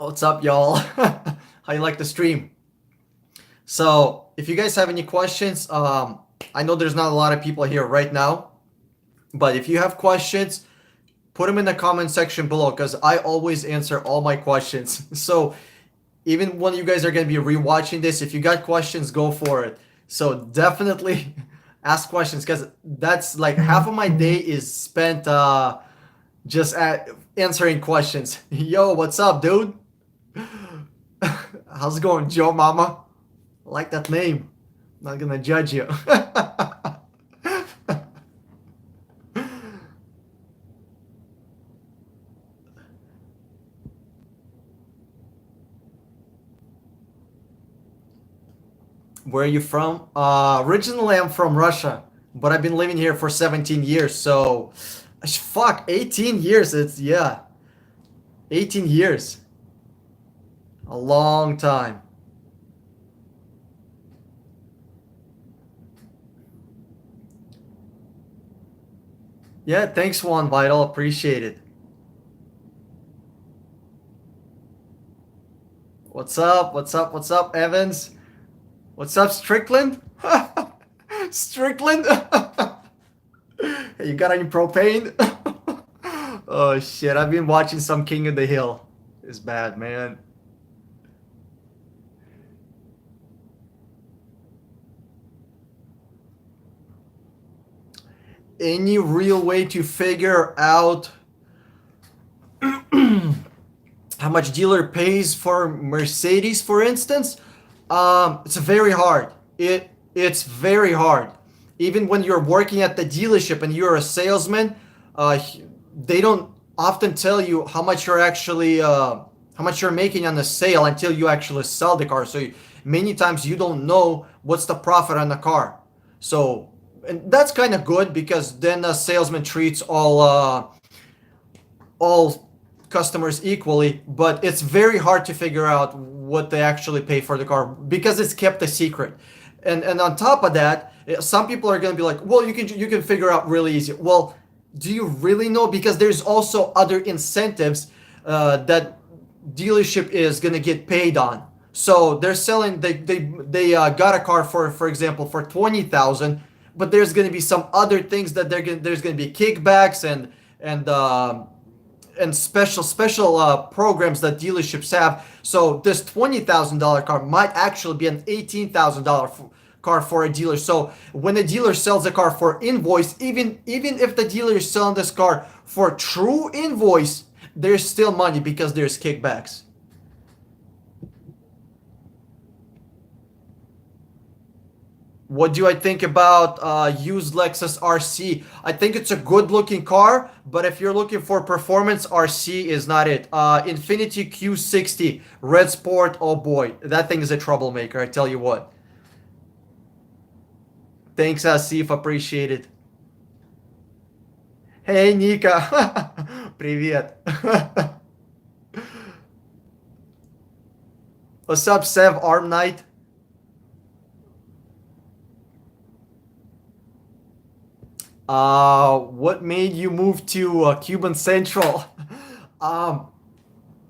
What's up, y'all? How you like the stream? So, if you guys have any questions, I know there's not a lot of people here right now, but if you have questions, put them in the comment section below because I always answer all my questions. So, even when you guys are going to be rewatching this, if you got questions, go for it. So, definitely ask questions because that's like half of my day is spent just answering questions. Yo, what's up, dude? How's it going, Joe Mama? I like that name. Not gonna judge you. Where are you from? Originally, I'm from Russia, but I've been living here for 17 years. So, fuck, 18 years. It's, yeah, 18 years. A long time. Yeah, thanks, Juan Vital. Appreciate it. What's up? What's up? What's up, Evans? What's up, Strickland? Strickland? Hey, you got any propane? Oh shit, I've been watching some King of the Hill. It's bad, man. Any real way to figure out how much dealer pays for Mercedes, for instance? It's very hard. It's very hard. Even when you're working at the dealership and you're a salesman, uh, they don't often tell you how much you're making on the sale until you actually sell the car. So many times you don't know what's the profit on the car. So and that's kind of good because then the salesman treats all customers equally, but it's very hard to figure out what they actually pay for the car because it's kept a secret. And on top of that, some people are going to be like, "Well, you can figure out really easy." Well, do you really know? Because there's also other incentives that dealership is going to get paid on. So they're selling they got a car for example for 20,000, but there's going to be some other things that there's going to be kickbacks and special programs that dealerships have. So this $20,000 car might actually be an $18,000 car for a dealer. So when a dealer sells a car for invoice, even if the dealer is selling this car for true invoice, there's still money because there's kickbacks. What do I think about used Lexus RC? I think it's a good looking car, but if you're looking for performance, RC is not it. Infiniti Q60 Red Sport, oh boy, that thing is a troublemaker, I tell you what. Thanks, Asif, appreciate it. Hey, Nika. Привет. What's up, Sev Arm Knight? What made you move to Cuban Central? um,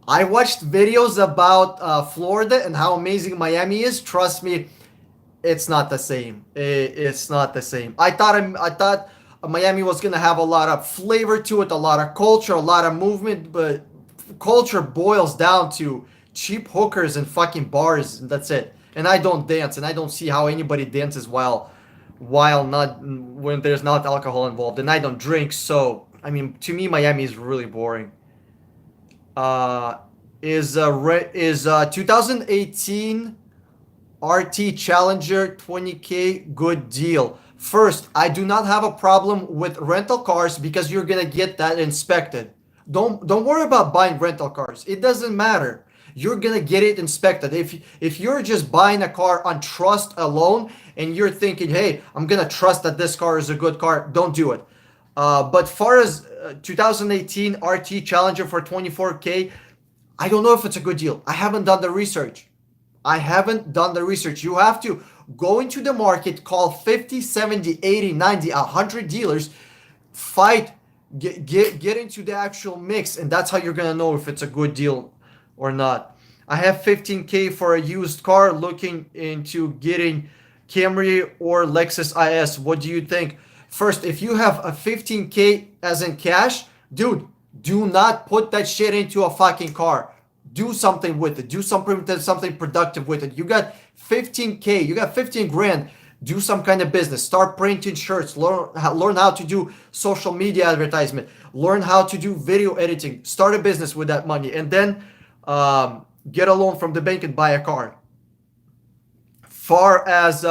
I watched videos about Florida and how amazing Miami is. Trust me, it's not the same. It's not the same. I thought Miami was gonna have a lot of flavor to it, a lot of culture, a lot of movement, but culture boils down to cheap hookers and fucking bars, and that's it. And I don't dance, and I don't see how anybody dances while not when there's not alcohol involved, and I don't drink. So I mean, to me, Miami is really boring. Uh, is 2018 RT Challenger 20K good deal? First, I do not have a problem with rental cars because you're gonna get that inspected. Don't worry about buying rental cars. It doesn't matter. You're gonna get it inspected. If you're just buying a car on trust alone and you're thinking, hey, I'm gonna trust that this car is a good car, don't do it. But far as 2018 RT Challenger for 24K, I don't know if it's a good deal. I haven't done the research. I haven't done the research. You have to go into the market, call 50, 70, 80, 90, 100 dealers, fight, get into the actual mix, and that's how you're going to know if it's a good deal or not? I have 15K for a used car, looking into getting Camry or Lexus IS. What do you think? First, if you have a 15K as in cash, dude, do not put that shit into a fucking car. Do something with it. Do something productive with it. You got 15K. You got 15 grand. Do some kind of business. Start printing shirts. Learn how to do social media advertisement. Learn how to do video editing. Start a business with that money, and then get a loan from the bank and buy a car. Far as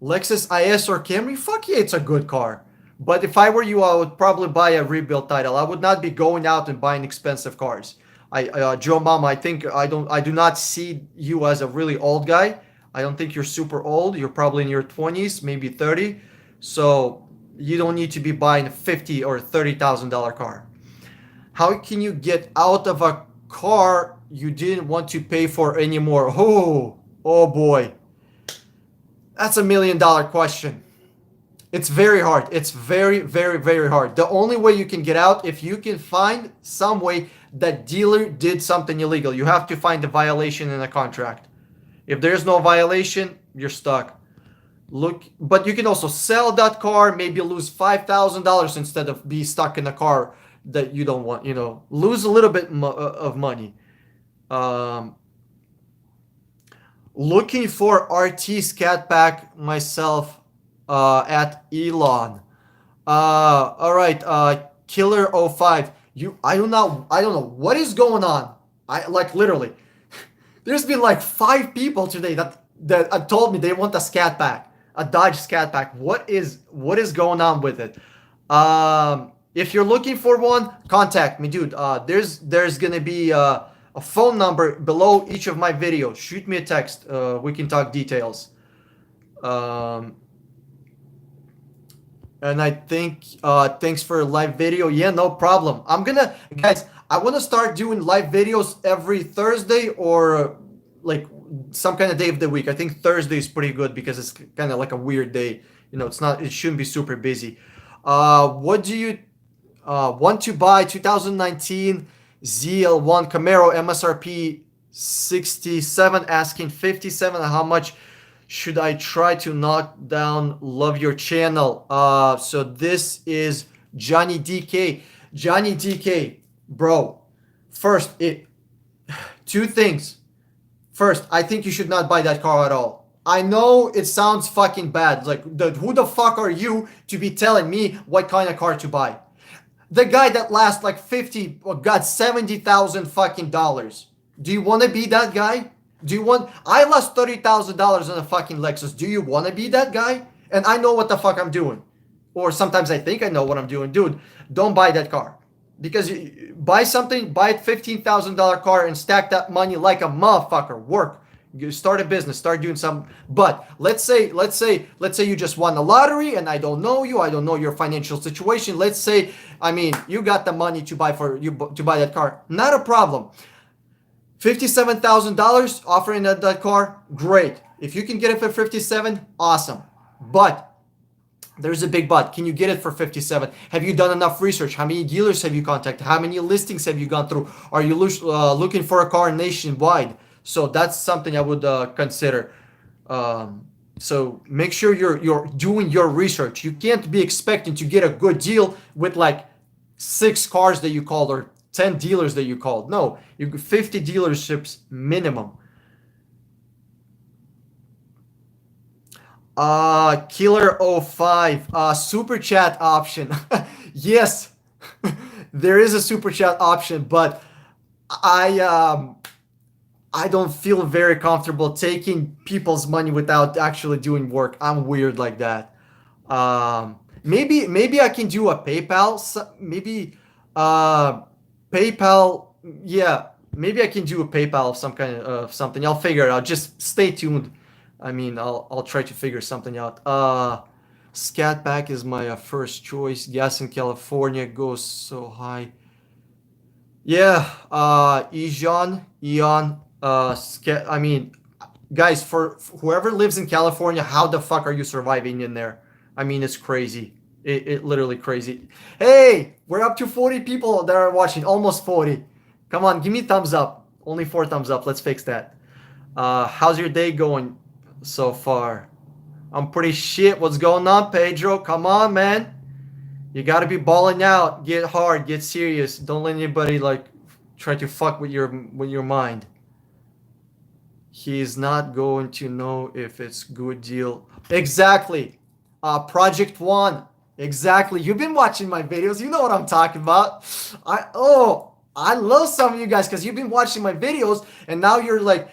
Lexus IS or Camry, fuck yeah, it's a good car. But if I were you, I would probably buy a rebuilt title. I would not be going out and buying expensive cars. Joe Mama, I do not see you as a really old guy. I don't think you're super old. You're probably in your 20s, maybe 30. So you don't need to be buying a 50 or $30,000 car. How can you get out of a car you didn't want to pay for anymore? Oh boy. That's $1 million question. It's very hard. It's very, very, very hard. The only way you can get out, if you can find some way that dealer did something illegal. You have to find a violation in a contract. If there's no violation, you're stuck. But you can also sell that car, maybe lose $5,000 instead of be stuck in a car that you don't want. Lose a little bit of money. Looking for RT Scat Pack myself at Elon. All right, Killer 05. I don't know what is going on. Literally, there's been like 5 people today that told me they want a Scat Pack, a Dodge Scat Pack. What is going on with it? If you're looking for one, contact me, dude. There's gonna be a phone number below each of my videos. Shoot me a text. We can talk details. And I think thanks for a live video. Yeah, no problem. Guys, I want to start doing live videos every Thursday or like some kind of day of the week. I think Thursday is pretty good because it's kind of like a weird day. It shouldn't be super busy. What do you want to buy? 2019 ZL1 Camaro, MSRP 67, asking 57. How much should I try to knock down? Love your channel. So this is Johnny DK. Johnny DK, bro. First, 2 things. First, I think you should not buy that car at all. I know it sounds fucking bad. Like, who the fuck are you to be telling me what kind of car to buy? The guy that lasts like 50 or got 70,000 fucking dollars. Do you want to be that guy? I lost $30,000 on a fucking Lexus. Do you want to be that guy? And I know what the fuck I'm doing. Or sometimes I think I know what I'm doing. Dude, don't buy that car. Because buy a $15,000 car and stack that money like a motherfucker. Work. You start a business, start doing something. But let's say you just won the lottery and I don't know you. I don't know your financial situation. Let's say, you got the money to buy that car. Not a problem. $57,000 offering that car, great. If you can get it for 57, awesome. But there's a big but. Can you get it for 57? Have you done enough research? How many dealers have you contacted? How many listings have you gone through? Are you looking for a car nationwide? So that's something I would consider. So make sure you're doing your research. You can't be expecting to get a good deal with like 6 cars that you called or 10 dealers that you called. No, you 50 dealerships minimum. Killer 05, super chat option. Yes, there is a super chat option, but I don't feel very comfortable taking people's money without actually doing work. I'm weird like that. Maybe I can do a PayPal. Maybe PayPal. Yeah, maybe I can do a PayPal of some kind of something. I'll figure it out. Just stay tuned. I'll try to figure something out. Scat Pack is my first choice. Gas in California goes so high. Yeah, Eon, guys, for whoever lives in California, how the fuck are you surviving in there? It's crazy. It literally crazy. Hey, we're up to 40 people that are watching, almost 40. Come on, give me thumbs up. Only 4 thumbs up. Let's fix that. How's your day going so far? I'm pretty shit. What's going on, Pedro? Come on, man. You gotta be balling out. Get hard. Get serious. Don't let anybody like try to fuck with your mind. He's not going to know if it's good deal. Exactly. Project One. Exactly. You've been watching my videos. You know what I'm talking about. I love some of you guys because you've been watching my videos and now you're like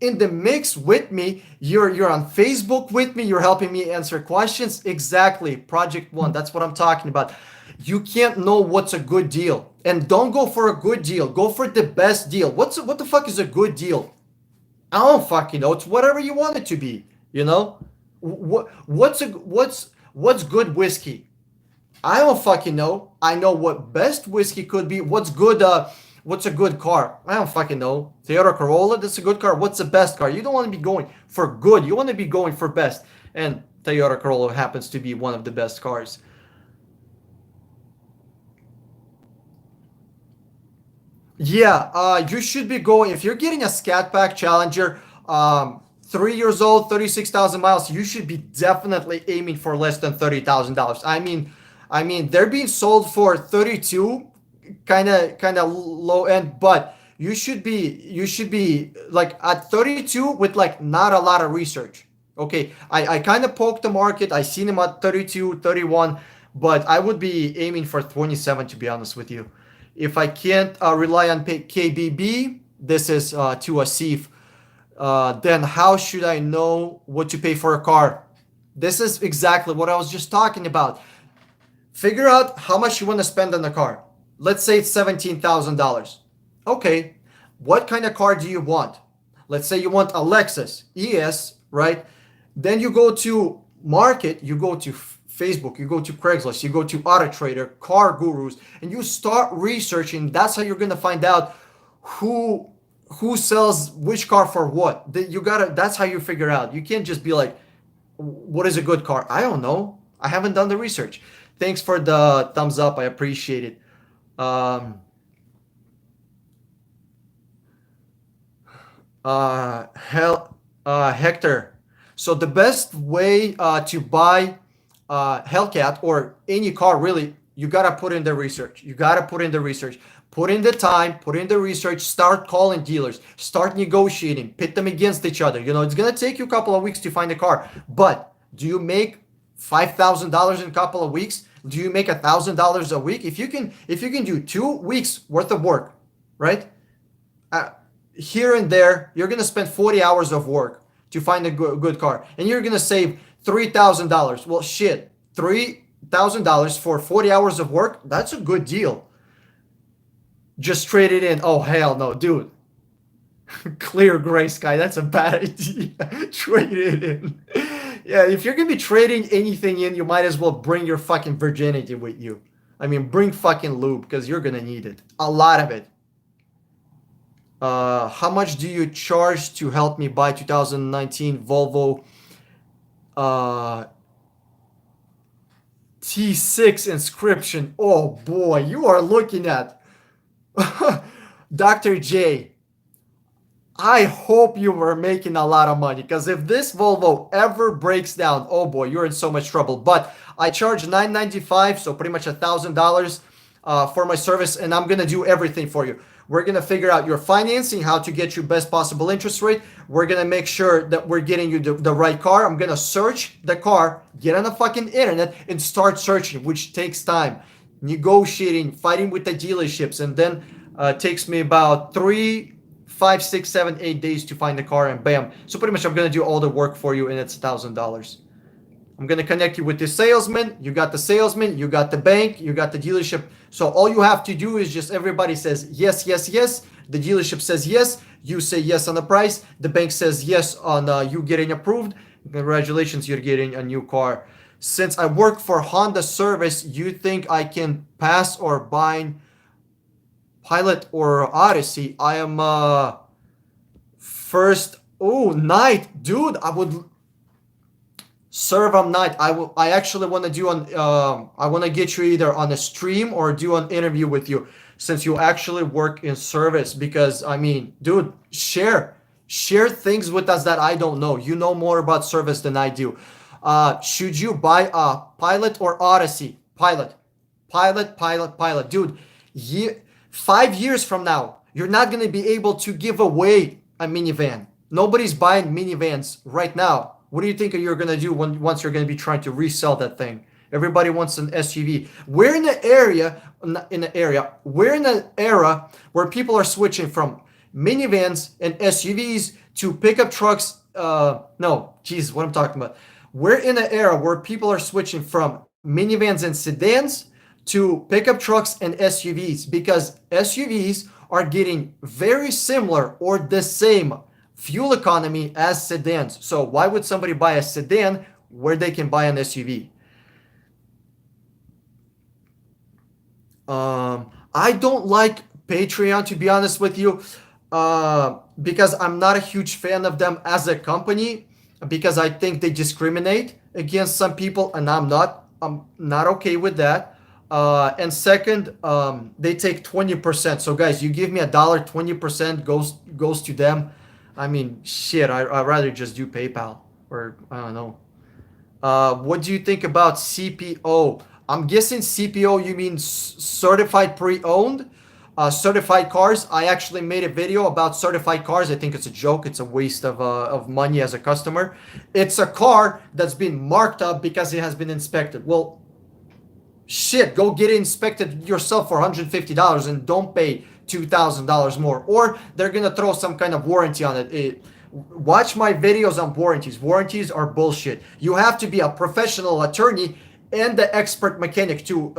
in the mix with me. You're on Facebook with me. You're helping me answer questions. Exactly. Project One. That's what I'm talking about. You can't know what's a good deal. And don't go for a good deal. Go for the best deal. What the fuck is a good deal? I don't fucking know. It's whatever you want it to be. You know? What's good whiskey? I don't fucking know. I know what best whiskey could be. What's a good car? I don't fucking know. Toyota Corolla, that's a good car. What's the best car? You don't want to be going for good. You want to be going for best. And Toyota Corolla happens to be one of the best cars. Yeah, you should be going if you're getting a Scat Pack Challenger, 3 years old, 36,000 miles. You should be definitely aiming for less than $30,000. I mean, they're being sold for 32, kind of low end, but you should be like at 32 with like not a lot of research. Okay, I kind of poked the market. I seen them at 32, 31, but I would be aiming for 27 to be honest with you. If I can't rely on KBB, this is to a SIF. Then how should I know what to pay for a car? This is exactly what I was just talking about. Figure out how much you want to spend on the car. Let's say it's $17,000. Okay, what kind of car do you want? Let's say you want a Lexus ES, right? Then you go to market, you go to Facebook, you go to Craigslist, you go to Auto Trader, Car Gurus, and you start researching. That's how you're gonna find out who sells which car for what. That's how you figure out. You can't just be like, what is a good car? I don't know. I haven't done the research. Thanks for the thumbs up. I appreciate it. Um, Hector. So the best way to buy Hellcat or any car, really, you gotta put in the research. You gotta put in the research. Put in the time, put in the research, start calling dealers, start negotiating, pit them against each other. It's gonna take you a couple of weeks to find a car. But do you make $5,000 in a couple of weeks? Do you make $1,000 a week? If you can do 2 weeks worth of work, right? Uh, Here and there, you're gonna spend 40 hours of work to find a good car, and you're gonna save $3,000. Well, shit, $3,000 for 40 hours of work, that's a good deal. Just trade it in. Oh, hell no, dude. Clear gray sky, that's a bad idea. Trade it in. Yeah, if you're gonna be trading anything in, you might as well bring your fucking virginity with you. I mean, bring fucking lube because you're gonna need it. A lot of it. How much do you charge to help me buy 2019 Volvo uh, T6 inscription? Oh boy, you are looking at Dr. J. I hope you were making a lot of money because if this Volvo ever breaks down, oh boy, you're in so much trouble. But I charge $995, so pretty much $1,000 for my service, and I'm gonna do everything for you. We're gonna figure out your financing, how to get you best possible interest rate. We're gonna make sure that we're getting you the right car. I'm gonna search the car, get on the fucking internet, and start searching, which takes time. Negotiating, fighting with the dealerships, and then takes me about 3, 5, 6, 7, 8 days to find the car, and bam. So pretty much I'm gonna do all the work for you, and it's $1,000. I'm gonna connect you with the salesman. You got the salesman, you got the bank, you got the dealership. So all you have to do is just everybody says yes, yes, yes. The dealership says yes. You say yes on the price. The bank says yes on you getting approved. Congratulations, you're getting a new car. Since I work for Honda Service, you think I can pass or bind Pilot or Odyssey? I am first. Oh, night, dude. I would serve on night. I actually want to do on I want to get you either on a stream or do an interview with you. since you actually work in service. Because I mean, dude, share things with us that I don't know. You know more about service than I do. Should you buy a Pilot or Odyssey? Pilot, pilot, dude. Ye- 5 years from now, you're not gonna be able to give away a minivan. Nobody's buying minivans right now. What do you think you're gonna do once you're gonna be trying to resell that thing? Everybody wants an SUV. We're in an area, we're in an era where people are switching from minivans and SUVs to pickup trucks. No, Jesus, what I'm talking about. We're in an era where people are switching from minivans and sedans to pickup trucks and SUVs because SUVs are getting very similar or the same fuel economy as sedans. So why would somebody buy a sedan where they can buy an SUV? I don't like Patreon, to be honest with you, because I'm not a huge fan of them as a company, because I think they discriminate against some people, and I'm not okay with that. And second, they take 20%. So guys, you give me a dollar, 20% goes to them. I mean, shit, I'd rather just do PayPal or I don't know. What do you think about CPO? I'm guessing CPO, you mean certified pre-owned, certified cars. I actually made a video about certified cars. I think it's a joke. It's a waste of money as a customer. It's a car that's been marked up because it has been inspected. Well, shit, go get it inspected yourself for $150 and don't pay $2,000 more. Or they're gonna throw some kind of warranty on it. Watch my videos on warranties. Warranties are bullshit. You have to be a professional attorney and the expert mechanic to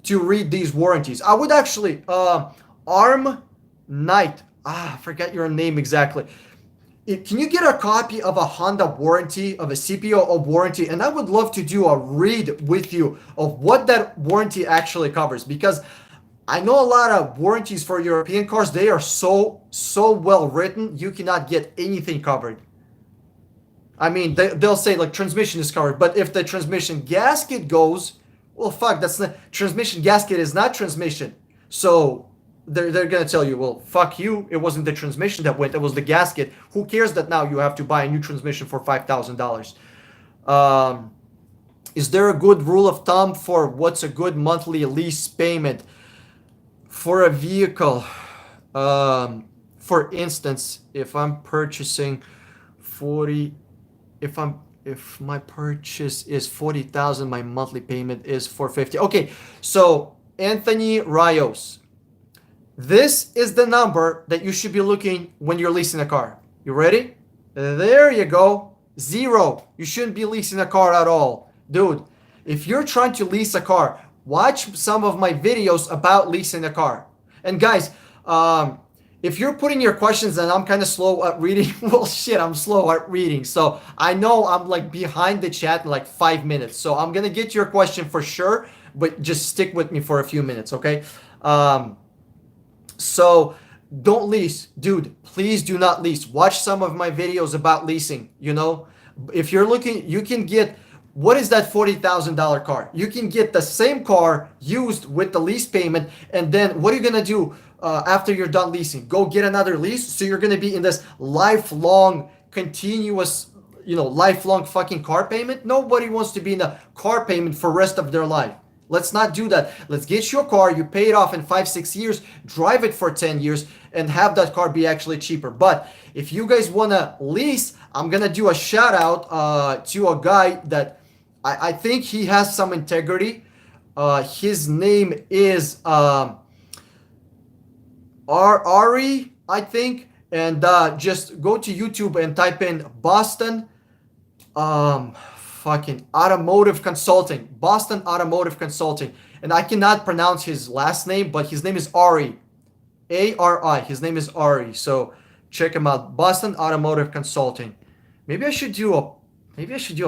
read these warranties. I would actually Arm Knight. I forget your name exactly. Can you get a copy of a Honda warranty, of a CPO of warranty? And I would love to do a read with you of what that warranty actually covers, because I know a lot of warranties for European cars. They are so well written. You cannot get anything covered. I mean, they'll say like transmission is covered, but if the transmission gasket goes, well, fuck, that's not transmission gasket is not transmission. So they're gonna tell you, well, fuck you. It wasn't the transmission that went. It was the gasket. Who cares that now you have to buy a new transmission for $5,000? Um, is there a good rule of thumb for what's a good monthly lease payment for a vehicle? For instance, if I'm purchasing 40, if my purchase is 40,000, my monthly payment is 450. Okay, so Anthony Rios, this is the number that you should be looking when you're leasing a car. You ready? There you go. Zero. You shouldn't be leasing a car at all. Dude, if you're trying to lease a car, watch some of my videos about leasing a car. And guys, if you're putting your questions and I'm kind of slow at reading, well, shit, I'm slow at reading. So I know I'm like behind the chat in like 5 minutes. So I'm going to get your question for sure, but just stick with me for a few minutes, okay? So don't lease. Dude, please do not lease. Watch some of my videos about leasing, you know? If you're looking, you can get, what is that $40,000 car? You can get the same car used with the lease payment, and then what are you gonna do after you're done leasing? Go get another lease? So you're gonna be in this lifelong, continuous, lifelong fucking car payment? Nobody wants to be in a car payment for the rest of their life. Let's not do that. Let's get your car, you pay it off in 5-6 years, drive it for 10 years, and have that car be actually cheaper. But if you guys want to lease, I'm going to do a shout out to a guy that I think he has some integrity. His name is Ari, I think. And just go to YouTube and type in Boston fucking automotive consulting, Boston Automotive Consulting. And I cannot pronounce his last name, but his name is Ari, Ari. His name is Ari. So check him out, Boston Automotive Consulting. Maybe I should do a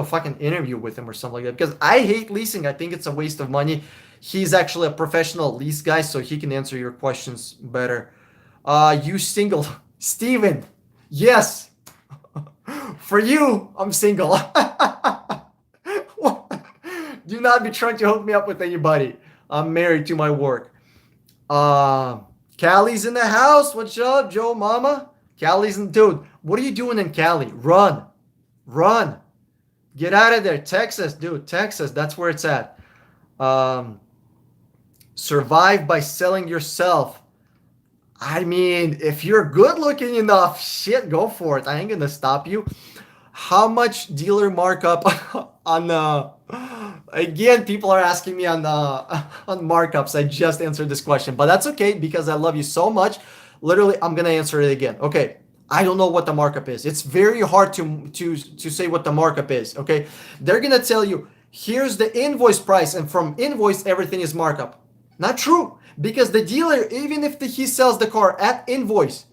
fucking interview with him or something like that, because I hate leasing. I think it's a waste of money. He's actually a professional lease guy, so he can answer your questions better. You single, Steven? Yes. For you, I'm single. Do not be trying to hook me up with anybody. I'm married to my work. Uh, Cali's in the house. What's up, Joe Mama? Cali's in, dude. What are you doing in Cali? Run, run, get out of there. Texas, dude. Texas. That's where it's at. Um, Survive by selling yourself. I mean, if you're good looking enough, shit, go for it. I ain't gonna stop you. How much dealer markup on again, people are asking me on on markups. I just answered this question, but that's okay because I love you so much. Literally, I'm gonna answer it again. Okay. I don't know what the markup is. It's very hard to say what the markup is. Okay. They're gonna tell you, here's the invoice price, and from invoice, everything is markup. Not true. Because the dealer, even if he sells the car at invoice,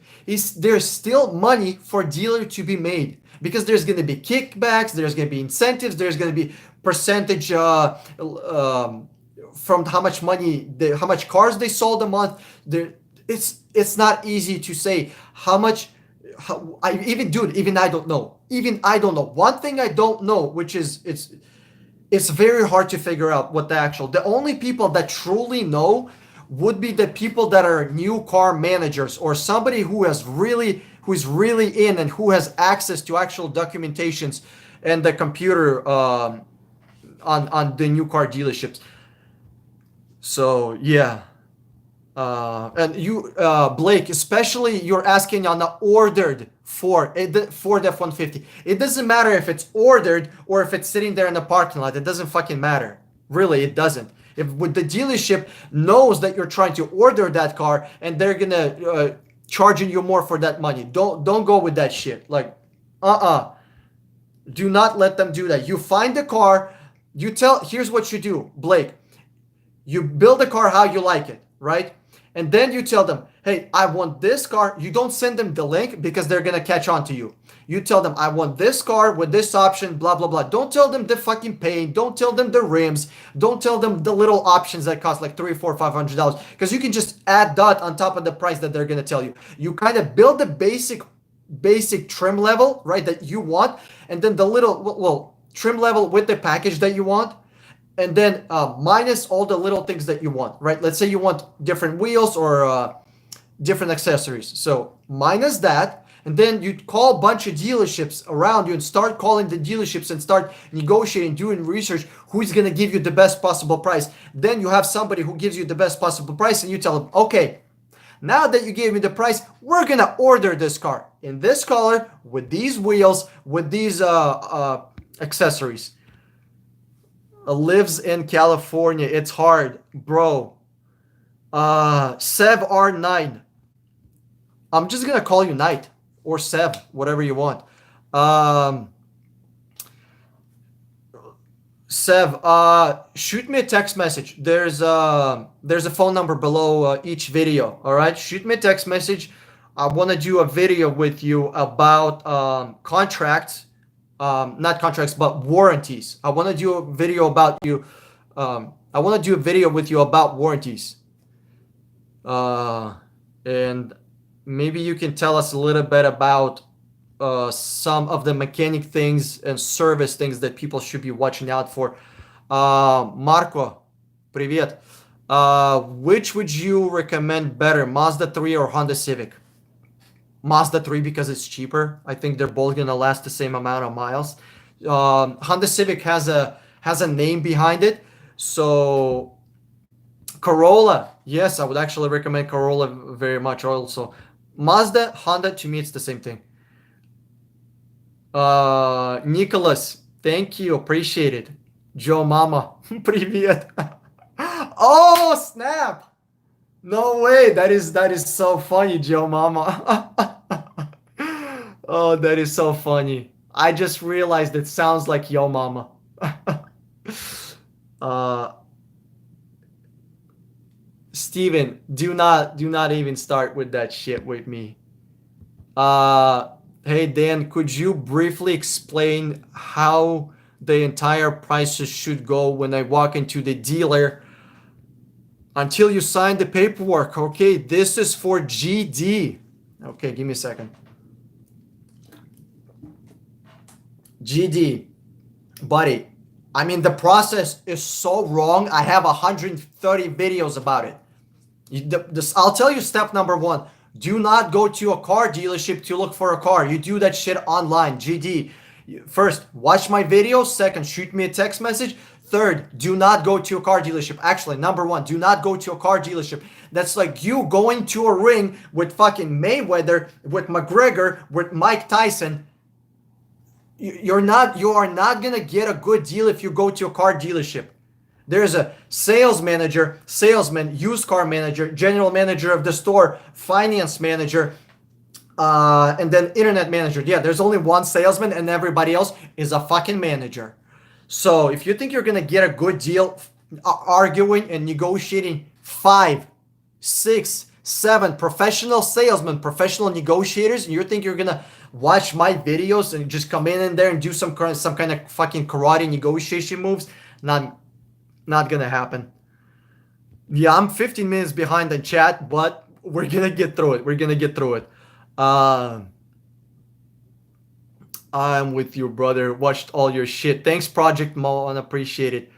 there's still money for dealer to be made. Because there's going to be kickbacks, there's going to be incentives, there's going to be percentage from how much money, how much cars they sold a month. It's not easy to say how much. Even I don't know. Even I don't know. One thing I don't know, which is it's very hard to figure out what the only people that truly know would be the people that are new car managers or somebody who's really in and who has access to actual documentations and the computer on the new car dealerships. So yeah. And you, Blake, especially you're asking on the ordered Ford F-150. It doesn't matter if it's ordered or if it's sitting there in the parking lot. It doesn't fucking matter. Really, it doesn't. If with the dealership knows that you're trying to order that car and they're gonna charging you more for that money, don't go with that shit. Like, do not let them do that. You find the car. Here's what you do, Blake. You build the car how you like it, right? And then you tell them, hey, I want this car. You don't send them the link because they're going to catch on to you. You tell them, I want this car with this option, blah, blah, blah. Don't tell them the fucking paint. Don't tell them the rims. Don't tell them the little options that cost like $300, $400, $500. Because you can just add that on top of the price that they're going to tell you. You kind of build the basic trim level, right, that you want. And then the little, trim level with the package that you want. And then minus all the little things that you want, right? Let's say you want different wheels or different accessories. So minus that, and then you call a bunch of dealerships around you and start calling the dealerships and start negotiating, doing research, who's going to give you the best possible price. Then you have somebody who gives you the best possible price and you tell them, okay, now that you gave me the price, we're going to order this car in this color with these wheels, with these accessories. Lives in California. It's hard, bro. Sev R9. I'm just gonna call you Knight or Sev, whatever you want. Sev, shoot me a text message. There's a phone number below each video. All right, shoot me a text message. I want to do a video with you about contracts. Not contracts, but warranties. I want to do a video about you. I want to do a video with you about warranties. And maybe you can tell us a little bit about some of the mechanic things and service things that people should be watching out for. Marco, привет. Which would you recommend better, Mazda 3 or Honda Civic? Mazda 3 because it's cheaper. I think they're both gonna last the same amount of miles. Honda Civic has a name behind it. So Corolla, yes, I would actually recommend Corolla very much also. Mazda, Honda, to me it's the same thing. Nicholas, thank you, appreciate it. Joe Mama, привет. Oh snap! No way, that is so funny, Joe Mama. Oh, that is so funny. I just realized it sounds like Yo Mama. Steven, do not even start with that shit with me. Hey Dan, could you briefly explain how the entire prices should go when I walk into the dealer until you sign the paperwork? Okay, this is for GD. Okay, give me a second. GD, buddy, I mean, the process is so wrong. I have 130 videos about it. I'll tell you step number one. Do not go to a car dealership to look for a car. You do that shit online. GD. First, watch my video. Second, shoot me a text message. Third, do not go to a car dealership. Actually, number one, do not go to a car dealership. That's like you going to a ring with fucking Mayweather, with McGregor, with Mike Tyson. You are not gonna get a good deal if you go to a car dealership. There's a salesman, used car manager, general manager of the store, finance manager, and then internet manager. Yeah, there's only one salesman and everybody else is a fucking manager. So if you think you're gonna get a good deal arguing and negotiating five, six, seven professional salesmen, professional negotiators, and you think you're gonna watch my videos and just come in there and do some kind of fucking karate negotiation moves, not gonna happen. Yeah, I'm 15 minutes behind the chat, but we're gonna get through it. We're gonna get through it. I'm with you, brother. Watched all your shit. Thanks, Project Mo, and appreciate it.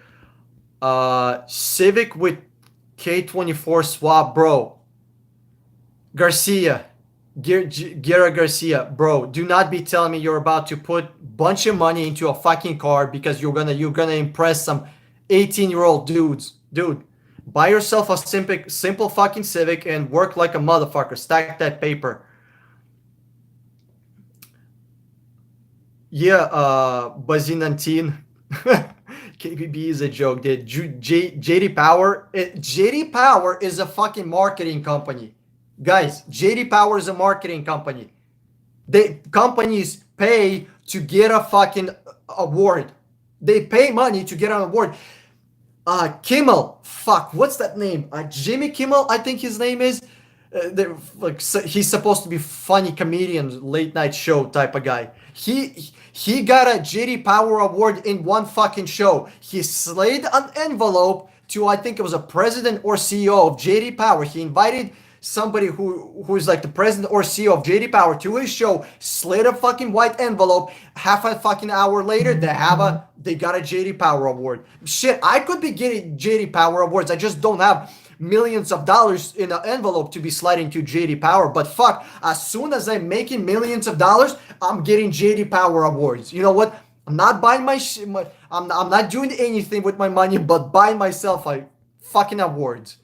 Civic with K24 swap, bro. Garcia, Guerra Garcia, bro. Do not be telling me you're about to put bunch of money into a fucking car because you're gonna impress some 18-year-old dudes. Dude, buy yourself a simple fucking Civic and work like a motherfucker. Stack that paper. Yeah, Bazinantine. KBB is a joke, dude. JD Power. JD Power is a fucking marketing company. Guys, JD Power is a marketing company. Companies pay to get a fucking award. They pay money to get an award. Kimmel. Fuck, what's that name? Jimmy Kimmel, I think his name is. He's supposed to be funny comedian, late night show type of guy. He got a JD Power award in one fucking show. He slid an envelope to, I think it was a president or CEO of JD Power. He invited somebody who's like the president or CEO of JD Power to his show, slid a fucking white envelope. Half a fucking hour later, they got a JD Power award. Shit, I could be getting JD Power awards. I just don't have millions of dollars in an envelope to be sliding to JD Power. But fuck, as soon as I'm making millions of dollars, I'm getting JD Power awards. You know what? I'm not buying I'm not doing anything with my money, but buying myself a fucking awards.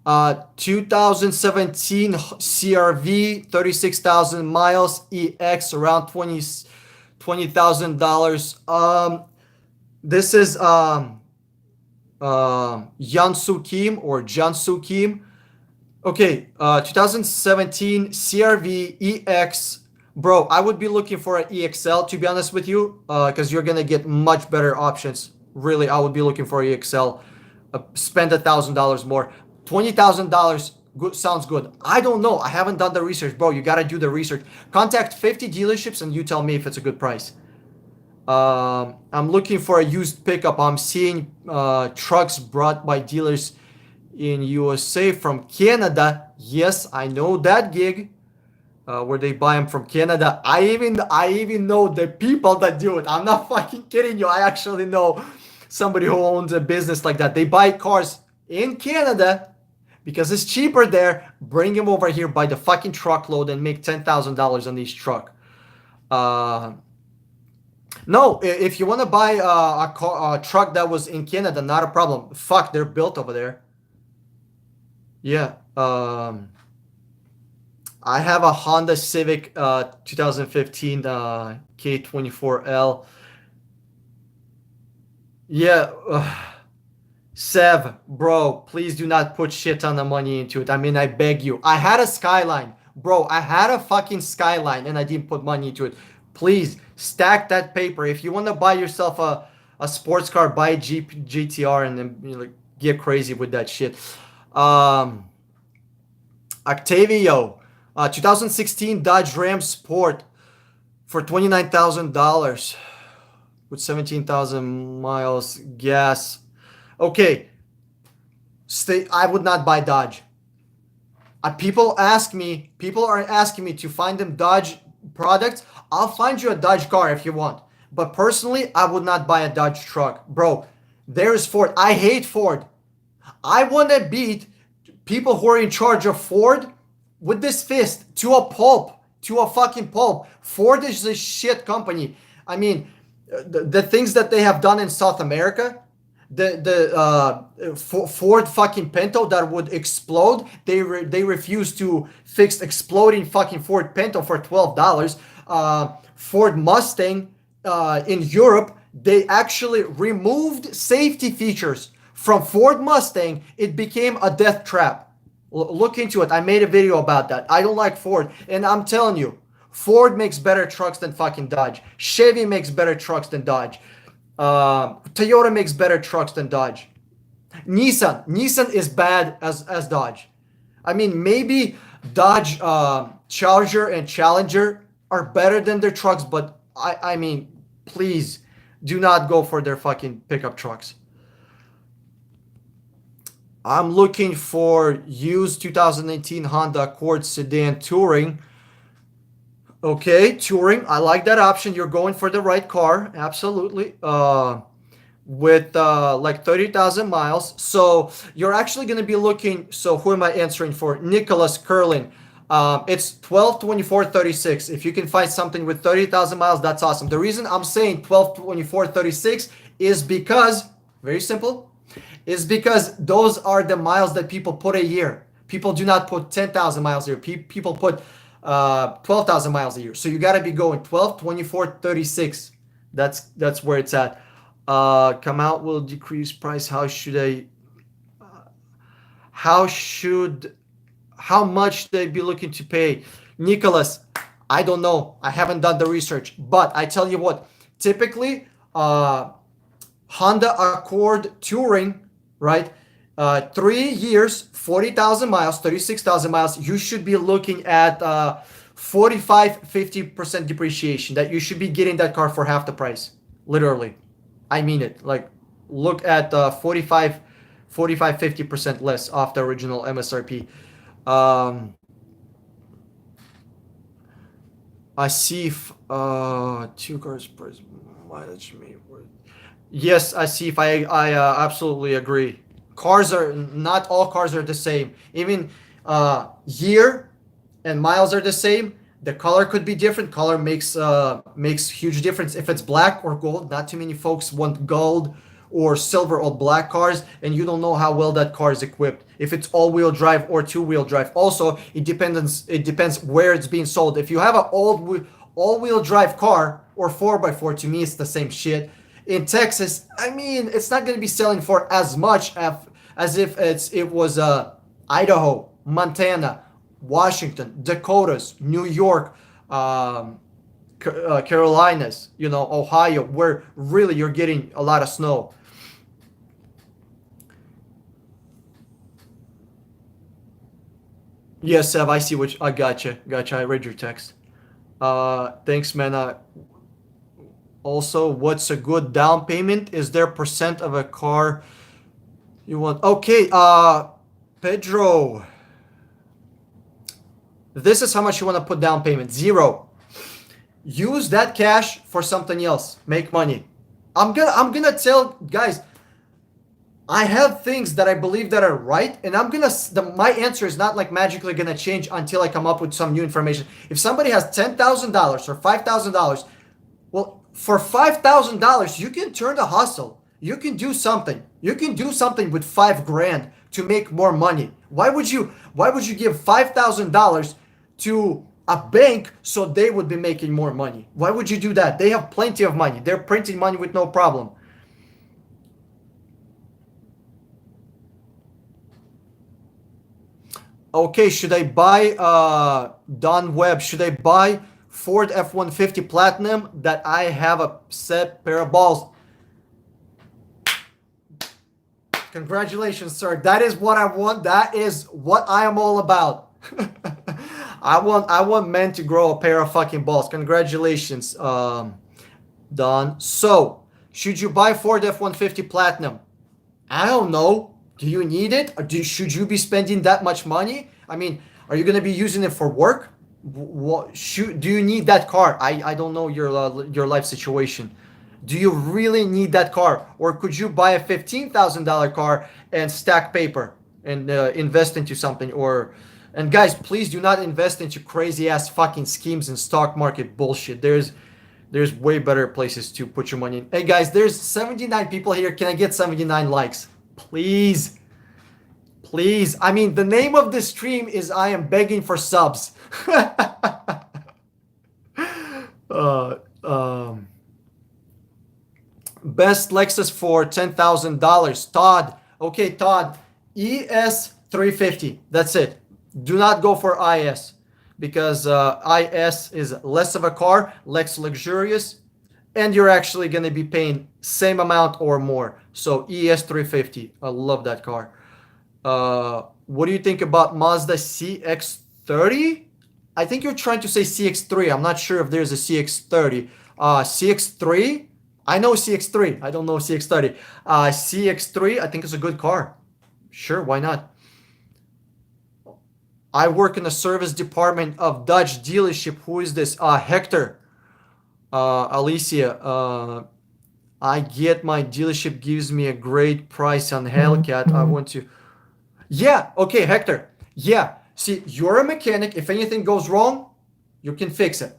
2017 CRV, 36,000 miles, EX, around $20,000. This is Yansu Kim or Jansu Kim. Okay, 2017 CRV EX. Bro, I would be looking for an EXL, to be honest with you, because you're gonna get much better options. Really, I would be looking for EXL. Spend $1,000 more. $20,000 sounds good. I don't know. I haven't done the research, bro. You gotta do the research. Contact 50 dealerships and you tell me if it's a good price. I'm looking for a used pickup. I'm seeing trucks brought by dealers in USA from Canada. Yes, I know that gig. Where they buy them from Canada. I even know the people that do it. I'm not fucking kidding you. I actually know somebody who owns a business like that. They buy cars in Canada because it's cheaper there. Bring them over here, buy the fucking truckload, and make $10,000 on each truck. No, if you want to buy a truck that was in Canada, not a problem. Fuck, they're built over there. Yeah. I have a Honda Civic 2015 K24L. Yeah. Sev, bro, please do not put shit ton of money into it. I mean, I beg you. I had a Skyline. Bro, I had a fucking Skyline and I didn't put money into it. Please, stack that paper. If you want to buy yourself a sports car, buy a GTR and then get crazy with that shit. Octavio, 2016 Dodge Ram Sport for $29,000 with 17,000 miles gas. Okay, I would not buy Dodge. People are asking me to find them Dodge products. I'll find you a Dodge car if you want. But personally, I would not buy a Dodge truck. Bro, there's Ford. I hate Ford. I want to beat people who are in charge of Ford with this fist to a pulp, to a fucking pulp. Ford is a shit company. I mean, the things that they have done in South America, Ford fucking Pinto that would explode. They refuse to fix exploding fucking Ford Pinto for $12. Ford Mustang in Europe, they actually removed safety features from Ford Mustang. It became a death trap. Look into it. I made a video about that. I don't like Ford, and I'm telling you, Ford makes better trucks than fucking Dodge. Chevy makes better trucks than Dodge. Toyota makes better trucks than Dodge. Nissan is bad as Dodge. I mean, maybe Dodge Charger and Challenger are better than their trucks, but I mean, please do not go for their fucking pickup trucks. I'm looking for used 2018 Honda Accord sedan touring. Okay, touring. I like that option. You're going for the right car. Absolutely. With like 30,000 miles. So you're actually going to be looking. So who am I answering for? Nicholas Curlin. It's 12, 24, 36. If you can find something with 30,000 miles, that's awesome. The reason I'm saying 12, 24, 36 is because, very simple, is because those are the miles that people put a year. People do not put 10,000 miles a year. People put 12,000 miles a year. So you got to be going 12, 24, 36. That's where it's at. Come out will decrease price. How much they be looking to pay? Nicholas, I don't know. I haven't done the research, but I tell you what, typically, Honda Accord touring, right? 3 years, 40,000 miles, 36,000 miles. You should be looking at 45-50% depreciation. That you should be getting that car for half the price. Literally. I mean it. Like, look at 50% less off the original MSRP. I see if 2 cars per mileage may work. Yes, I see if I absolutely agree. Cars are not all cars are the same. Even year and miles are the same. The color could be different. Color makes huge difference. If it's black or gold, not too many folks want gold or silver or black cars, and you don't know how well that car is equipped. If it's all-wheel drive or two-wheel drive. Also, it depends where it's being sold. If you have an all-wheel drive car or 4x4, to me it's the same shit. In Texas, I mean, it's not going to be selling for as much as if it was Idaho, Montana, Washington, Dakotas, New York, Carolinas, Ohio, where really you're getting a lot of snow. Yes, Sev, I see I gotcha. I read your text. Thanks, man. Also, what's a good down payment? Is there percent of a car you want? Okay, Pedro. This is how much you want to put down payment. 0. Use that cash for something else. Make money. I'm gonna tell guys, I have things that I believe that are right, and my answer is not like magically gonna change until I come up with some new information. If somebody has $10,000 or $5,000, well, for $5,000, you can turn the hustle. You can do something. You can do something with $5,000 to make more money. Why would you give $5,000 to a bank so they would be making more money? Why would you do that? They have plenty of money. They're printing money with no problem. Okay, should I buy Don Webb? Should I buy Ford F-150 Platinum that I have a set pair of balls? Congratulations, sir. That is what I want. That is what I am all about. I want men to grow a pair of fucking balls. Congratulations, Don. So, should you buy Ford F-150 Platinum? I don't know. Do you need it? Or should you be spending that much money? I mean, are you going to be using it for work? Do you need that car? I don't know your life situation. Do you really need that car? Or could you buy a $15,000 car and stack paper and invest into something? And guys, please do not invest into crazy ass fucking schemes and stock market bullshit. There's way better places to put your money in. Hey guys, there's 79 people here. Can I get 79 likes? Please. Please. I mean, the name of this stream is I am begging for subs. uh, um, Best Lexus for $10,000. Todd. Okay, Todd. ES 350. That's it. Do not go for IS because IS is less of a car, less luxurious, and you're actually going to be paying same amount or more. So ES 350. I love that car. What do you think about Mazda CX-30? I think you're trying to say CX-3. I'm not sure if there's a CX-30. CX-3? I know CX-3. I don't know CX-30. CX-3, I think it's a good car. Sure, why not? I work in the service department of Dodge dealership. Who is this? Hector. Alicia. I get my dealership gives me a great price on Hellcat. I want to... Yeah, okay, Hector. Yeah, see, you're a mechanic. If anything goes wrong, you can fix it.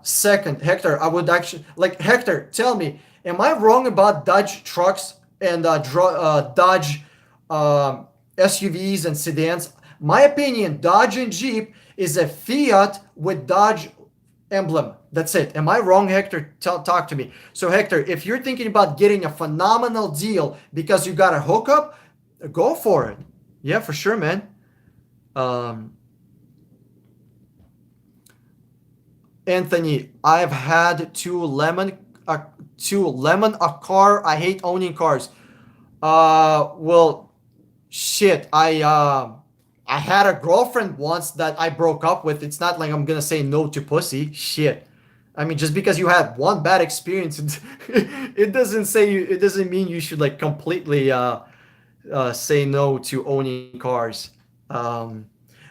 Second, Hector, I would actually... Like, Hector, tell me, am I wrong about Dodge trucks and Dodge SUVs and sedans? My opinion, Dodge and Jeep is a Fiat with Dodge emblem. That's it. Am I wrong, Hector? Talk to me. So, Hector, if you're thinking about getting a phenomenal deal because you got a hookup, go for it. Yeah, for sure, man. Anthony, I've had two lemon a car. I hate owning cars. Well, shit. I had a girlfriend once that I broke up with. It's not like I'm gonna say no to pussy. Shit. I mean, just because you had one bad experience, it doesn't mean you should like completely say no to owning cars.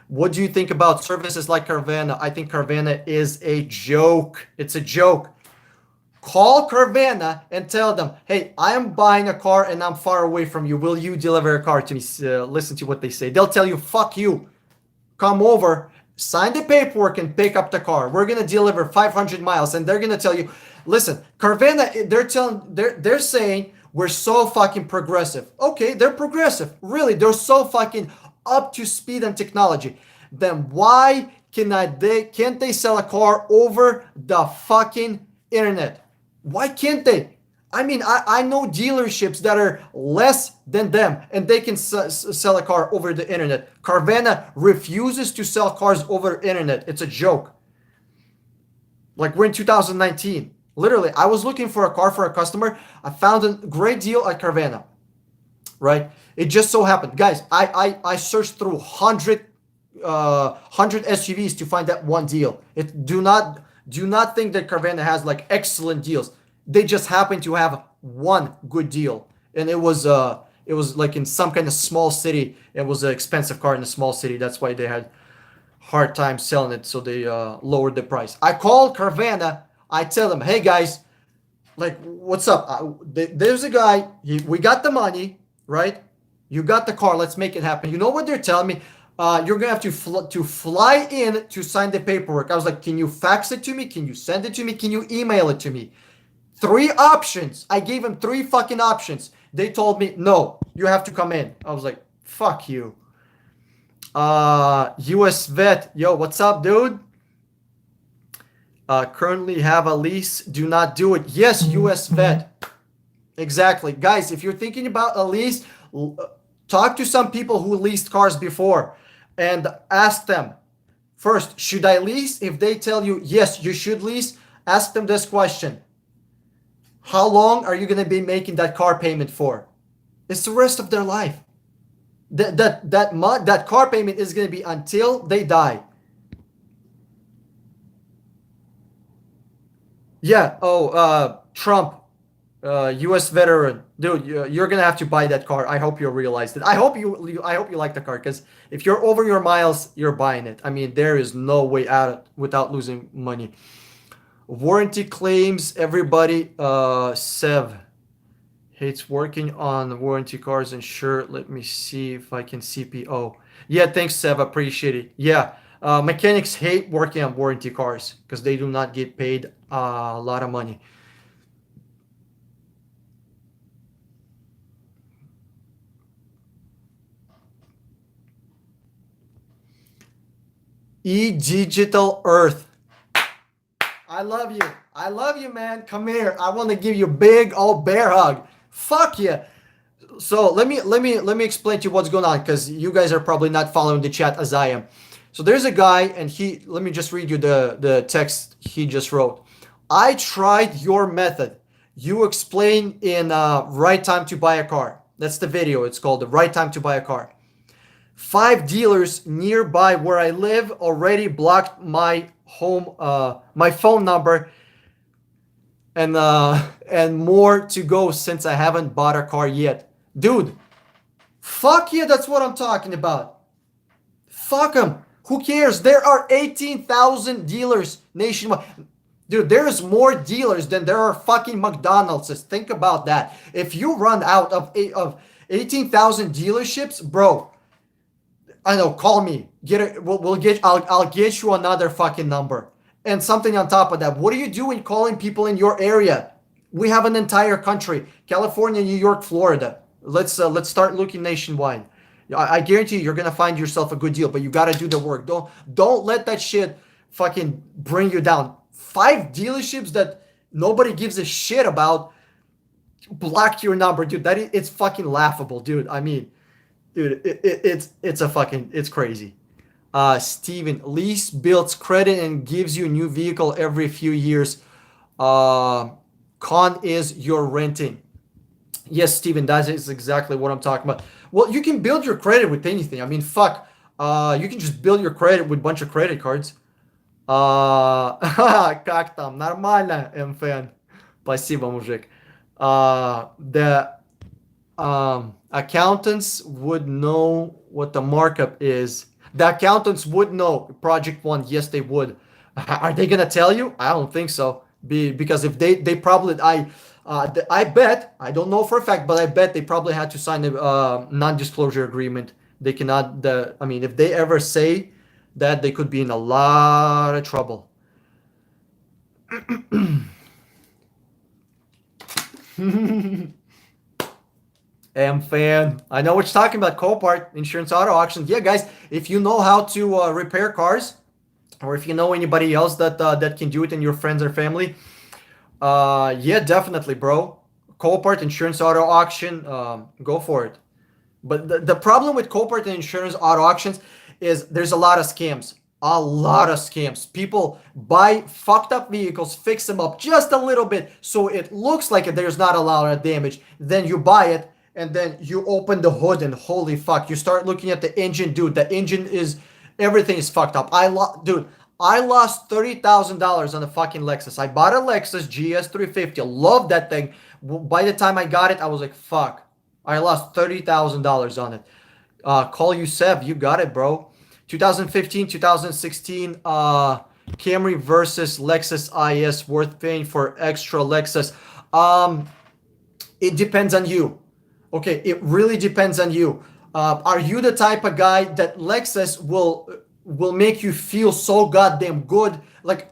What do you think about services like Carvana? I think Carvana is a joke. It's a joke. Call Carvana and tell them, hey, I am buying a car and I'm far away from you. Will you deliver a car to me? Listen to what they say. They'll tell you, fuck you. Come over, sign the paperwork and pick up the car. We're going to deliver 500 miles. And they're going to tell you, listen, Carvana, they're saying we're so fucking progressive. Okay, they're progressive. Really, they're so fucking up to speed and technology. Then why can't they sell a car over the fucking internet? Why can't they? I mean, I know dealerships that are less than them and they can sell a car over the internet. Carvana refuses to sell cars over internet. It's a joke. Like we're in 2019. Literally, I was looking for a car for a customer. I found a great deal at Carvana. Right? It just so happened. Guys, I searched through 100 SUVs to find that one deal. Do not think that Carvana has like excellent deals. They just happen to have one good deal, and it was like in some kind of small city. It was an expensive car in a small city. That's why they had hard time selling it, so they lowered the price. I called Carvana. I tell them, hey guys, like what's up? There's a guy. We got the money, right? You got the car. Let's make it happen. You know what they're telling me? You're gonna have to fly in to sign the paperwork. I was like, can you fax it to me? Can you send it to me? Can you email it to me? 3 options. I gave them 3 fucking options. They told me, no, you have to come in. I was like, fuck you. US vet. Yo, what's up, dude? Currently have a lease. Do not do it. Yes, US vet. Exactly. Guys, if you're thinking about a lease, talk to some people who leased cars before and ask them, first, should I lease? If they tell you, yes, you should lease, ask them this question. How long are you going to be making that car payment for? It's the rest of their life. That car payment is going to be until they die. Yeah. Oh, Trump, U.S. veteran, dude. You're gonna have to buy that car. I hope you realized it. I hope you like the car, because if you're over your miles, you're buying it. I mean, there is no way out without losing money. Warranty claims, everybody. Sev hates working on warranty cars and sure, let me see if I can CPO. Yeah, thanks, Sev. Appreciate it. Yeah, mechanics hate working on warranty cars because they do not get paid a lot of money. E Digital Earth. I love you. I love you, man. Come here. I want to give you a big old bear hug. Fuck yeah. So let me explain to you what's going on because you guys are probably not following the chat as I am. So there's a guy and he let me just read you the text he just wrote. I tried your method. You explain in right time to buy a car. That's the video. It's called the right time to buy a car. 5 dealers nearby where I live already blocked my my phone number and more to go since I haven't bought a car yet. Dude, fuck yeah, that's what I'm talking about. Fuck them. Who cares? There are 18,000 dealers nationwide. Dude, there's more dealers than there are fucking McDonald's. Think about that. If you run out of 18,000 dealerships, bro, I know, call me. Get it. We'll get. I'll get you another fucking number and something on top of that. What are you doing calling people in your area? We have an entire country: California, New York, Florida. Let's start looking nationwide. I guarantee you're gonna find yourself a good deal, but you gotta do the work. Don't let that shit fucking bring you down. 5 dealerships that nobody gives a shit about blocked your number, dude. It's fucking laughable, dude. I mean, dude, it's a fucking it's crazy. Steven, Lease builds credit and gives you a new vehicle every few years. Con is you're renting. Yes, Steven, that is exactly what I'm talking about. Well, you can build your credit with anything. I mean, fuck. You can just build your credit with a bunch of credit cards. Как там? Нормально, МФН. Спасибо, мужик. The accountants would know what the markup is. The accountants would know Project One. Yes, they would. Are they gonna tell you? I don't think so. Because if they probably I bet I don't know for a fact, but I bet they probably had to sign a non-disclosure agreement. They cannot. I mean, if they ever say that, they could be in a lot of trouble. Fan. I know what you're talking about. Copart, insurance auto auctions. Yeah, guys, if you know how to repair cars, or if you know anybody else that can do it in your friends or family, yeah, definitely, bro. Copart, insurance auto auction, go for it. But the problem with Copart and insurance auto auctions is there's a lot of scams. A lot of scams. People buy fucked up vehicles, fix them up just a little bit so it looks like there's not a lot of damage. Then you buy it and then you open the hood and holy fuck, you start looking at the engine, dude. The engine is everything is fucked up. Dude, I lost $30,000 on a fucking Lexus. I bought a Lexus GS 350. I love that thing. By the time I got it, I was like, fuck. I lost $30,000 on it. Call you Sev. You got it, bro. 2015, 2016, Camry versus Lexus IS. Worth paying for extra Lexus. It depends on you. Okay, it really depends on you. Are you the type of guy that Lexus will make you feel so goddamn good? Like,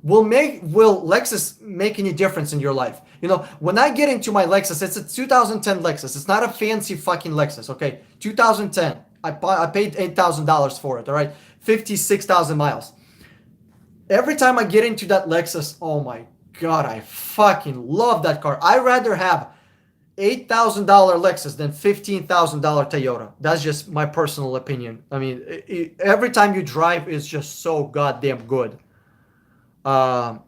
will Lexus make any difference in your life? You know, when I get into my Lexus, it's a 2010 Lexus. It's not a fancy fucking Lexus, okay? 2010. I paid $8,000 for it, all right? 56,000 miles. Every time I get into that Lexus, oh my God, I fucking love that car. I'd rather have $8,000 Lexus than $15,000 Toyota. That's just my personal opinion. I mean, every time you drive, it's just so goddamn good. I'm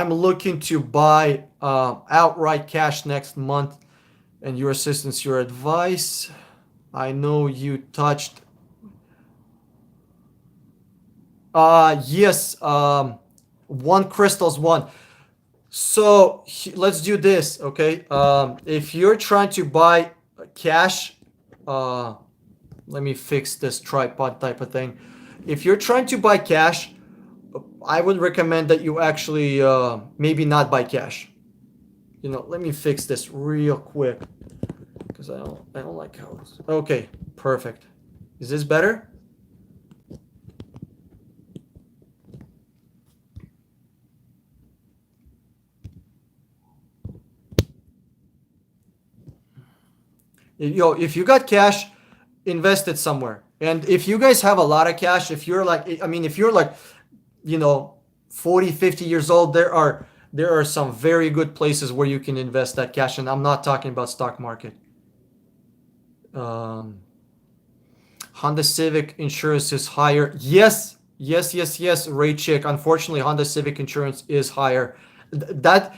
looking to buy outright cash next month, and your assistance, your advice. I know you touched. Yes. One crystals one. So let's do this, okay? If you're trying to buy cash, let me fix this tripod type of thing. If you're trying to buy cash, I would recommend that you actually maybe not buy cash. You know, let me fix this real quick because I don't like how it's. Okay, perfect. Is this better? Yo, if you got cash, invest it somewhere. And if you guys have a lot of cash, if you're like, I mean, if you're like, you know, 40, 50 years old, there are some very good places where you can invest that cash. And I'm not talking about stock market. Um, Honda Civic insurance is higher. Yes, yes, yes, yes, Ray Chick. Unfortunately, Honda Civic insurance is higher. That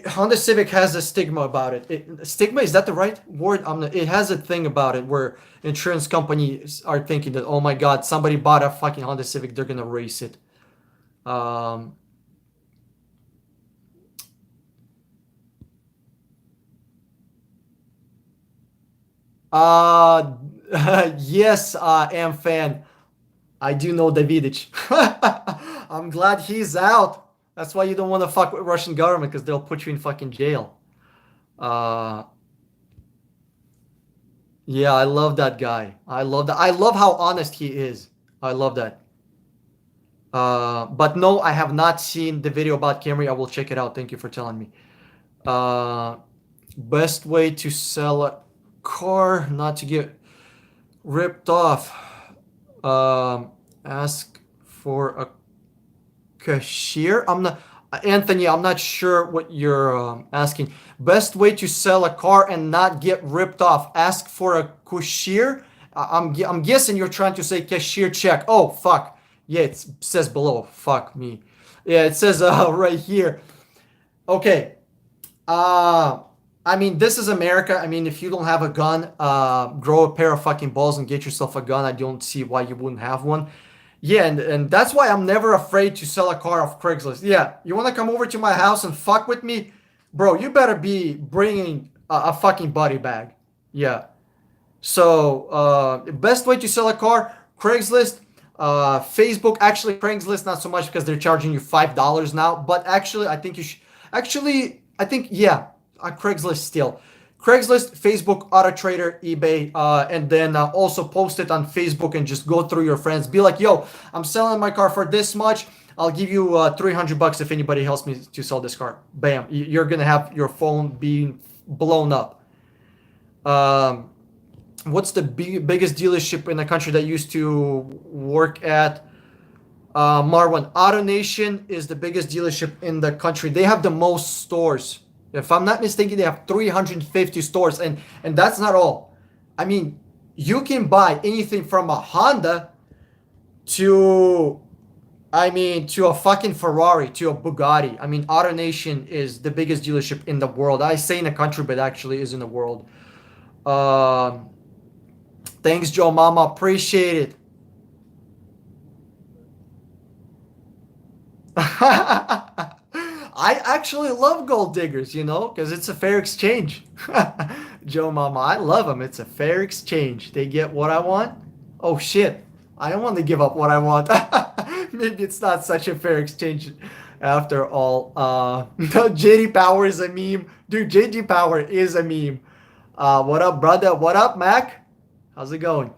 Honda Civic has a stigma about it. Stigma, is that the right word? It has a thing about it where insurance companies are thinking that, oh my God, somebody bought a fucking Honda Civic, they're gonna race it. Um, uh, yes, am fan. I do know Davidich. I'm glad he's out. That's why you don't want to fuck with Russian government because they'll put you in fucking jail. Uh, yeah, I love that guy. I love that. I love how honest he is. I love that. But no, I have not seen the video about Camry. I will check it out. Thank you for telling me. Uh, best way to sell a car, not to get ripped off. Ask for a cashier. I'm not Anthony. I'm not sure what you're asking. Best way to sell a car and not get ripped off. Ask for a cashier. I'm guessing you're trying to say cashier check. Oh fuck. Yeah, it says below. Fuck me. Yeah, it says right here. Okay. Uh, I mean, this is America. I mean, if you don't have a gun, grow a pair of fucking balls and get yourself a gun. I don't see why you wouldn't have one. Yeah, and that's why I'm never afraid to sell a car off Craigslist. Yeah, you want to come over to my house and fuck with me? Bro, you better be bringing a fucking body bag. Yeah. So, best way to sell a car, Craigslist, Facebook. Actually, Craigslist not so much because they're charging you $5 now. But actually, I think you should. Actually, I think yeah, Craigslist still. Craigslist, Facebook, Auto Trader, eBay, and then also post it on Facebook and just go through your friends. Be like, yo, I'm selling my car for this much. I'll give you $300 if anybody helps me to sell this car. Bam, you're gonna have your phone being blown up. Um, what's the biggest dealership in the country that used to work at? Marwan, AutoNation is the biggest dealership in the country. They have the most stores. If I'm not mistaken, they have 350 stores, and that's not all. I mean, you can buy anything from a Honda to, I mean, to a fucking Ferrari, to a Bugatti. I mean, AutoNation is the biggest dealership in the world. I say in the country, but actually is in the world. Um, thanks, Joe Mama. Appreciate it. I actually love gold diggers, you know, because it's a fair exchange. Joe Mama, I love them. It's a fair exchange. They get what I want. Oh shit. I don't want to give up what I want. Maybe it's not such a fair exchange after all. JD Power is a meme. Dude, JD Power is a meme. What up, brother? What up, Mac? How's it going?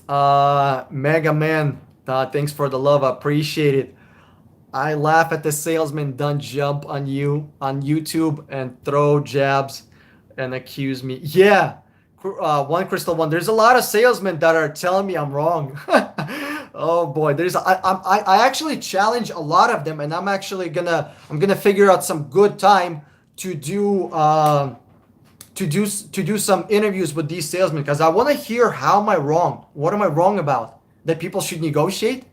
Mega Man, thanks for the love. I appreciate it. I laugh at the salesman done jump on you on YouTube and throw jabs and accuse me. Yeah, one Crystal One. There's a lot of salesmen that are telling me I'm wrong. Oh boy, I actually challenge a lot of them, and I'm gonna figure out some good time to do to do some interviews with these salesmen because I want to hear how am I wrong? What am I wrong about? That people should negotiate?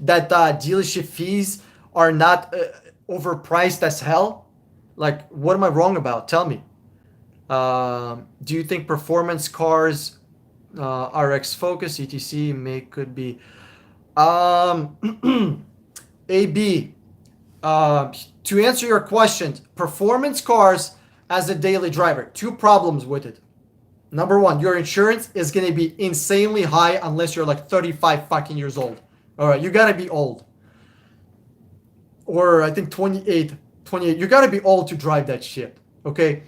That dealership fees are not overpriced as hell? Like, what am I wrong about? Tell me. Do you think performance cars, RX Focus, ETC, may could be? AB, to answer your questions, performance cars as a daily driver, two problems with it. Number one, your insurance is going to be insanely high unless you're like 35 fucking years old. All right, you gotta be old, or I think 28, 28. You gotta be old to drive that shit. Okay.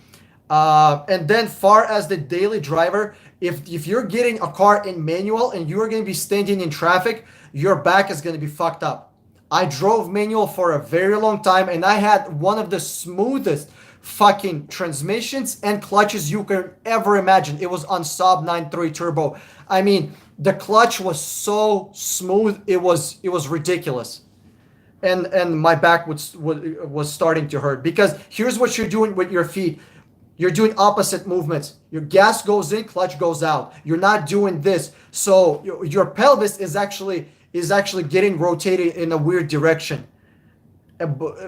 And then far as the daily driver, if you're getting a car in manual and you're gonna be standing in traffic, your back is gonna be fucked up. I drove manual for a very long time and I had one of the smoothest fucking transmissions and clutches you can ever imagine. It was on Saab 9.3 turbo. I mean, the clutch was so smooth, it was ridiculous. And my back was starting to hurt because here's what you're doing with your feet. You're doing opposite movements. Your gas goes in, clutch goes out. You're not doing this. So your pelvis is actually getting rotated in a weird direction.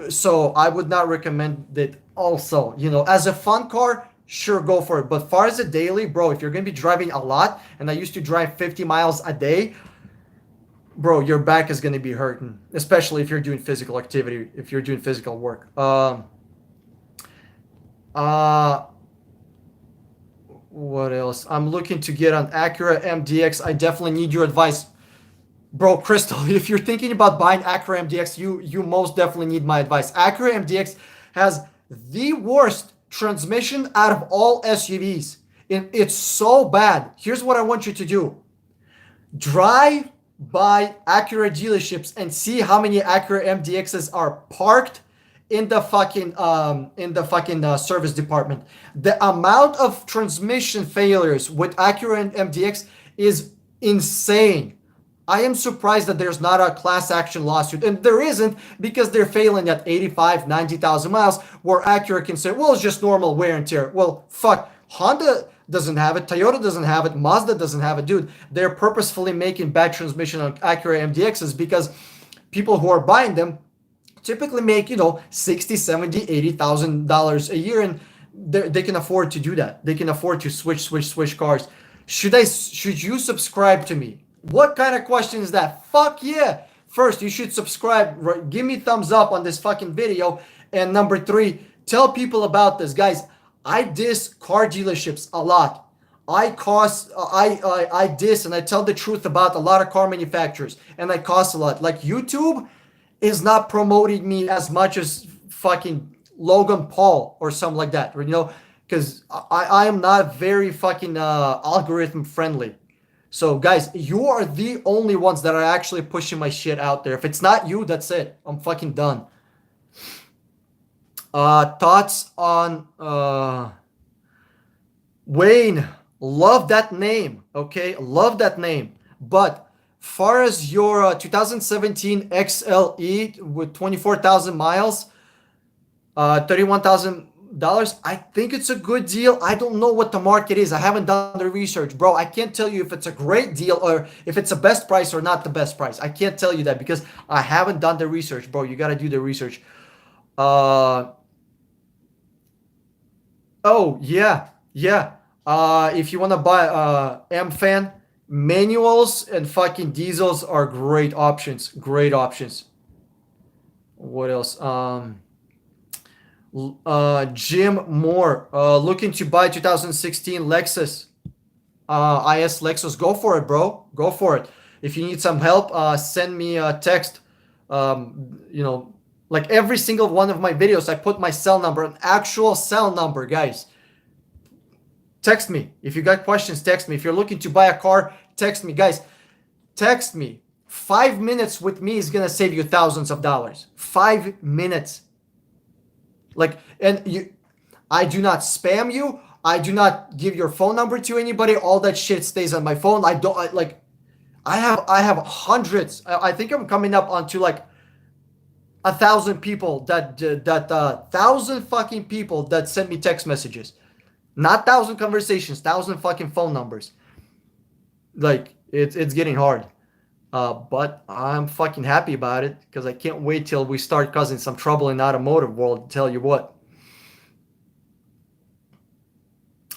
So I would not recommend it also. As a fun car, sure, go for it. But far as a daily, bro, if you're going to be driving a lot, and I used to drive 50 miles a day, bro, your back is going to be hurting, especially if you're doing physical activity, if you're doing physical work. Uh, what else? I'm looking to get an Acura MDX. I definitely need your advice. Bro, Crystal, if you're thinking about buying Acura MDX, you most definitely need my advice. Acura MDX has the worst transmission out of all SUVs. It's so bad. Here's what I want you to do. Drive by Acura dealerships and see how many Acura MDXs are parked in the fucking service department. The amount of transmission failures with Acura and MDX is insane. I am surprised that there's not a class action lawsuit, and there isn't because they're failing at 85, 90,000 miles, where Acura can say, well, it's just normal wear and tear. Well, fuck. Honda doesn't have it. Toyota doesn't have it. Mazda doesn't have it. Dude, they're purposefully making bad transmission on Acura MDXs because people who are buying them typically make 60, 70, 80,000 dollars a year, and they can afford to do that. They can afford to switch cars. Should you subscribe to me? What kind of question is that? Fuck yeah. First, you should subscribe. Right? Give me thumbs up on this fucking video. And number 3, tell people about this. Guys, I diss car dealerships a lot. I diss and I tell the truth about a lot of car manufacturers, and I cost a lot. Like YouTube is not promoting me as much as fucking Logan Paul or something like that, because I am not very fucking algorithm friendly. So guys, you are the only ones that are actually pushing my shit out there. If it's not you, that's it. I'm fucking done. Thoughts on Wayne? Love that name. Okay, love that name. But far as your 2017 XLE with 24,000 miles, $31,000, I think it's a good deal. I don't know what the market is. I haven't done the research, bro. I can't tell you if it's a great deal or if it's the best price or not the best price. I can't tell you that because I haven't done the research, bro. You got to do the research. Oh, yeah. If you want to buy M-Fan, manuals and fucking diesels are great options. Great options. What else? Jim Moore, looking to buy 2016 Lexus. IS Lexus. Go for it, bro. Go for it. If you need some help, send me a text. Like every single one of my videos, I put my cell number, an actual cell number, guys. Text me. If you got questions, text me. If you're looking to buy a car, text me. Guys, text me. 5 minutes with me is going to save you thousands of dollars. 5 minutes. I do not spam you. I do not give your phone number to anybody. All that shit stays on my phone. I have hundreds. I think I'm coming up onto like 1,000 people that 1,000 fucking people that send me text messages. Not 1,000 conversations, 1,000 fucking phone numbers. Like, it's getting hard. But I'm fucking happy about it because I can't wait till we start causing some trouble in the automotive world. Tell you what.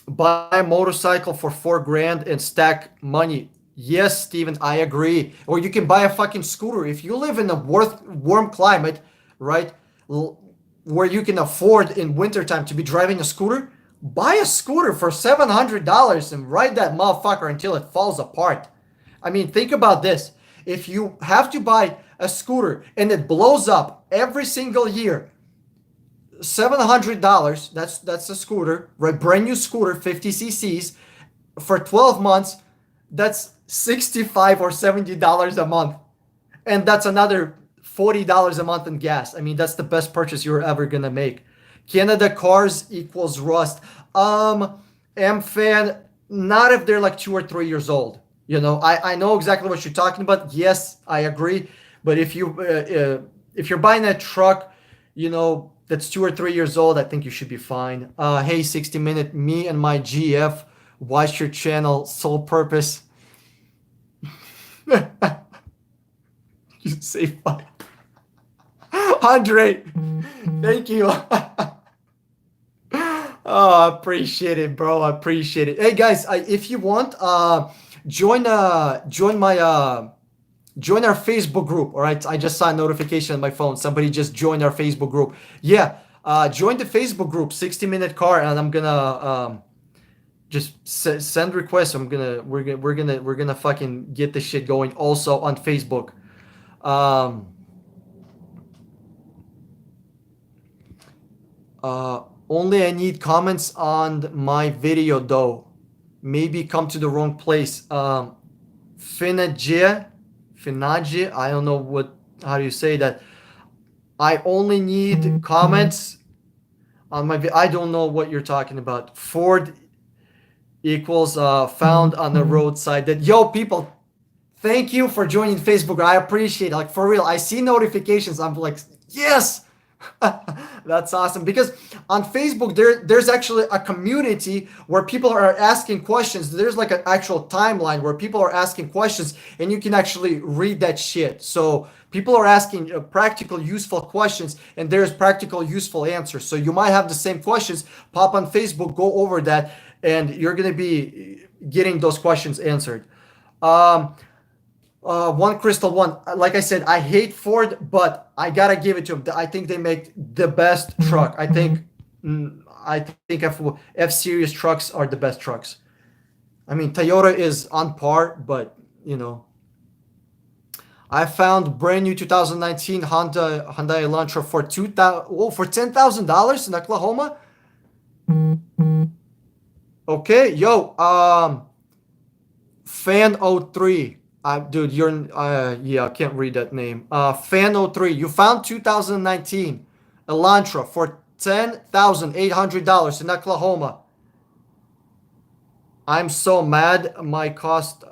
Buy a motorcycle for $4,000 and stack money. Yes, Steven, I agree. Or you can buy a fucking scooter. If you live in a warm climate, right, where you can afford in wintertime to be driving a scooter, buy a scooter for $700 and ride that motherfucker until it falls apart. I mean, think about this. If you have to buy a scooter and it blows up every single year, $700. That's a scooter, right? Brand new scooter, 50 cc's for 12 months. That's $65 or $70 a month, and that's another $40 a month in gas. I mean, that's the best purchase you're ever gonna make. Canada cars equals rust. M fan, not if they're like 2 or 3 years old. I know exactly what you're talking about. Yes, I agree. But if you're buying a truck, that's 2 or 3 years old, I think you should be fine. Hey, 60 minute, me and my GF watch your channel, sole purpose. You say fine. Andre, thank you. Oh, I appreciate it, bro. I appreciate it. Hey guys, if you want, join our Facebook group. All right, I just saw a notification on my phone. Somebody just joined our Facebook group. Yeah, join the Facebook group, 60-minute car, and I'm gonna just send requests. We're gonna fucking get this shit going also on Facebook. Only I need comments on my video though. Maybe come to the wrong place. Finaje, I don't know how do you say that. I only need comments on my I don't know what you're talking about. Ford equals found on the roadside. That yo people, thank you for joining Facebook. I appreciate it. Like for real. I see notifications. I'm like, yes. That's awesome, because on Facebook there's actually a community where people are asking questions. There's like an actual timeline where people are asking questions, and you can actually read that shit. So people are asking practical, useful questions, and there's practical, useful answers. So you might have the same questions. Pop on Facebook, go over that, and you're gonna be getting those questions answered. One Crystal One. Like I said, I hate Ford, but I gotta give it to them. I think they make the best truck. I think F Series trucks are the best trucks. I mean, Toyota is on par, but I found brand new 2019 Hyundai Elantra for $10,000 in Oklahoma. Okay, yo, Fan 03. Dude, yeah, I can't read that name. Fan 03, you found 2019 Elantra for $10,800 in Oklahoma. I'm so mad. My cost.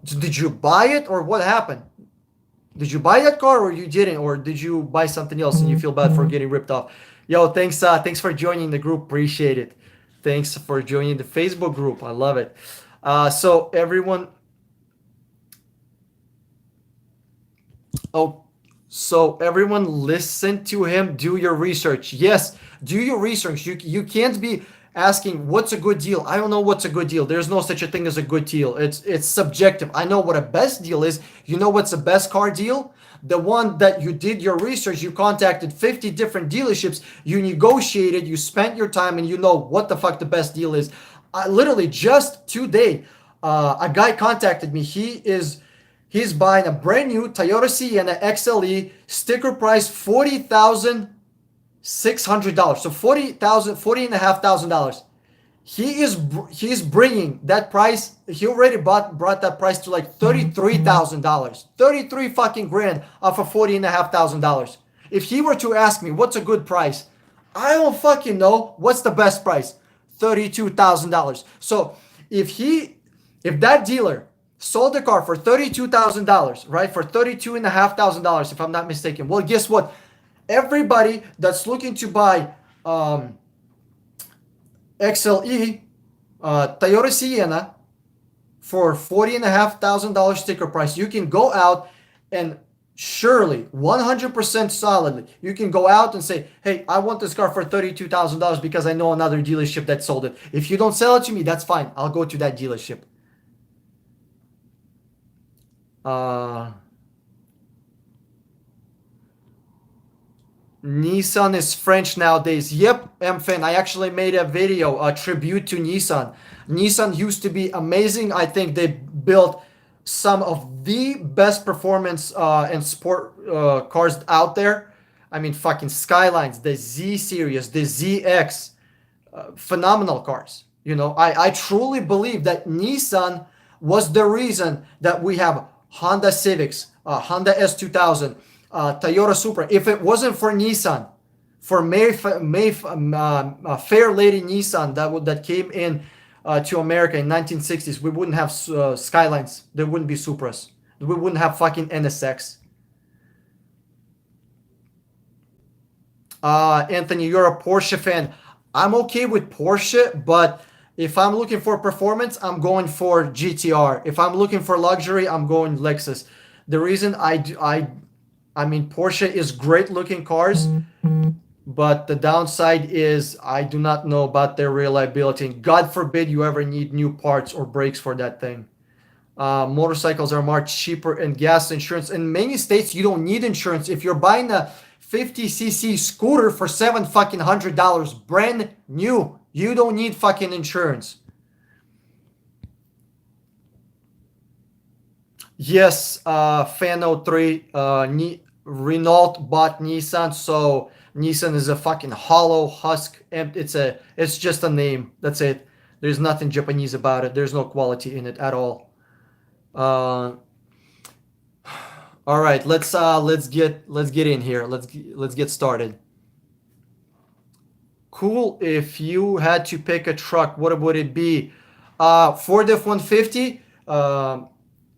Did you buy it or what happened? Did you buy that car or you didn't, or did you buy something else and you feel bad for getting ripped off? Yo, thanks for joining the group. Appreciate it. Thanks for joining the Facebook group. I love it. So everyone. So everyone listen to him. Do your research. Yes, do your research. You can't be asking what's a good deal. I don't know what's a good deal. There's no such a thing as a good deal. It's subjective. I know what a best deal is. You know what's a best car deal? The one that you did your research, you contacted 50 different dealerships, you negotiated, you spent your time, and you know what the fuck the best deal is. Literally just today, a guy contacted me. He's buying a brand new Toyota Sienna XLE, sticker price $40,600. So $40,500. He's bringing that price. He already brought that price to like $33,000. 33 fucking grand off of $40,500. If he were to ask me what's a good price, I don't fucking know. What's the best price? $32,000. So if that dealer sold the car for $32,000, right? For $32,500, if I'm not mistaken. Well, guess what? Everybody that's looking to buy XLE Toyota Sienna for $40,500 sticker price, you can go out and surely 100% solidly you can go out and say, hey, I want this car for $32,000 because I know another dealership that sold it. If you don't sell it to me, that's fine. I'll go to that dealership. Nissan is French nowadays. Yep, MFan. I actually made a video, a tribute to Nissan. Nissan used to be amazing. I think they built some of the best performance and sport cars out there. I mean, fucking Skylines, the Z series, the ZX, phenomenal cars. I truly believe that Nissan was the reason that we have Honda Civics, Honda S2000, Toyota Supra. If it wasn't for Nissan, for Fair Lady Nissan that came in to America in 1960s, we wouldn't have Skylines. There wouldn't be Supras. We wouldn't have fucking NSX. Anthony, you're a Porsche fan. I'm okay with Porsche, but if I'm looking for performance, I'm going for GTR. If I'm looking for luxury, I'm going Lexus. The reason I mean, Porsche is great looking cars, but the downside is I do not know about their reliability. And God forbid you ever need new parts or brakes for that thing. Motorcycles are much cheaper and gas insurance. In many states, you don't need insurance. If you're buying a 50cc scooter for $7 brand new, you don't need fucking insurance. Yes, Fan03, Renault bought Nissan, so Nissan is a fucking hollow husk. It's just a name. That's it. There's nothing Japanese about it. There's no quality in it at all. Uh, all right, let's get in here. Let's get started. Cool. If you had to pick a truck, what would it be? Ford F-150,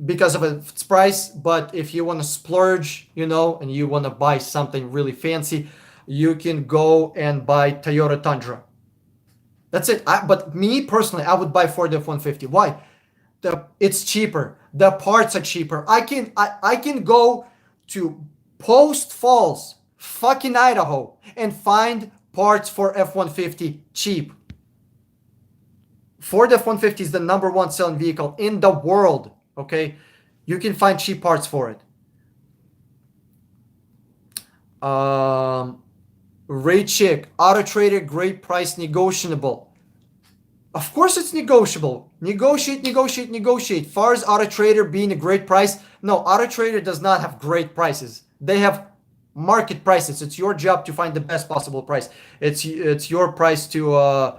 because of its price. But if you want to splurge, and you want to buy something really fancy, you can go and buy Toyota Tundra. That's it. But me personally, I would buy Ford F-150. Why? It's cheaper. The parts are cheaper. I can go to Post Falls, fucking Idaho, and find parts for F-150 cheap. Ford F-150 is the number one selling vehicle in the world. Okay, you can find cheap parts for it. Ray Chick, Auto Trader, great price, negotiable. Of course it's negotiable. Negotiate. Far as Auto Trader being a great price, no, Auto Trader does not have great prices. They have market prices. It's your job to find the best possible price. It's your price to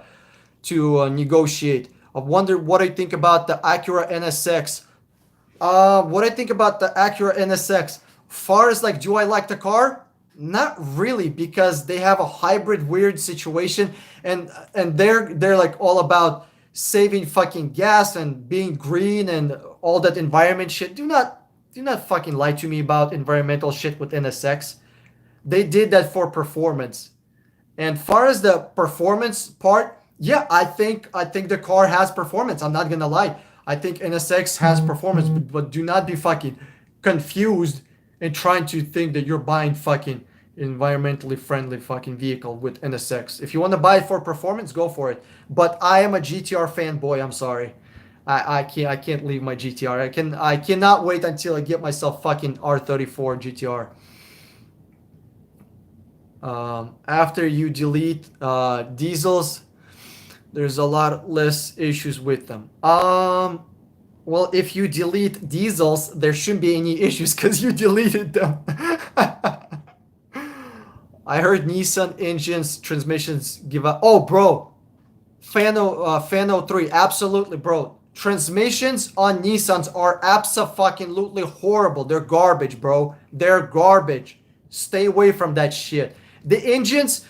negotiate. I wonder what I think about the Acura NSX. What I think about the Acura NSX. Far as do I like the car? Not really, because they have a hybrid weird situation, and they're like all about saving fucking gas and being green and all that environment shit. Do not fucking lie to me about environmental shit with NSX. They did that for performance. And far as the performance part, yeah, I think the car has performance. I'm not gonna lie. I think NSX has performance, but do not be fucking confused and trying to think that you're buying fucking environmentally friendly fucking vehicle with NSX. If you want to buy it for performance, go for it. But I am a GTR fanboy. I'm sorry. I can't leave my GTR. I cannot wait until I get myself fucking R34 GTR. After you delete diesels, there's a lot less issues with them. Well, if you delete diesels, there shouldn't be any issues because you deleted them. I heard Nissan engines, transmissions give up. Oh, bro. Fan03, absolutely, bro. Transmissions on Nissans are abso-fucking-lutely horrible. They're garbage, bro. They're garbage. Stay away from that shit. The engines,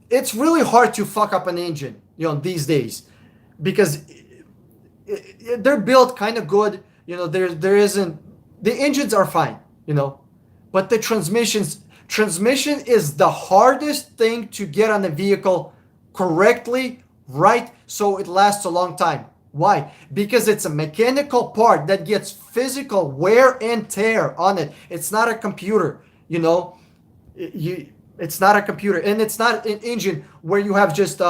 it's really hard to fuck up an engine, these days, because they're built kind of good. There isn't. The engines are fine, but the transmission is the hardest thing to get on a vehicle correctly, right, so it lasts a long time. Why? Because it's a mechanical part that gets physical wear and tear on it. It's not a computer, it's not a computer, and it's not an engine where you have just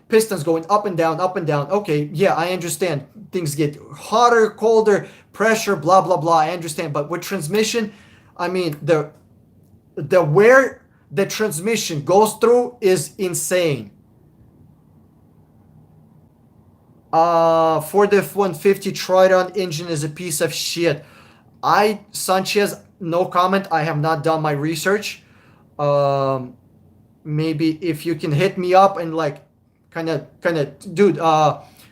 pistons going up and down, up and down. Okay, yeah, I understand. Things get hotter, colder, pressure, blah blah blah. I understand, but with transmission, I mean the wear the transmission goes through is insane. Ford F-150 Triton engine is a piece of shit. Sanchez, no comment. I have not done my research. Um, Maybe if you can hit me up and like, dude,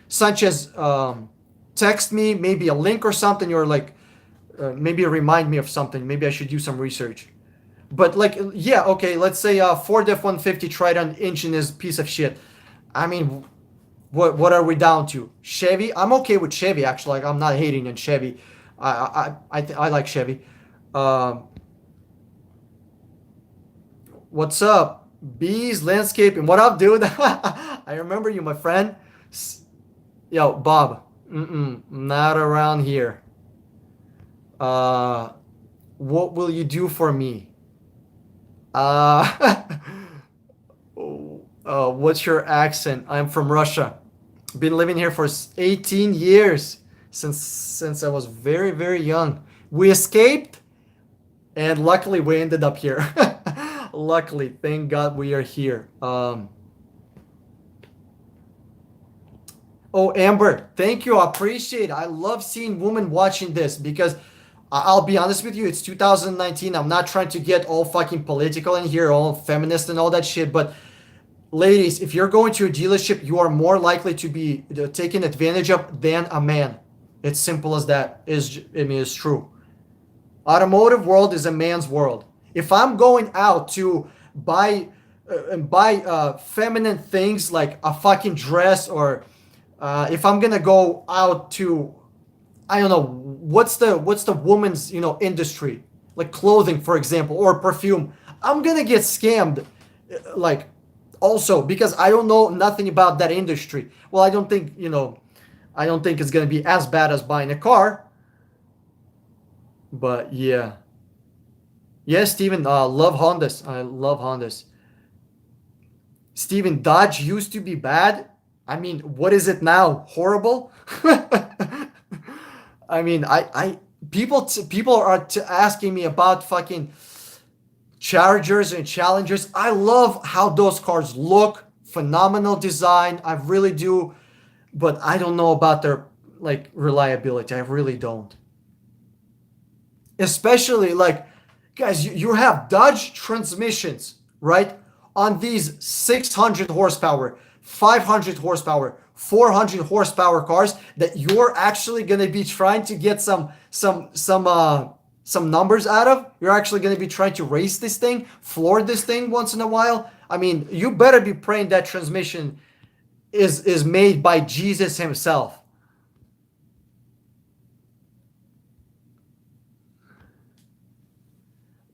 Sanchez, text me maybe a link or something, or like, maybe remind me of something. Maybe I should do some research. But like, yeah, okay. Let's say Ford F-150 Triton engine is a piece of shit. I mean, what are we down to? Chevy? I'm okay with Chevy actually. Like I'm not hating on Chevy. I like Chevy. Um, what's up? Bees Landscaping. What up, dude? I remember you, my friend. Yo, Bob. Not around here. Uh, what will you do for me? Uh, what's your accent? I'm from Russia. Been living here for 18 years since I was very very young. We escaped, and luckily we ended up here. Luckily, thank God we are here. Oh, Amber, thank you. I appreciate it. I love seeing women watching this because I'll be honest with you, it's 2019. I'm not trying to get all fucking political in here, all feminist and all that shit, but ladies, if you're going to a dealership, you are more likely to be taken advantage of than a man. It's simple as that. It's true. Automotive world is a man's world. If I'm going out to buy feminine things like a fucking dress, or if I'm gonna go out to, I don't know, what's the woman's industry, like clothing for example, or perfume, I'm gonna get scammed, like, also because I don't know nothing about that industry. Well, I don't think it's gonna be as bad as buying a car, but yeah. Yes, Steven, love Hondas. I love Hondas. Steven, Dodge used to be bad. I mean, what is it now? Horrible? I mean, people are asking me about fucking Chargers and Challengers. I love how those cars look. Phenomenal design. I really do. But I don't know about their like reliability. I really don't. Especially like, guys, you have Dodge transmissions, right? On these 600 horsepower, 500 horsepower, 400 horsepower cars that you're actually going to be trying to get some numbers out of. You're actually going to be trying to race this thing, floor this thing once in a while. I mean, you better be praying that transmission is made by Jesus himself.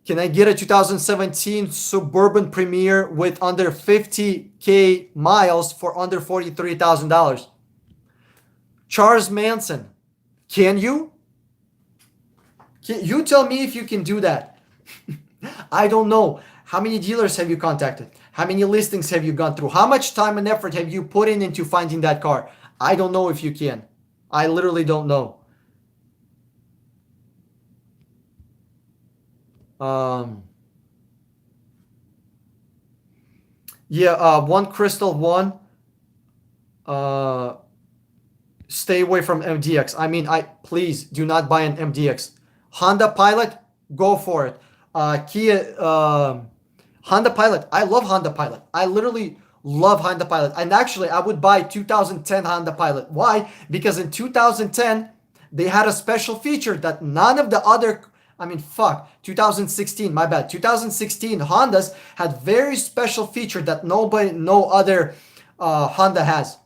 Can I get a 2017 Suburban Premier with under 50K miles for under $43,000? Charles Manson, can you? Can you tell me if you can do that? I don't know. How many dealers have you contacted? How many listings have you gone through? How much time and effort have you put in into finding that car? I don't know if you can. I literally don't know. Um, yeah, one Crystal One. Uh, Stay away from MDX. I mean, I please do not buy an MDX. Honda Pilot, go for it. Kia, Honda Pilot. I love Honda Pilot. I literally love Honda Pilot. And actually, I would buy 2010 Honda Pilot. Why? Because in 2010, they had a special feature that none of the other, I mean, fuck, 2016, my bad. 2016 Hondas had very special feature that no other Honda has.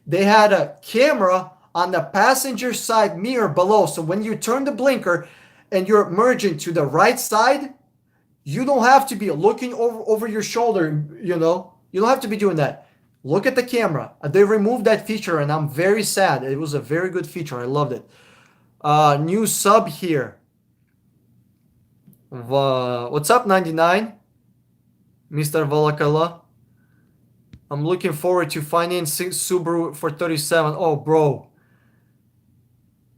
They had a camera on the passenger side mirror below. So when you turn the blinker and you're merging to the right side, you don't have to be looking over your shoulder, you know. You don't have to be doing that. Look at the camera. They removed that feature and I'm very sad. It was a very good feature. I loved it. New sub here. What's up, 99? Mr. Volakala. I'm looking forward to financing Subaru for 37. Oh, bro.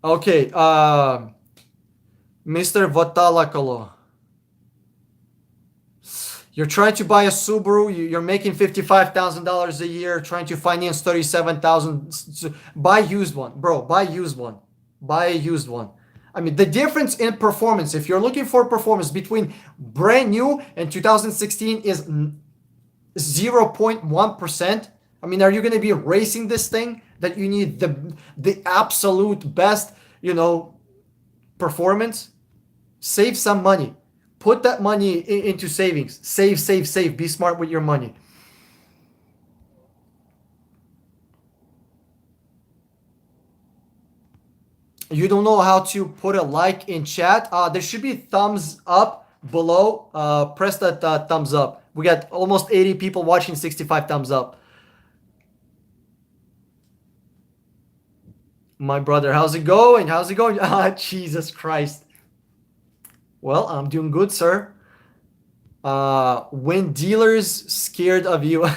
Okay, Mr. Vatalakalo. You're trying to buy a Subaru. You're making $55,000 a year, trying to finance 37,000. Buy used one, bro. Buy used one. Buy a used one. I mean, the difference in performance, if you're looking for performance between brand new and 2016 is 0.1%. I mean, are you going to be racing this thing that you need the absolute best, performance? Save some money. Put that money into savings. Save, save, save. Be smart with your money. You don't know how to put a like in chat? There should be thumbs up below. Press that thumbs up. We got almost 80 people watching, 65 thumbs up. My brother, how's it going? How's it going? Ah, Jesus Christ. Well, I'm doing good, sir. When dealers scared of you.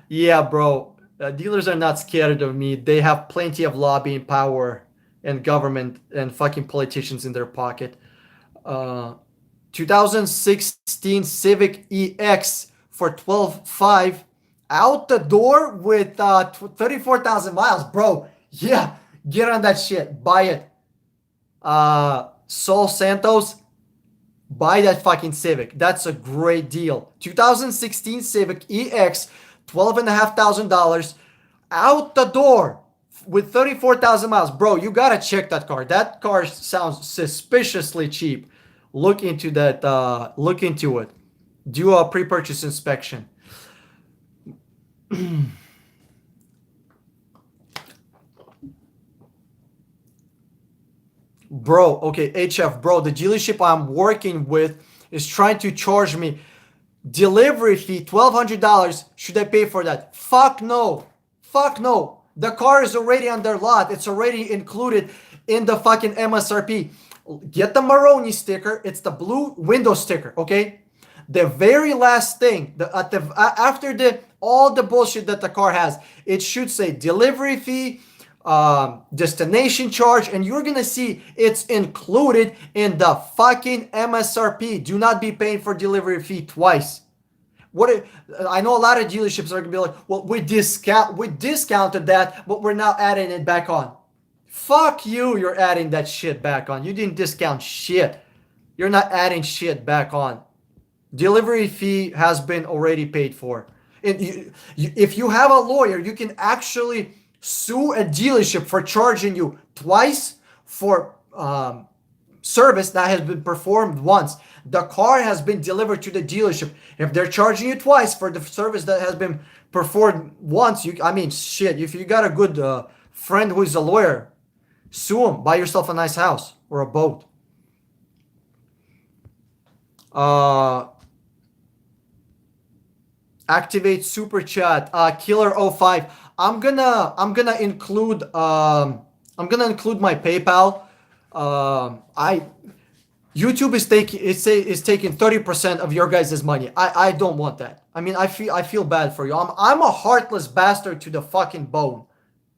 Yeah, bro. Dealers are not scared of me. They have plenty of lobbying power and government and fucking politicians in their pocket. 2016 Civic EX for 12.5 out the door with 34,000 miles, bro. Yeah, get on that shit. Buy it. Sol Santos, buy that fucking Civic. That's a great deal. 2016 Civic EX, $12,500 out the door with 34,000 miles. Bro, you gotta check that car. That car sounds suspiciously cheap. Look into that. Look into it. Do a pre-purchase inspection. Bro, okay, HF, bro, the dealership I'm working with is trying to charge me delivery fee, $1,200. Should I pay for that? Fuck no. Fuck no. The car is already on their lot. It's already included in the fucking MSRP. Get the Maroni sticker. It's the blue window sticker, okay? The very last thing, after all the bullshit that the car has, it should say delivery fee, destination charge, and you're gonna see it's included in the fucking MSRP. Do not be paying for delivery fee twice. I know a lot of dealerships are gonna be like, well, we discounted that, but we're now adding it back on. Fuck you, you're adding that shit back on. You didn't discount shit. You're not adding shit back on. Delivery fee has been already paid for. And if you have a lawyer, you can actually sue a dealership for charging you twice for service that has been performed once. The car has been delivered to the dealership. If they're charging you twice for the service that has been performed once, shit, if you got a good friend who is a lawyer, sue him. Buy yourself a nice house or a boat. Activate super chat. Killer 05. I'm gonna include my PayPal. YouTube is taking 30% of your guys' money. I don't want that. I mean, I feel bad for you. I'm a heartless bastard to the fucking bone.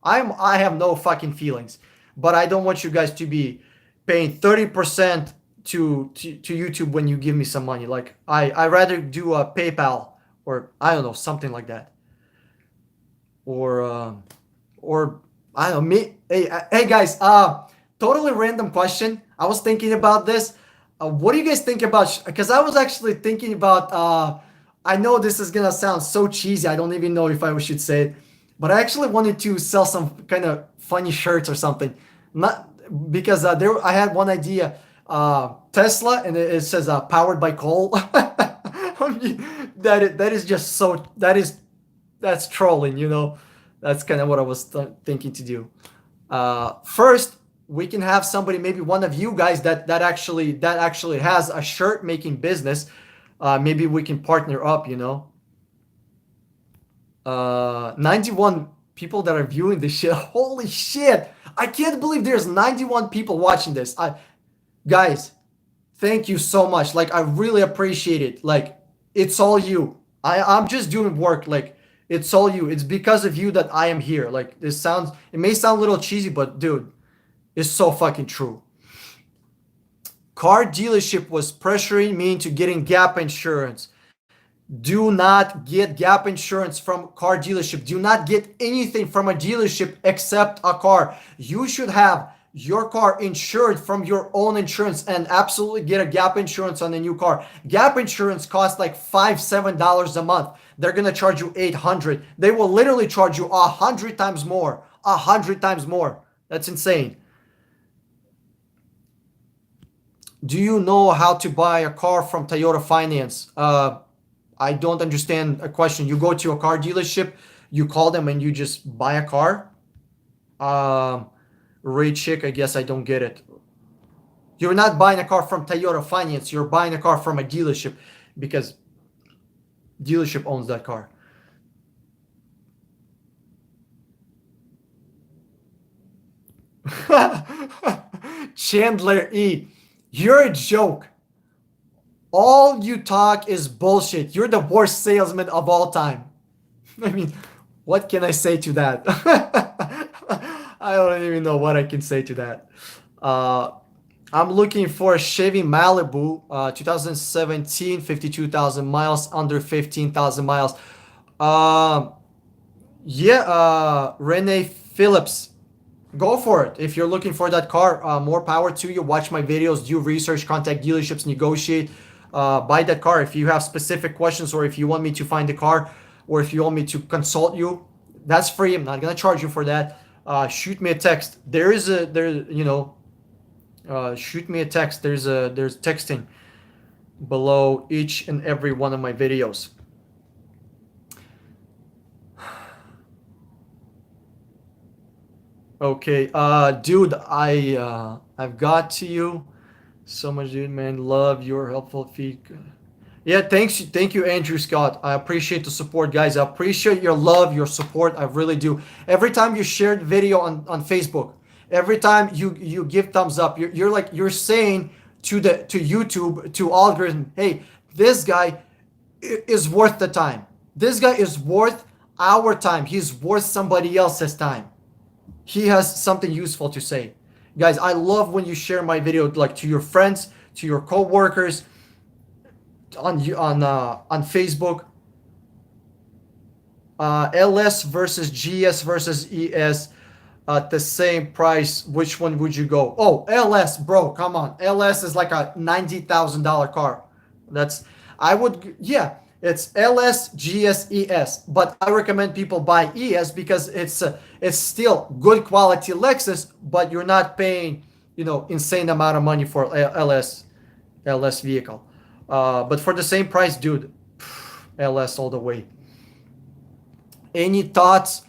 I have no fucking feelings, but I don't want you guys to be paying 30% to YouTube when you give me some money. Like I rather do a PayPal or I don't know, something like that. Or I don't know, me. Hey guys, totally random question. I was thinking about this. What do you guys think about? Because I was actually thinking about. I know this is gonna sound so cheesy. I don't even know if I should say it, but I actually wanted to sell some kind of funny shirts or something. Not because I had one idea. Tesla, and it says powered by coal. That is just so that's trolling, That's kind of what I was thinking to do. First, we can have somebody, maybe one of you guys that actually has a shirt making business. Maybe we can partner up, 91 people that are viewing this shit. Holy shit! I can't believe there's 91 people watching this. Guys, thank you so much. Like, I really appreciate it. Like, it's all you. I'm just doing work. Like, it's all you. It's because of you that I am here. Like, it may sound a little cheesy, but dude, it's so fucking true. car dealership was pressuring me into getting gap insurance. Do not get gap insurance from car dealership. Do not get anything from a dealership except a car. You should have your car insured from your own insurance and absolutely get a gap insurance on a new car. Gap insurance costs like $5-7 a month. They're gonna charge you 800. They will literally charge you 100 times more. 100 times more. That's insane. Do you know how to buy a car from Toyota Finance? I don't understand a question. You go to a car dealership, you call them and you just buy a car. Um, Ray Chick, I guess I don't get it. You're not buying a car from Toyota Finance. You're buying a car from a dealership because dealership owns that car. Chandler E, you're a joke. All you talk is bullshit. You're the worst salesman of all time. I mean, what can I say to that? I don't even know what I can say to that. Uh, I'm looking for a Chevy Malibu, 2017, 52,000 miles, under 15,000 miles. Um, yeah, Renee Phillips, go for it. If you're looking for that car, more power to you. Watch my videos, do research, contact dealerships, negotiate, buy that car. If you have specific questions or if you want me to find the car or if you want me to consult you, that's free. I'm not gonna charge you for that. Shoot me a text. Shoot me a text. There's texting below each and every one of my videos. Okay, dude, I've got to you so much, dude, man. Love your helpful feed. Yeah, thank you, Andrew Scott. I appreciate the support, guys. I appreciate your love, your support. I really do. Every time you shared video on Facebook, every time you give thumbs up, you're saying to YouTube, to algorithm, hey, this guy is worth the time. This guy is worth our time. He's worth somebody else's time. He has something useful to say. Guys, I love when you share my video like to your friends, to your co-workers, on Facebook. LS versus GS versus ES at the same price. Which one would you go? Oh, LS, bro, come on. LS is like a $90,000 car. That's I would yeah. It's LS, GS, ES, but I recommend people buy ES because it's still good quality Lexus, but you're not paying insane amount of money for LS vehicle. But for the same price, dude, LS all the way. Any thoughts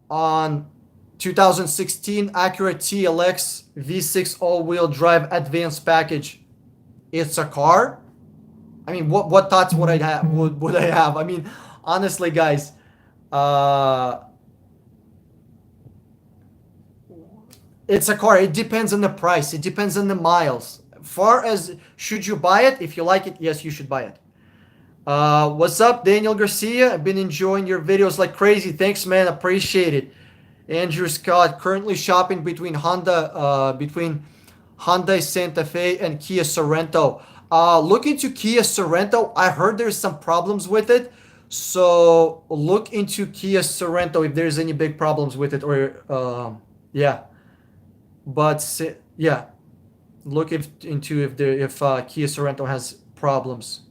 on 2016 Acura TLX V6 all-wheel drive advanced package? It's a car. I mean, what thoughts would I have? Would I have? I mean, honestly, guys, uh, it's a car. It depends on the price. It depends on the miles. Far as should you buy it? If you like it, yes, you should buy it. What's up, Daniel Garcia? I've been enjoying your videos like crazy. Thanks, man. Appreciate it. Andrew Scott, currently shopping between Hyundai Santa Fe and Kia Sorento. Look into Kia Sorento. I heard there's some problems with it. So look into Kia Sorento if there's any big problems with it or yeah. But yeah, look into if Kia Sorento has problems.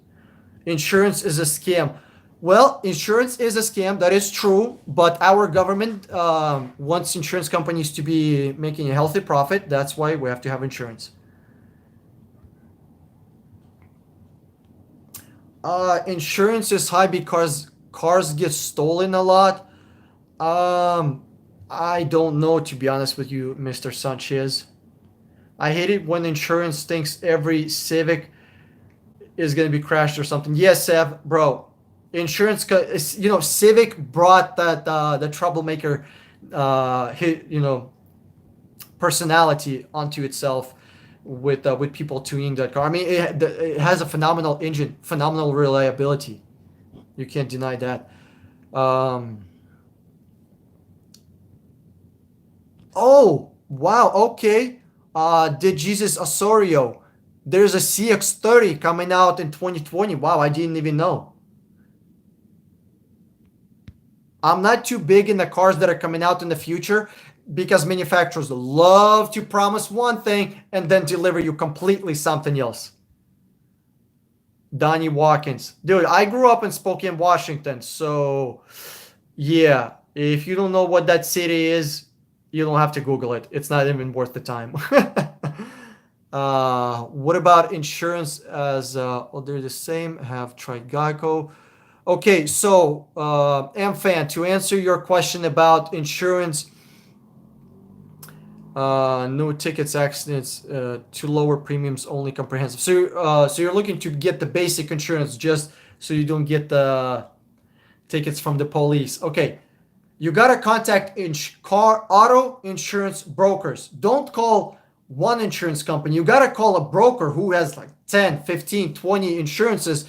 Insurance is a scam. Well, insurance is a scam. That is true. But our government wants insurance companies to be making a healthy profit. That's why we have to have insurance. Insurance is high because cars get stolen a lot. Um, I don't know, to be honest with you, Mr. Sanchez. I hate it when insurance thinks every Civic is going to be crashed or something. Yes, Sev, bro. Insurance, Civic brought that the troublemaker, personality onto itself with people tuning that car. I mean, it has a phenomenal engine, phenomenal reliability. You can't deny that. Um, oh wow, okay. Did Jesus Osorio? There's a CX-30 coming out in 2020. Wow, I didn't even know. I'm not too big in the cars that are coming out in the future because manufacturers love to promise one thing and then deliver you completely something else. Donnie Watkins. Dude, I grew up in Spokane, Washington. So, yeah, if you don't know what that city is, you don't have to Google it. It's not even worth the time. What about insurance as, oh, they're the same. Have tried Geico. Okay, so, MFan, to answer your question about insurance, no tickets, accidents, to lower premiums, only comprehensive. So you're looking to get the basic insurance just so you don't get the tickets from the police. Okay, you gotta contact car auto insurance brokers. Don't call one insurance company. You gotta call a broker who has like 10, 15, 20 insurances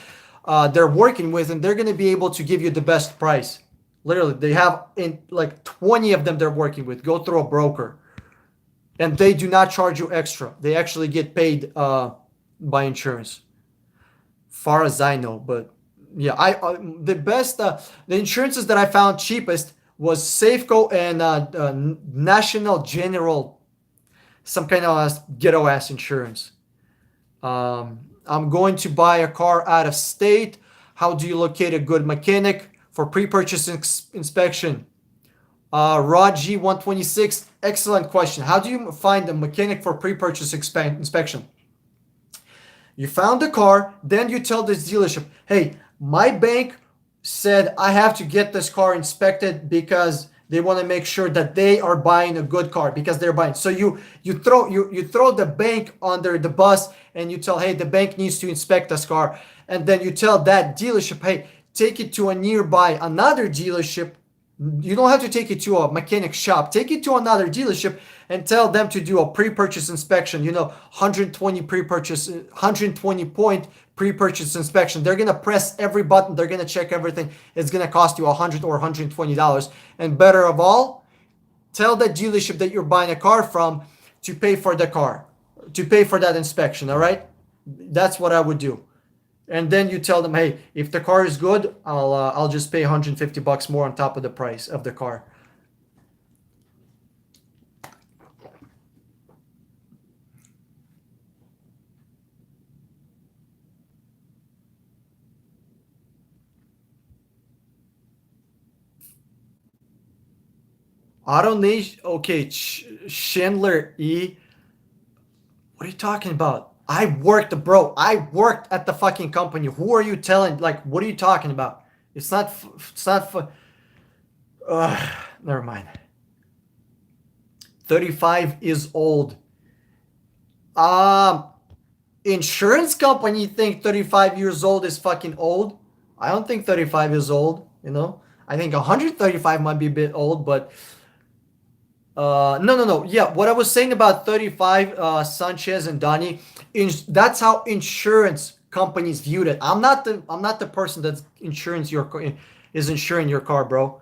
they're working with, and they're gonna be able to give you the best price. Literally, they have in like 20 of them they're working with. Go through a broker. And they do not charge you extra. They actually get paid by insurance, far as I know. But yeah, the best the insurances that I found cheapest was Safeco and National General, some kind of ghetto ass insurance. I'm going to buy a car out of state. How do you locate a good mechanic for pre-purchase inspection? Rod G126, excellent question. How do you find a mechanic for pre-purchase inspection? You found the car, then you tell this dealership, hey, my bank said I have to get this car inspected because they want to make sure that they are buying a good car because they're buying. So you throw the bank under the bus and you tell, hey, the bank needs to inspect this car, and then you tell that dealership, hey, take it to a nearby another dealership. You don't have to take it to a mechanic shop. Take it to another dealership and tell them to do a pre-purchase inspection. 120 point pre-purchase inspection. They're gonna press every button. They're gonna check everything. It's gonna cost you $100 or $120. And better of all, tell the dealership that you're buying a car from to pay for the car, to pay for that inspection. All right, that's what I would do. And then you tell them, hey, if the car is good, I'll just pay $150 more on top of the price of the car. Auto Nation, okay, Chandler E. What are you talking about? I worked at the fucking company. Who are you telling? Like, what are you talking about? It's not. Never mind. 35 is old. Insurance company think 35 years old is fucking old. I don't think 35 is old. I think 135 might be a bit old, but. No. Yeah, what I was saying about 35, Sanchez and Donnie, that's how insurance companies viewed it. I'm not the person that's insuring your car, bro.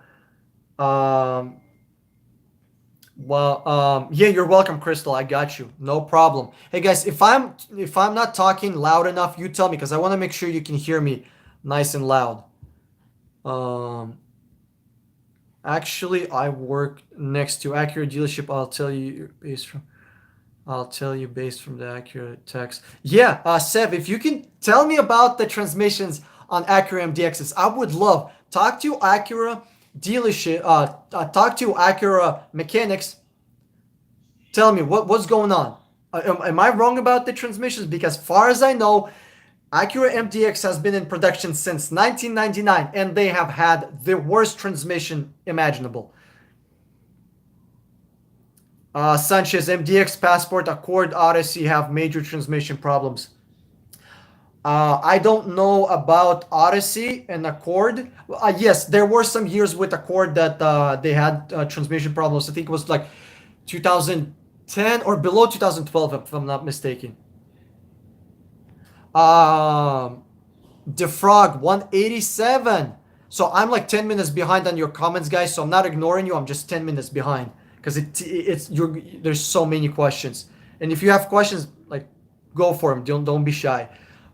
Yeah, you're welcome, Crystal. I got you. No problem. Hey guys, if I'm not talking loud enough, you tell me because I want to make sure you can hear me nice and loud. Actually, I work next to Acura dealership. I'll tell you based from the Acura text. Yeah, Sev, if you can tell me about the transmissions on Acura MDXs, I would love. Talk to Acura dealership. Talk to Acura mechanics. Tell me what's going on. Am I wrong about the transmissions? Because far as I know, Acura MDX has been in production since 1999, and they have had the worst transmission imaginable. Sanchez, MDX, Passport, Accord, Odyssey have major transmission problems. I don't know about Odyssey and Accord. Yes, there were some years with Accord that they had transmission problems. I think it was like 2010 or below 2012, if I'm not mistaken. Defrog 187. So I'm like 10 minutes behind on your comments, guys. So I'm not ignoring you. I'm just 10 minutes behind because there's so many questions. And if you have questions, like go for them. Don't be shy.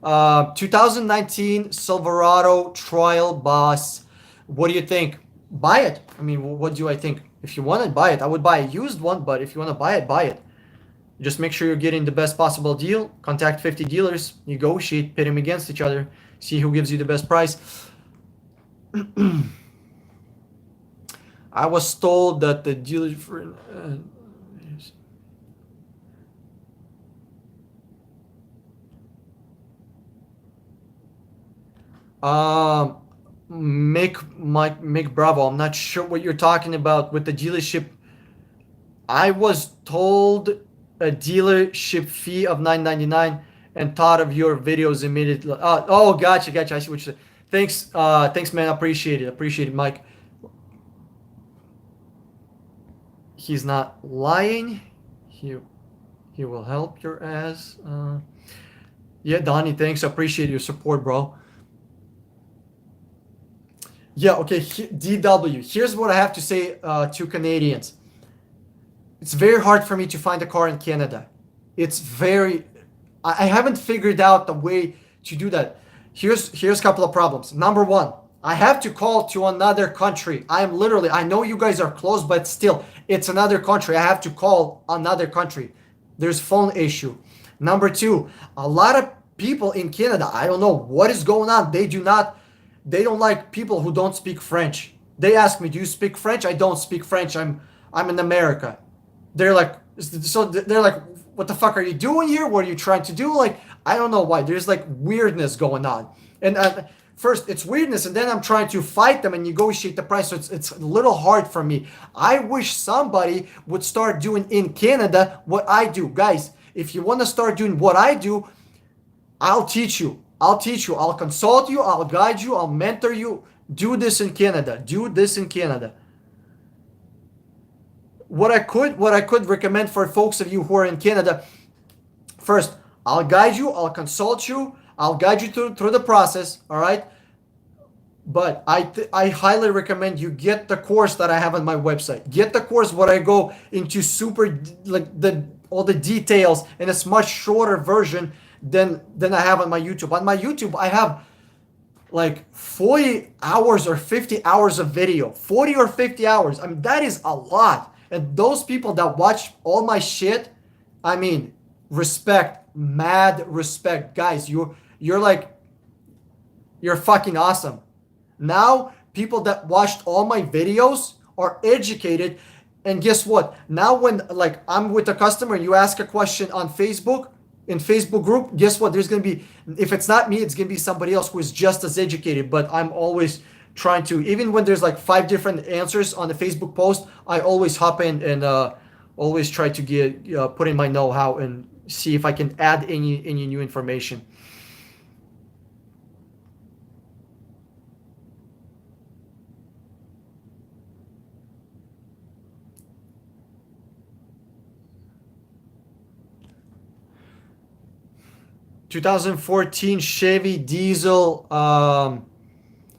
2019 Silverado Trial Boss. What do you think? Buy it. I mean, what do I think? If you want to buy it, I would buy a used one, but if you want to buy it, buy it. Just make sure you're getting the best possible deal. Contact 50 dealers, negotiate, pit them against each other, see who gives you the best price. I was told that the dealer for Mick Bravo. I'm not sure what you're talking about with the dealership. I was told a dealership fee of $9.99 and thought of your videos immediately. Oh, gotcha. I see what you said. Thanks, man. Appreciate it, Mike. He's not lying. He will help your ass. Yeah, Donnie, thanks. I appreciate your support, bro. Yeah, okay. DW. Here's what I have to say to Canadians. It's very hard for me to find a car in Canada. I haven't figured out the way to do that. Here's a couple of problems. Number one, I have to call to another country. I know you guys are close, but still, it's another country. I have to call another country. There's phone issue. Number two, a lot of people in Canada, I don't know what is going on. They don't like people who don't speak French. They ask me, do you speak French? I don't speak French. I'm in America. They're like, what the fuck are you doing here? What are you trying to do? Like, I don't know why. There's like weirdness going on. And first it's weirdness, and then I'm trying to fight them and negotiate the price. So it's a little hard for me. I wish somebody would start doing in Canada what I do. Guys, if you want to start doing what I do, I'll teach you. I'll consult you. I'll guide you. I'll mentor you. Do this in Canada. What I could recommend for folks of you who are in Canada, first, I'll guide you, I'll consult you, I'll guide you through the process, all right? But I highly recommend you get the course that I have on my website. Get the course where I go into all the details, and it's much shorter version than I have on my YouTube. On my YouTube, I have like 40 hours or 50 hours of video. 40 or 50 hours. I mean, that is a lot. And those people that watch all my shit, I mean, respect, mad respect. Guys, you're fucking awesome. Now, people that watched all my videos are educated. And guess what? Now when like I'm with a customer and you ask a question on Facebook, in Facebook group, guess what? There's going to be, if it's not me, it's going to be somebody else who is just as educated. But I'm always trying to, even when there's like 5 different answers on the Facebook post, I always hop in and always try to put in my know-how and see if I can add any new information. ...2014 Chevy diesel,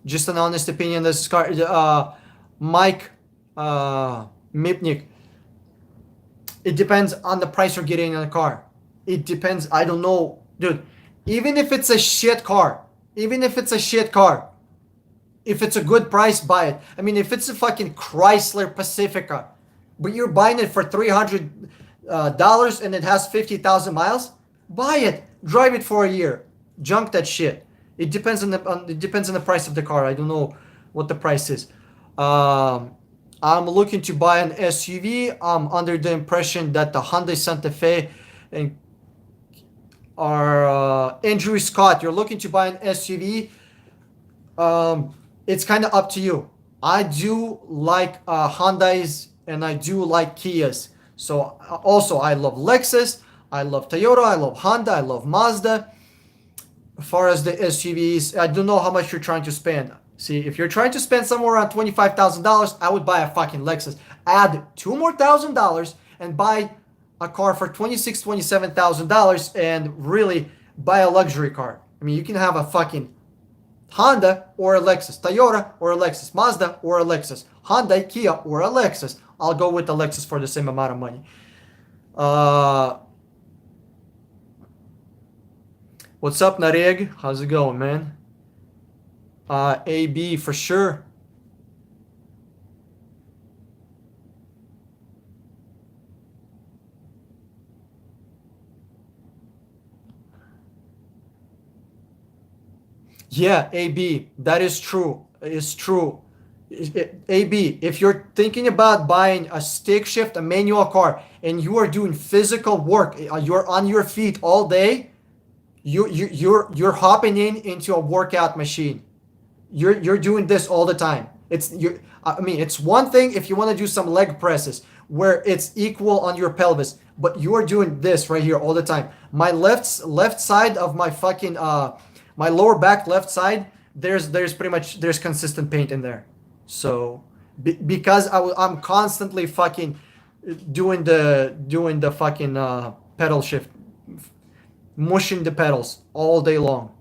just an honest opinion. This car, Mike Mipnik. It depends on the price you're getting in the car. It depends. I don't know, dude. Even if it's a shit car, if it's a good price, buy it. I mean, if it's a fucking Chrysler Pacifica, but you're buying it for $300 and it has 50,000 miles, buy it. Drive it for a year. Junk that shit. It depends on the price of the car. I don't know what the price is. I'm looking to buy an SUV. I'm under the impression that the Hyundai Santa Fe and Andrew Scott, you're looking to buy an SUV. It's kind of up to you. I do like Hyundais and I do like Kias. So also I love Lexus. I love Toyota, I love Honda, I love Mazda. As far as the SUVs, I don't know how much you're trying to spend. See, if you're trying to spend somewhere around $25,000, I would buy a fucking Lexus. Add $2,000 more and buy a car for $26,000, $27,000 and really buy a luxury car. I mean, you can have a fucking Honda or a Lexus, Toyota or a Lexus, Mazda or a Lexus, Hyundai, Kia or a Lexus. I'll go with the Lexus for the same amount of money. What's up, Nareg? How's it going, man? AB for sure. Yeah, AB, that is true. It's true. AB, if you're thinking about buying a stick shift, a manual car, and you are doing physical work, you're on your feet all day, you're hopping into a workout machine. You're doing this all the time. I mean, it's one thing if you want to do some leg presses where it's equal on your pelvis, but you are doing this right here all the time. My left side of my fucking my lower back left side, there's pretty much there's consistent pain in there. So because I'm constantly fucking doing the fucking pedal shift, mushing the pedals all day long.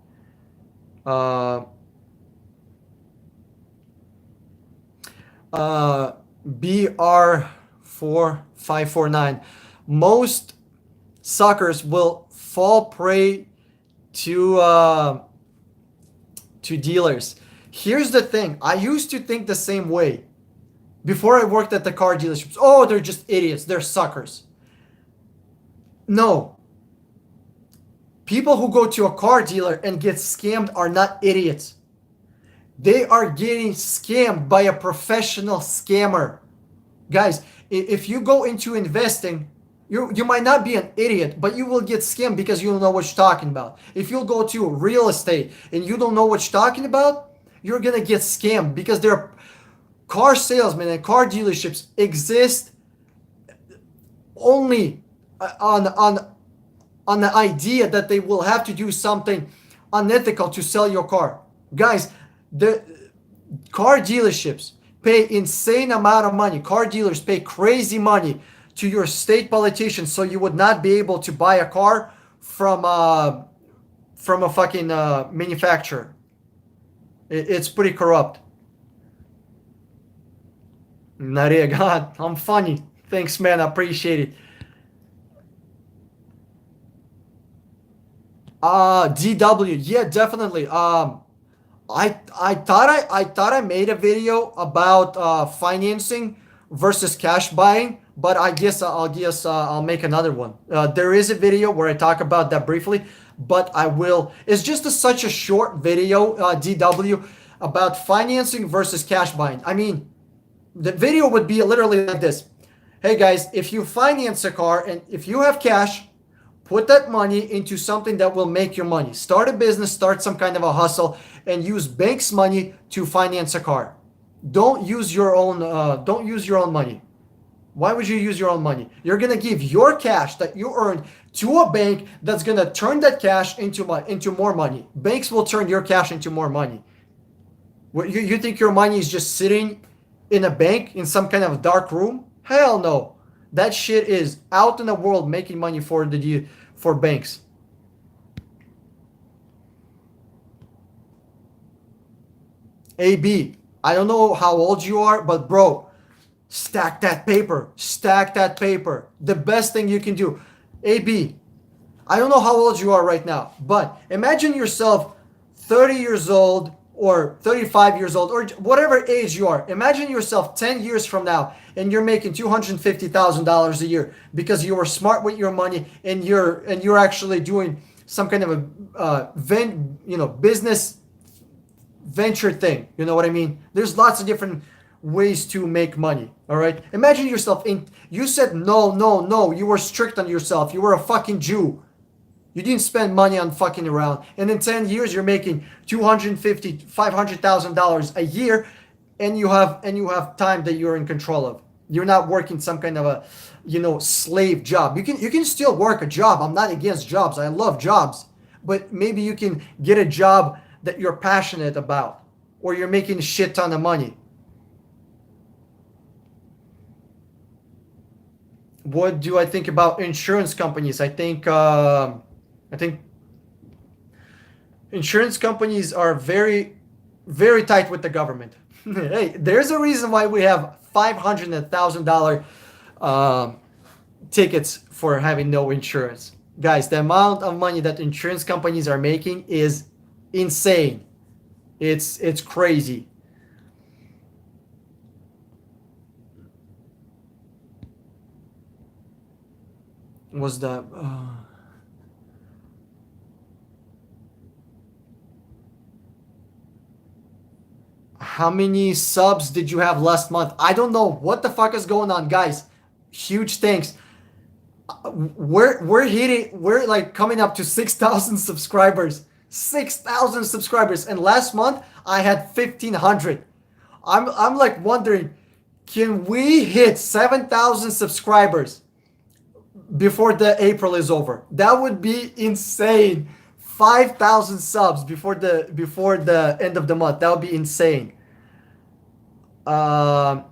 Uh, BR4549. Most suckers will fall prey to dealers. Here's the thing. I used to think the same way before I worked at the car dealerships. Oh, they're just idiots. They're suckers. No. People who go to a car dealer and get scammed are not idiots. They are getting scammed by a professional scammer. Guys, if you go into investing, you might not be an idiot, but you will get scammed because you don't know what you're talking about. If you go to real estate and you don't know what you're talking about, you're going to get scammed because there are car salesmen and car dealerships exist only on the idea that they will have to do something unethical to sell your car. Guys, the car dealerships pay insane amount of money. Car dealers pay crazy money to your state politicians so you would not be able to buy a car from a fucking manufacturer. It's pretty corrupt. Nadia, God, I'm funny. Thanks, man. I appreciate it. DW, yeah, definitely. I thought I made a video about financing versus cash buying, but I'll make another one. There is a video where I talk about that briefly, but I will. It's just such a short video, DW, about financing versus cash buying. I mean, the video would be literally like this. Hey guys, if you finance a car and if you have cash, put that money into something that will make you money. Start a business, start some kind of a hustle, and use bank's money to finance a car. Don't use your own. Don't use your own money. Why would you use your own money? You're gonna give your cash that you earned to a bank that's gonna turn that cash into more money. Banks will turn your cash into more money. You think your money is just sitting in a bank in some kind of dark room? Hell no. That shit is out in the world making money for banks. AB, I don't know how old you are, but bro, stack that paper. Stack that paper. The best thing you can do. AB, I don't know how old you are right now, but imagine yourself 30 years old or 35 years old or whatever age you are. Imagine yourself 10 years from now and you're making $250,000 a year because you were smart with your money and you're actually doing some kind of a business venture thing. You know what I mean? There's lots of different ways to make money. All right. Imagine yourself you said no, no, no. You were strict on yourself. You were a fucking Jew. You didn't spend money on fucking around. And in 10 years, you're making $250,000, $500,000 a year, and you have time that you're in control of. You're not working some kind of a, slave job. You can still work a job. I'm not against jobs. I love jobs. But maybe you can get a job that you're passionate about, or you're making a shit ton of money. What do I think about insurance companies? I think insurance companies are very, very tight with the government. Hey, there's a reason why we have $500,000 tickets for having no insurance. Guys, the amount of money that insurance companies are making is insane. It's crazy. Was the how many subs did you have last month? I don't know what the fuck is going on, guys. Huge thanks. We're like coming up to 6,000 subscribers. 6,000 subscribers, and last month I had 1,500. I'm like wondering, can we hit 7,000 subscribers before the April is over? That would be insane. 5,000 subs before the end of the month. That would be insane. Uh,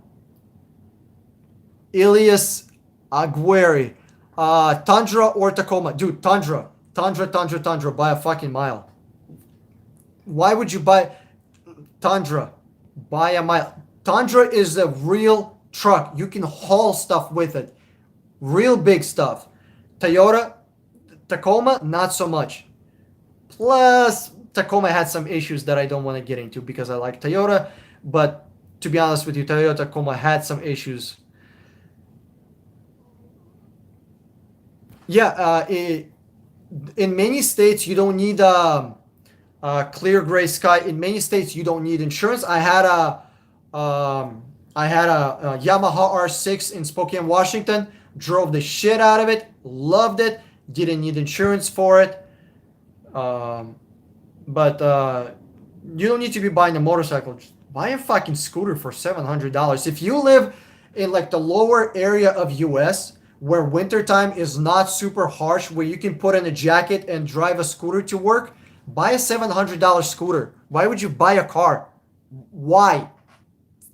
Ilias Aguirre. Tundra or Tacoma? Dude, Tundra. Tundra by a fucking mile. Why would you buy Tundra by a mile? Tundra is a real truck. You can haul stuff with it. Real big stuff. Toyota, Tacoma, not so much. Plus, Tacoma had some issues that I don't want to get into because I like Toyota. But to be honest with you, Toyota Tacoma had some issues. Yeah, in many states you don't need clear gray sky. In many states you don't need insurance. I had a Yamaha R6 in Spokane, Washington. Drove the shit out of it. Loved it. Didn't need insurance for it. But you don't need to be buying a motorcycle. Just buy a fucking scooter for $700. If you live in like the lower area of US where wintertime is not super harsh, where you can put in a jacket and drive a scooter to work, buy a $700 scooter. Why would you buy a car? Why?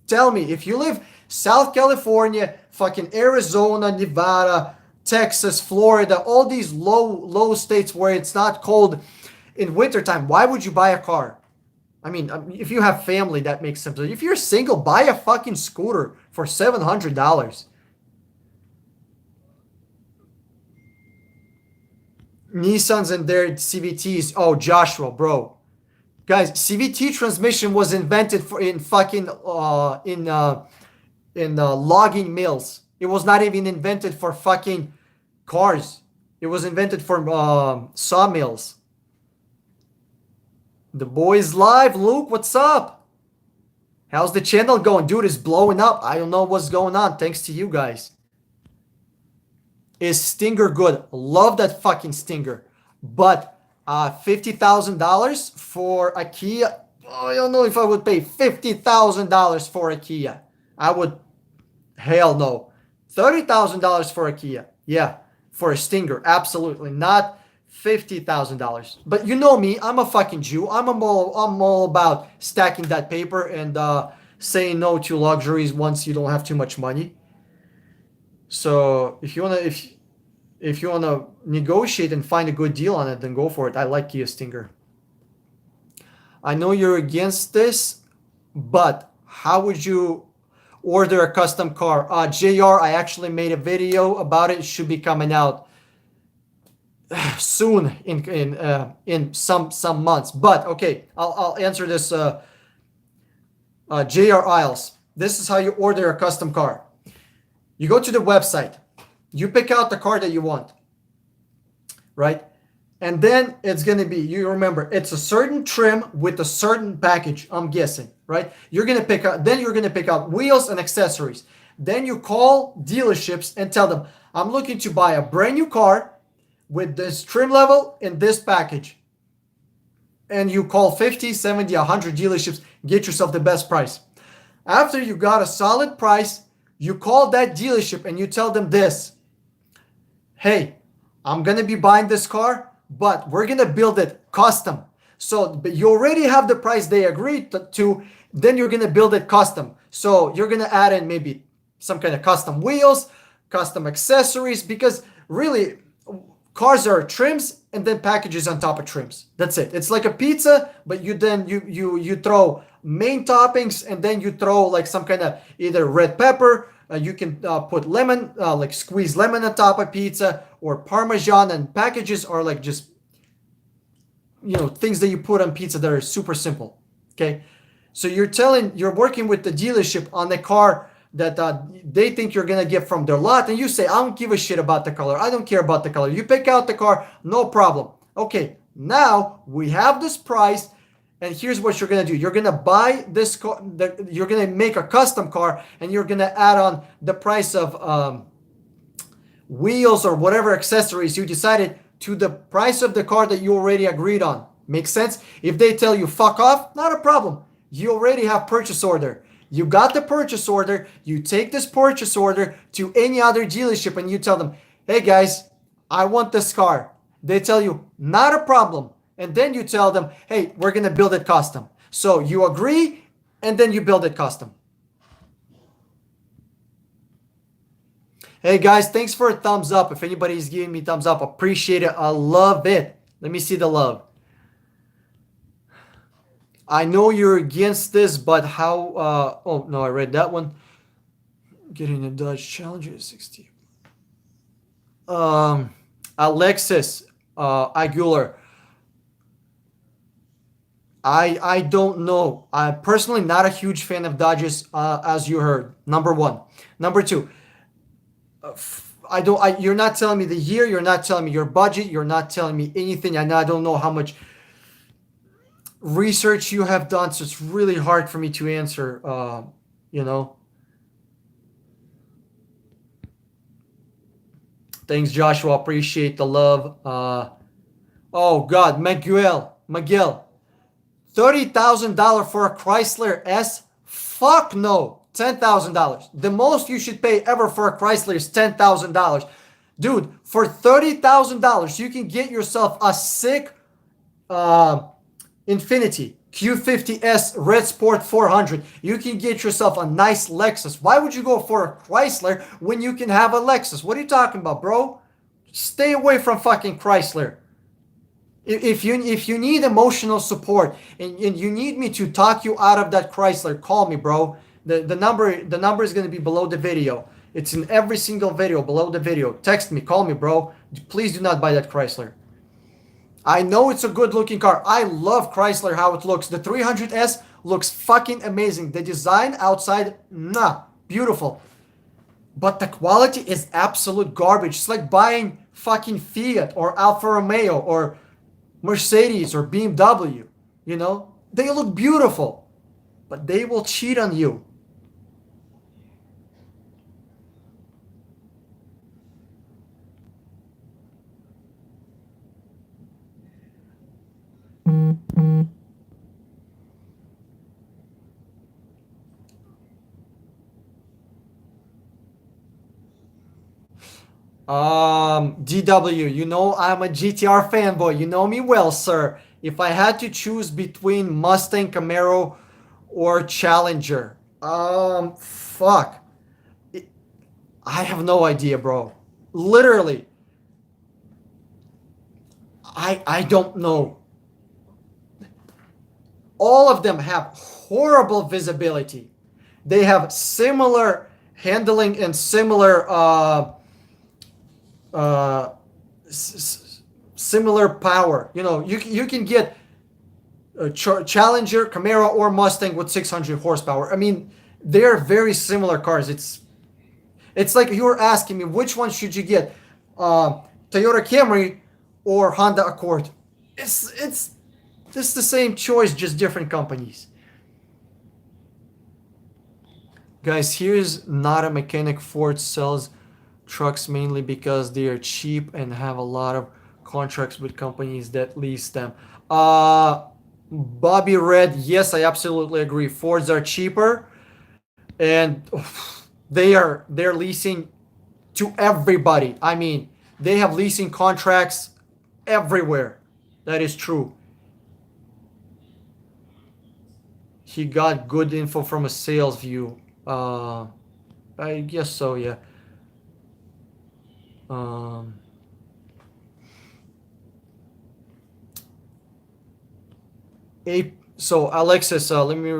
Tell me, if you live South California, fucking Arizona, Nevada, Texas, Florida, all these low states where it's not cold in wintertime, why would you buy a car? I mean, if you have family, that makes sense. If you're single, buy a fucking scooter for $700. Nissans and their CVTs. Oh, Joshua, bro. Guys, CVT transmission was invented for in fucking logging mills. It was not even invented for fucking cars. It was invented for sawmills. The boys live. Luke, what's up? How's the channel going? Dude, it's blowing up. I don't know what's going on. Thanks to you guys. Is Stinger good? Love that fucking Stinger. But $50,000 for a Kia? I don't know if I would pay $50,000 for a Kia. I would. Hell no. $30,000 for a Kia. Yeah. For a Stinger. Absolutely not. $50,000. But you know me. I'm a fucking Jew. I'm all about stacking that paper and saying no to luxuries once you don't have too much money. So if you wanna negotiate and find a good deal on it, then go for it. I like Kia Stinger. I know you're against this, but how would you order a custom car? JR, I actually made a video about it. It should be coming out soon in some months. But okay, I'll answer this. JR Isles. This is how you order a custom car. You go to the website, you pick out the car that you want, right? And then it's going to be, you remember, it's a certain trim with a certain package, I'm guessing, right? You're going to pick out wheels and accessories. Then you call dealerships and tell them, I'm looking to buy a brand new car with this trim level in this package. And you call 50, 70, 100 dealerships, get yourself the best price. After you got a solid price, you call that dealership and you tell them this. Hey, I'm going to be buying this car, but we're going to build it custom. So you already have the price they agreed to, then you're going to build it custom. So you're going to add in maybe some kind of custom wheels, custom accessories, because really cars are trims and then packages on top of trims. That's it. It's like a pizza, but you throw main toppings and then you throw like some kind of either red pepper, You can put lemon, like squeeze lemon on top of pizza, or Parmesan, and packages are like just, things that you put on pizza that are super simple. Okay. So you're working with the dealership on the car that they think you're going to get from their lot. And you say, I don't give a shit about the color. I don't care about the color. You pick out the car, no problem. Okay. Now we have this price. And here's what you're going to do. You're going to buy this car. You're going to make a custom car, and you're going to add on the price of wheels or whatever accessories you decided to the price of the car that you already agreed on. Makes sense? If they tell you fuck off, not a problem. You already have purchase order. You got the purchase order. You take this purchase order to any other dealership and you tell them, hey guys, I want this car. They tell you, not a problem. And then you tell them, hey, we're going to build it custom. So you agree, and then you build it custom. Hey guys, thanks for a thumbs up. If anybody's giving me thumbs up, appreciate it. I love it. Let me see the love. I know you're against this, but how? Oh no, I read that one. Getting a Dodge Challenger 60. Alexis Aguilar. I don't know. I'm personally not a huge fan of Dodges, as you heard. Number one. Number two. You're not telling me the year. You're not telling me your budget. You're not telling me anything. And I don't know how much research you have done. So it's really hard for me to answer. Thanks, Joshua. Appreciate the love. Oh God, Miguel. $30,000 for a Chrysler S? Fuck no. $10,000. The most you should pay ever for a Chrysler is $10,000. Dude, for $30,000, you can get yourself a sick Infiniti Q50S Red Sport 400. You can get yourself a nice Lexus. Why would you go for a Chrysler when you can have a Lexus? What are you talking about, bro? Stay away from fucking Chrysler. If you need emotional support and you need me to talk you out of that Chrysler, call me, bro. The number is going to be below the video. It's in every single video below the video. Text me, call me, bro. Please do not buy that Chrysler. I know it's a good looking car. I love Chrysler, how it looks. The 300S looks fucking amazing. The design outside, beautiful. But the quality is absolute garbage. It's like buying fucking Fiat or Alfa Romeo or Mercedes or BMW. They look beautiful, but they will cheat on you. DW, I'm a GTR fanboy. You know me well, sir. If I had to choose between Mustang, Camaro, or Challenger, fuck. I have no idea, bro. Literally. I don't know. All of them have horrible visibility. They have similar handling and similar similar power. You can get a Challenger, Camaro, or Mustang with 600 horsepower. I mean, they're very similar cars. It's like you were asking me, which one should you get, Toyota Camry or Honda Accord? It's just the same choice, just different companies. Guys, here's not a mechanic. Ford sells trucks mainly because they are cheap and have a lot of contracts with companies that lease them. Bobby Red, yes, I absolutely agree. Fords are cheaper, and they're leasing to everybody. I mean, they have leasing contracts everywhere. That is true. He got good info from a sales view. I guess so, yeah. So Alexis, let me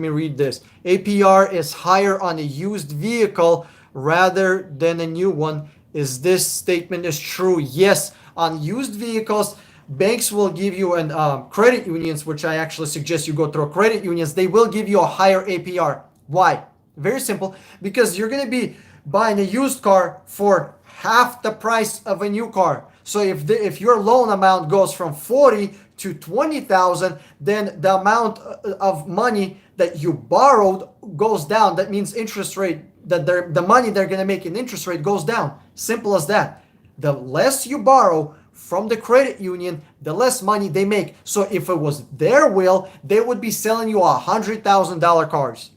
read this. APR is higher on a used vehicle rather than a new one. Is this statement is true? Yes, on used vehicles, banks will give you and credit unions, which I actually suggest you go through credit unions. They will give you a higher APR. Why? Very simple. Because you're gonna be buying a used car for half the price of a new car. So if your loan amount goes from 40 to 20,000, then the amount of money that you borrowed goes down. That means interest rate that the money they're going to make in interest rate goes down. Simple as that. The less you borrow from the credit union, the less money they make. So if it was their will, they would be selling you $100,000 cars.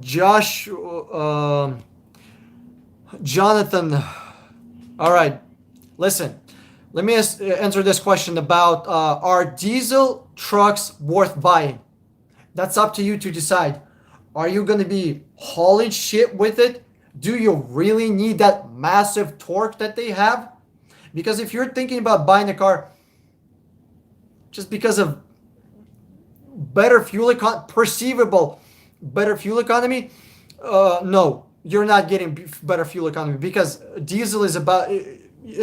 Josh, Jonathan. All right, listen. Let me answer this question about are diesel trucks worth buying? That's up to you to decide. Are you going to be hauling shit with it? Do you really need that massive torque that they have? Because if you're thinking about buying a car just because of better fuel perceivable better fuel economy, no, you're not getting better fuel economy because diesel is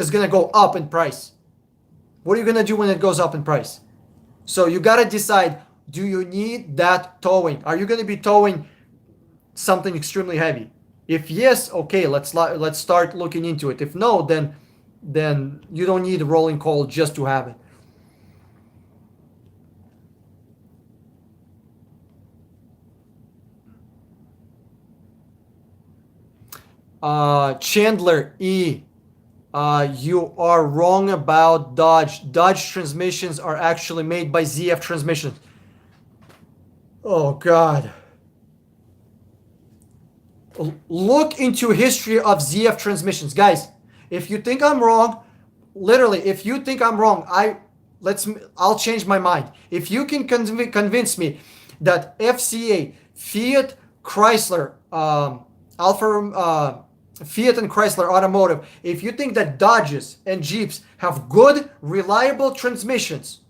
gonna go up in price. What are you gonna do when it goes up in price? So you gotta decide: do you need that towing? Are you gonna be towing something extremely heavy? If yes, okay, let's start looking into it. If no, then you don't need a rolling coal just to have it. Chandler E. You are wrong about Dodge. Dodge transmissions are actually made by ZF Transmissions. Oh God. Look into history of ZF Transmissions, guys. If you think I'm wrong, literally, if you think I'm wrong, I'll change my mind. If you can convince me that FCA, Fiat, Chrysler, Fiat and Chrysler Automotive, if you think that Dodges and Jeeps have good, reliable transmissions,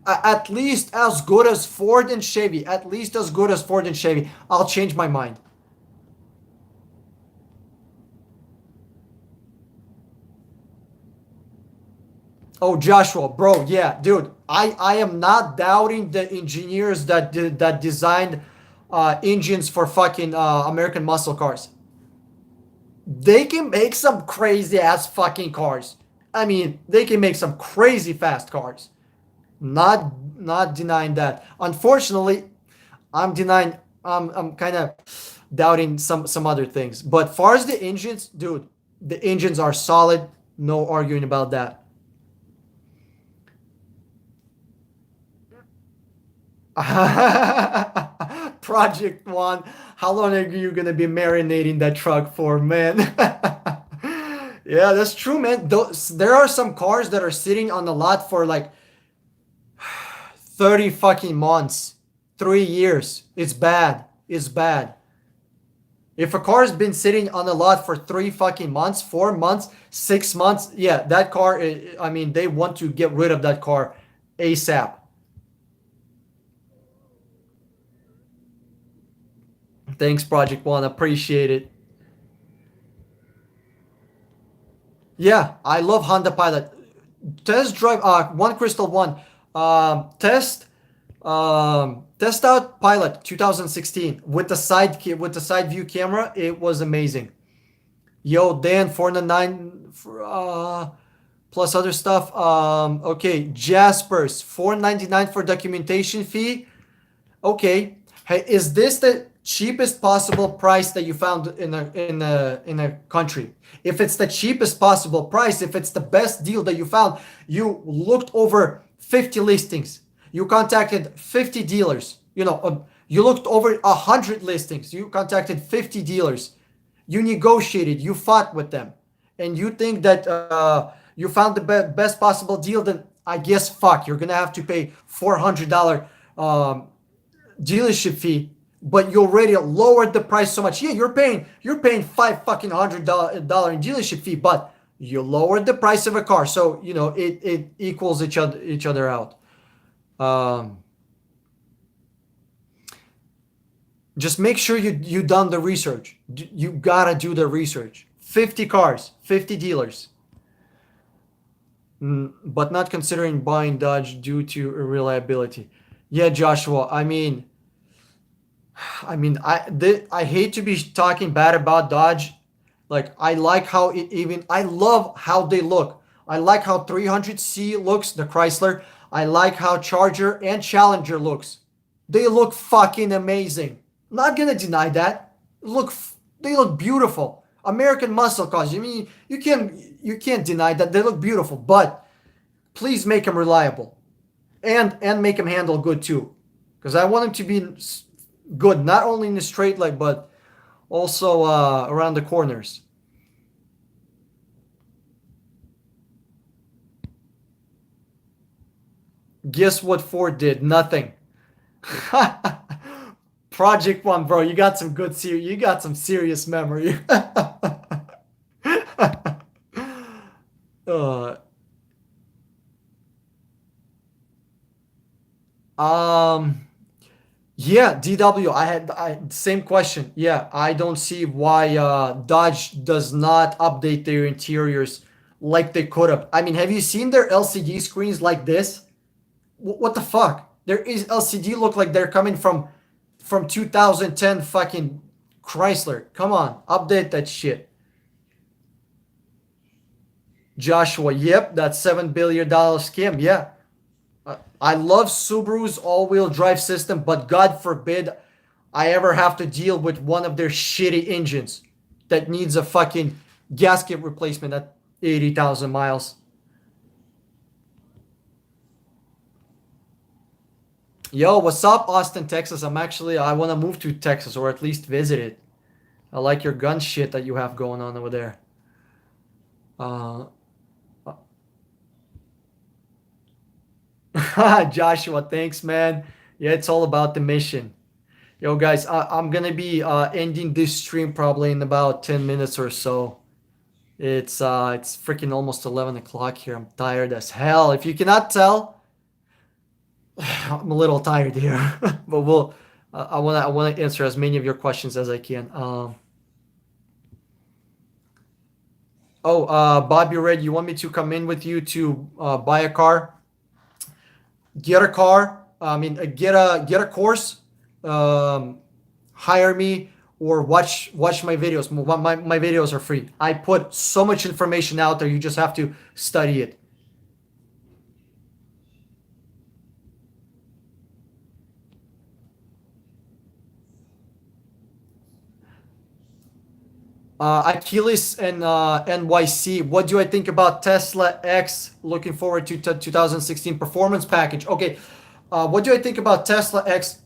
at least as good as Ford and Chevy, I'll change my mind. Oh, Joshua, bro, yeah, dude, I am not doubting the engineers that designed engines for fucking American muscle cars. They can make some crazy ass fucking cars. I mean, they can make some crazy fast cars. Not denying that. Unfortunately, I'm denying. I'm kind of doubting some other things. But far as the engines, dude, the engines are solid. No arguing about that. Project One. How long are you gonna be marinating that truck for, man? Yeah, that's true, man. There are some cars that are sitting on the lot for like 30 fucking months, 3 years. It's bad. It's bad. If a car's been sitting on the lot for 3 fucking months, 4 months, 6 months, yeah, that car, I mean, they want to get rid of that car ASAP. Thanks, Project One. Appreciate it. Yeah, I love Honda Pilot. Test drive one crystal one. Test out Pilot 2016 with the side view camera. It was amazing. Yo, Dan 499 plus other stuff. Okay, Jaspers 499 for documentation fee. Okay. Hey, is this the cheapest possible price that you found in a country? If it's the cheapest possible price, if it's the best deal that you found, you looked over 50 listings. You contacted 50 dealers. You looked over 100 listings. You contacted 50 dealers. You negotiated. You fought with them, and you think that you found the best possible deal. Then I guess fuck, you're gonna have to pay $400 dealership fee, but you already lowered the price so much. Yeah, you're paying $5 fucking $100 in dealership fee, but You lowered the price of a car, so it equals each other out. Um, just make sure you done the research. You gotta do the research. 50 cars, 50 dealers. But not considering buying Dodge due to irreliability. Yeah, Joshua. I hate to be talking bad about Dodge. Like I like how I love how they look. I like how 300C looks, the Chrysler. I like how Charger and Challenger looks. They look fucking amazing. Not gonna deny that. They look beautiful. American muscle cars. I mean, you can't deny that they look beautiful, but please make them reliable and make them handle good too, because I want them to be good not only in the straight leg but also around the corners. Guess what Ford did? Nothing. Project One, bro. You got some good You got some serious memory. uh, um. Yeah, DW. Same question. Yeah, I don't see why Dodge does not update their interiors like they could have. I mean, have you seen their LCD screens like this? What the fuck? There is LCD look like they're coming from 2010 fucking Chrysler. Come on, update that shit. Joshua, yep, that $7 billion scam. Yeah, I love Subaru's all-wheel drive system, but God forbid I ever have to deal with one of their shitty engines that needs a fucking gasket replacement at 80,000 miles. Yo, what's up, Austin, Texas? I want to move to Texas or at least visit it. I like your gun shit that you have going on over there. Uh, Joshua, thanks, man. Yeah, it's all about the mission. Yo, guys, I'm gonna be ending this stream probably in about 10 minutes or so. It's freaking almost 11 o'clock here. I'm tired as hell. If you cannot tell, I'm a little tired here. But I wanna answer as many of your questions as I can. Bobby Red, you want me to come in with you to buy a car? Get a car. Get a course. Um, Hire me or watch my videos. My videos are free. I put so much information out there. You just have to study it. Achilles and NYC. What do I think about Tesla X? Looking forward to 2016 performance package. Okay. What do I think about Tesla X?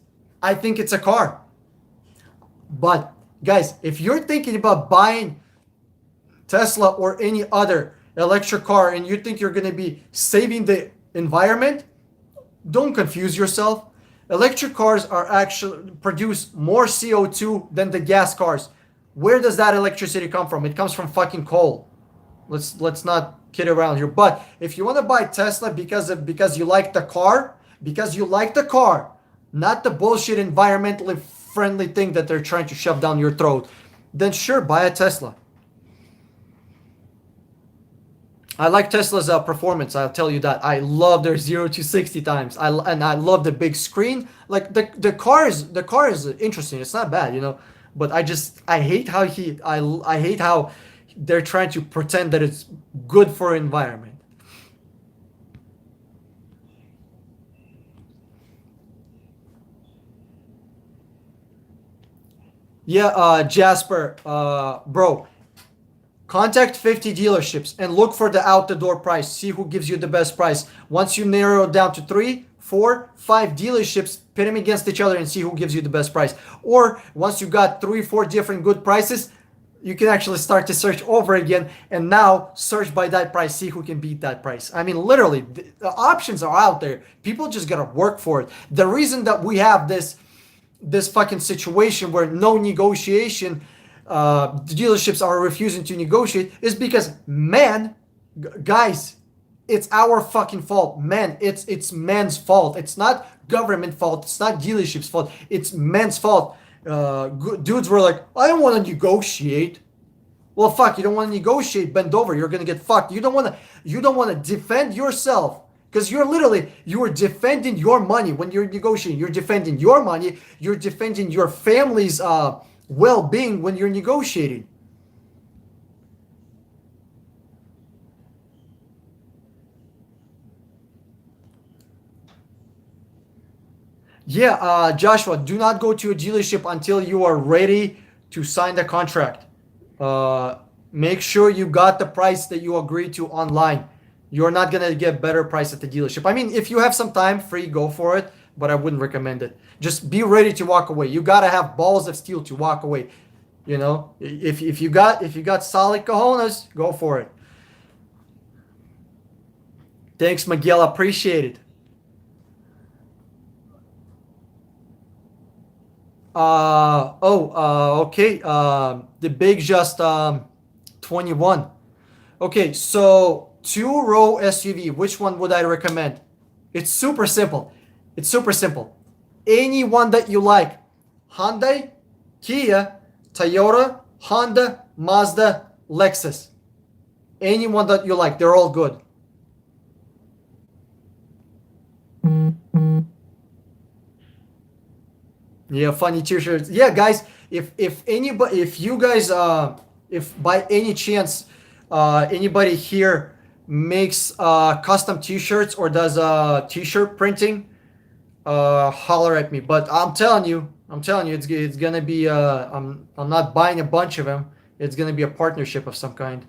I think it's a car. But guys, if you're thinking about buying Tesla or any other electric car and you think you're going to be saving the environment, don't confuse yourself. Electric cars are actually produce more CO2 than the gas cars. Where does that electricity come from? It comes from fucking coal. Let's not kid around here. But if you want to buy Tesla because you like the car, not the bullshit environmentally friendly thing that they're trying to shove down your throat, then sure, buy a Tesla. I like Tesla's performance. I'll tell you that. I love their 0 to 60 times. I love the big screen. Like the car is interesting. It's not bad, But I hate how I hate how they're trying to pretend that it's good for environment. Yeah, Jasper, bro, contact 50 dealerships and look for the out the door price. See who gives you the best price. Once you narrow it down to 3, 4, 5 dealerships, pit them against each other and see who gives you the best price. Or once you got 3, 4 different good prices, you can actually start to search over again and now search by that price, see who can beat that price. I mean, literally, the options are out there. People just gotta work for it. The reason that we have this fucking situation where no negotiation the dealerships are refusing to negotiate is because men, guys, it's our fucking fault. Men, it's men's fault. It's not government fault. It's not dealerships fault. It's men's fault. Dudes were like, I don't want to negotiate. Well, fuck, you don't want to negotiate, bend over, you're gonna get fucked. You don't want to defend yourself. Because you're defending your money when you're negotiating. You're defending your money. You're defending your family's well-being when you're negotiating. Yeah, Joshua, do not go to a dealership until you are ready to sign the contract. Make sure you got the price that you agreed to online. You're not gonna get better price at the dealership. I mean, if you have some time free, go for it, but I wouldn't recommend it. Just be ready to walk away. You gotta have balls of steel to walk away. You know, if you got solid cojones, go for it. Thanks, Miguel. Appreciate it. Okay. The big just 21. Okay, so two-row SUV, which one would I recommend? It's super simple. It's super simple. Any one that you like. Hyundai, Kia, Toyota, Honda, Mazda, Lexus. Any one that you like. They're all good. Yeah, funny t-shirts. Yeah, guys, if you guys if by any chance anybody here makes custom t-shirts or does t-shirt printing, holler at me. But I'm telling you, it's gonna be I'm not buying a bunch of them. It's gonna be a partnership of some kind.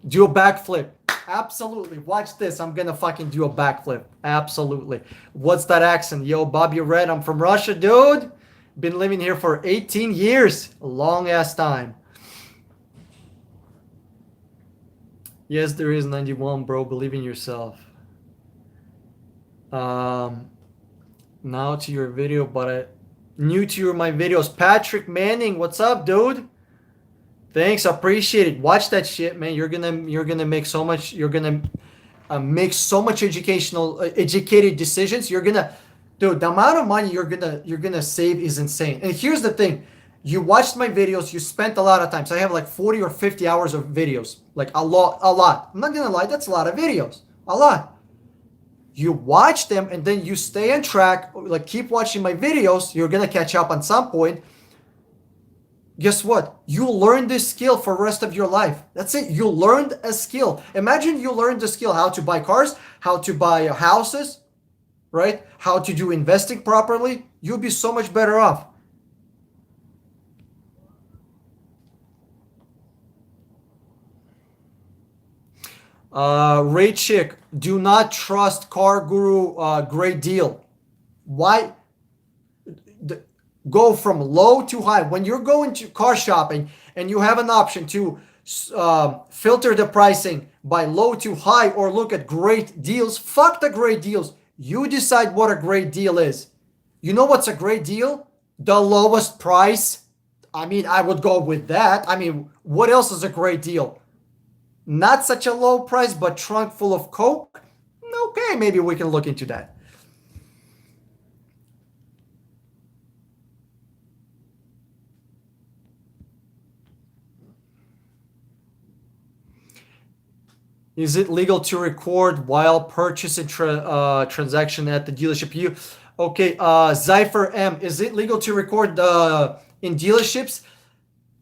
Do a backflip. Absolutely. Watch this. I'm gonna fucking do a backflip. Absolutely. What's that accent? Yo, Bobby Red, I'm from Russia, dude. Been living here for 18 years. A long ass time. Yes, there is 91, bro. Believe in yourself. Um, Now to your video, but new to my videos. Patrick Manning, what's up, dude? Thanks, appreciate it. Watch that shit, man. You're gonna make so much. You're gonna make so much educated decisions. Dude, the amount of money you're gonna save is insane. And here's the thing: you watched my videos. You spent a lot of time. So I have like 40 or 50 hours of videos, like a lot, a lot. I'm not gonna lie, that's a lot of videos, a lot. You watch them and then you stay on track. Like keep watching my videos. You're gonna catch up on some point. Guess what? You learn this skill for the rest of your life. That's it. You learned a skill. Imagine you learned the skill how to buy cars, how to buy houses, right? How to do investing properly. You'll be so much better off. Ray Chick, do not trust Car Guru. Great deal. Why? Go from low to high. When you're going to car shopping and you have an option to filter the pricing by low to high or look at great deals, fuck the great deals. You decide what a great deal is. You know what's a great deal? The lowest price. I mean, I would go with that. I mean, what else is a great deal? Not such a low price, but trunk full of coke. Okay, maybe we can look into that. Is it legal to record while purchasing transaction at the dealership? Okay, Zypher M, is it legal to record in dealerships?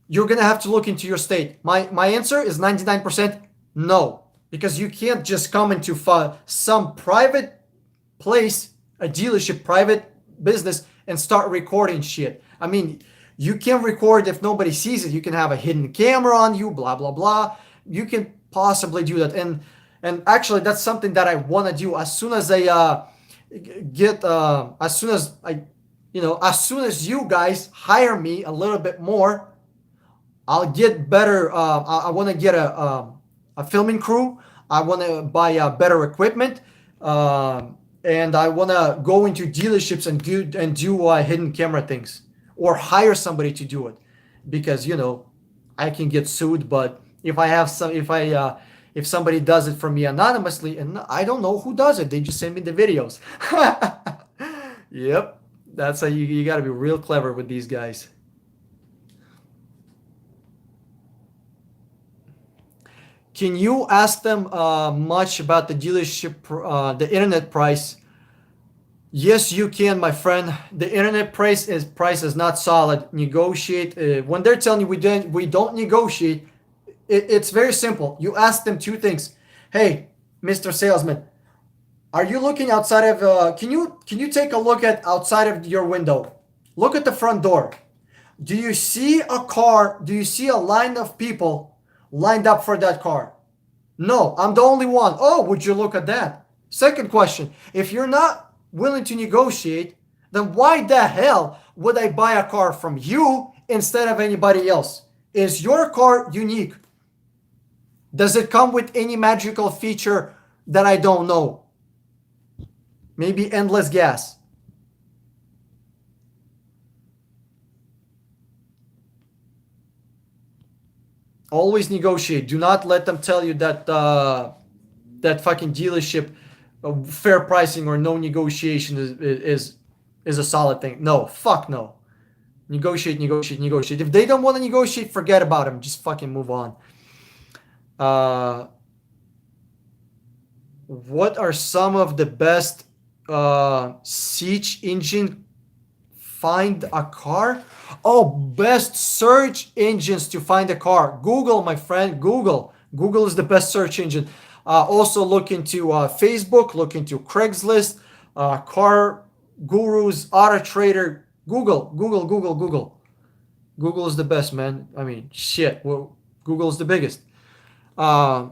You're gonna have to look into your state. My answer is 99% no, because you can't just come into some private place, a dealership, private business, and start recording shit. I mean, you can record if nobody sees it. You can have a hidden camera on you, blah blah blah. You can possibly do that, and actually, that's something that I want to do as soon as I get, as soon as as soon as you guys hire me a little bit more. I'll get better. I want to get a filming crew. I want to buy better equipment. and I want to go into dealerships and do hidden camera things, or hire somebody to do it, because I can get sued. But if somebody does it for me anonymously, and I don't know who does it, they just send me the videos. Yep, that's how you got to be real clever with these guys. Can you ask them much about the dealership, the internet price? Yes, you can, my friend. The internet price is not solid. Negotiate when they're telling you we don't negotiate. It's very simple. You ask them two things. Hey, Mr. Salesman, are you looking outside of? Can you take a look at outside of your window? Look at the front door. Do you see a car? Do you see a line of people lined up for that car? No, I'm the only one. Oh, would you look at that? Second question. If you're not willing to negotiate, then why the hell would I buy a car from you instead of anybody else? Is your car unique? Does it come with any magical feature that I don't know? Maybe endless gas. Always negotiate. Do not let them tell you that fucking dealership fair pricing or no negotiation is a solid thing. No, fuck no. Negotiate, negotiate, negotiate. If they don't want to negotiate, forget about them. Just fucking move on. Uh, what are some of the best search engine find a car? Oh, best search engines to find a car. Google, my friend. Google. Google is the best search engine. Also look into Facebook. Look into Craigslist, Car Gurus, Auto Trader. Google, Google, Google, Google. Google is the best, man. I mean, shit. Well, Google is the biggest. Uh,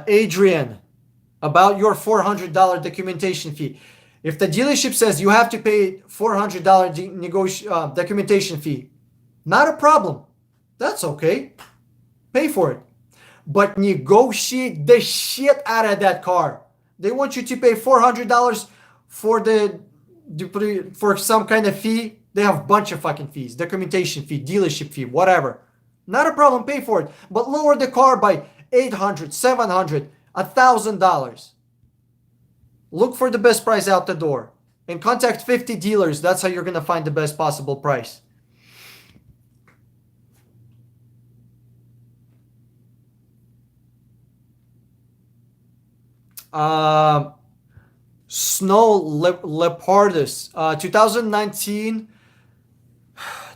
Adrian, about your $400 documentation fee. If the dealership says you have to pay $400 documentation fee, not a problem. That's okay. Pay for it. But negotiate the shit out of that car. They want you to pay $400 for for some kind of fee. They have a bunch of fucking fees. Documentation fee, dealership fee, whatever. Not a problem. Pay for it. But lower the car by $800, $700, $1,000. Look for the best price out the door. And contact 50 dealers. That's how you're going to find the best possible price. Snow Leopardus, 2019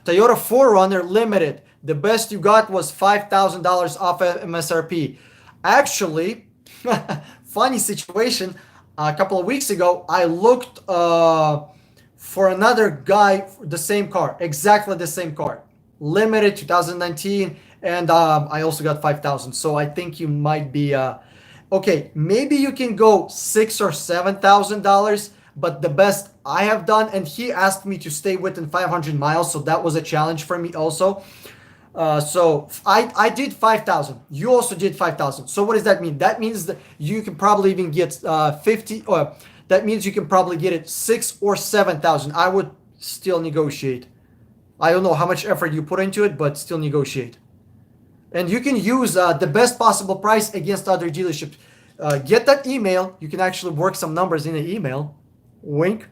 Toyota 4Runner Limited. The best you got was $5,000 off MSRP. Actually, funny situation. A couple of weeks ago, I looked for another guy, the same car, exactly the same car, limited 2019, and I also got 5,000. So I think you might be okay. Maybe you can go $6,000 or $7,000, but the best I have done, and he asked me to stay within 500 miles, so that was a challenge for me also. So I did 5,000. You also did 5,000. So what does that mean? That means that you can probably even get 50, or that means you can probably get it 6,000 or 7,000. I would still negotiate. I don't know how much effort you put into it, but still negotiate. And you can use the best possible price against other dealerships. Get that email. You can actually work some numbers in the email. Wink.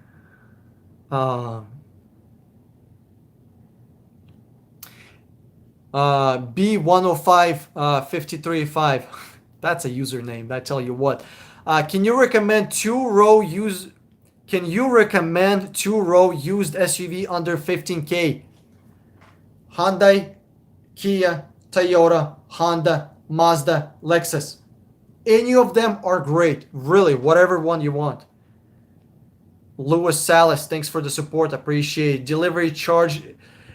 B105535. That's a username. I tell you what. Can you recommend two-row used SUV under 15K? Hyundai, Kia, Toyota, Honda, Mazda, Lexus. Any of them are great. Really, whatever one you want. Louis Salas, thanks for the support. Appreciate it. Delivery charge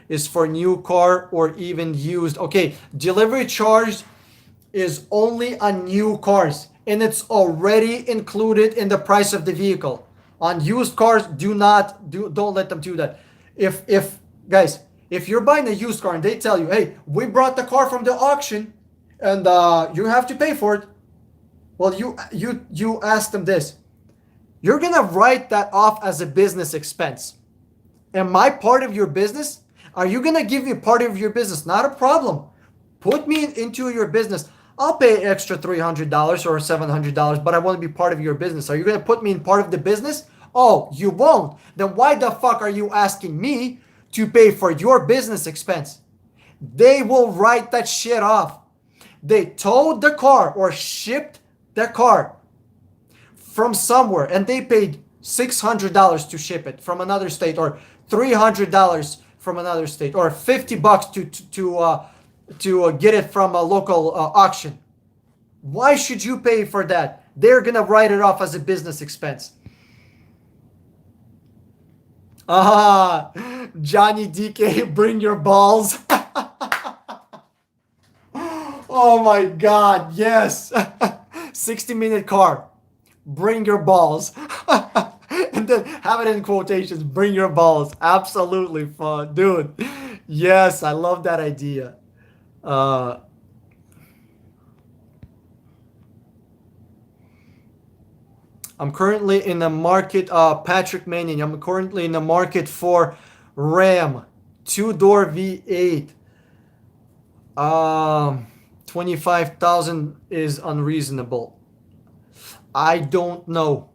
is for new car or even used. Okay, delivery charge is only on new cars, and it's already included in the price of the vehicle. On used cars, don't let them do that. If guys, if you're buying a used car and they tell you, hey, we brought the car from the auction and you have to pay for it, Well, you ask them this. You're gonna write that off as a business expense. Am I part of your business? Are you gonna give me part of your business? Not a problem. Put me into your business. I'll pay extra $300 or $700, but I want to be part of your business. Are you gonna put me in part of the business? Oh, you won't. Then why the fuck are you asking me to pay for your business expense? They will write that shit off. They towed the car or shipped the car from somewhere and they paid $600 to ship it from another state, or $300 from another state, or $50 to get it from a local auction. Why should you pay for that? They're gonna write it off as a business expense. Ah, Johnny DK, bring your balls. Oh my God, yes. 60-minute car. Bring your balls. And then have it in quotations. Bring your balls. Absolutely fun. Dude. Yes, I love that idea. Uh, I'm currently in the market, Patrick Manning. I'm currently in the market for Ram. Two-door V8. Um, 25,000 is unreasonable. I don't know.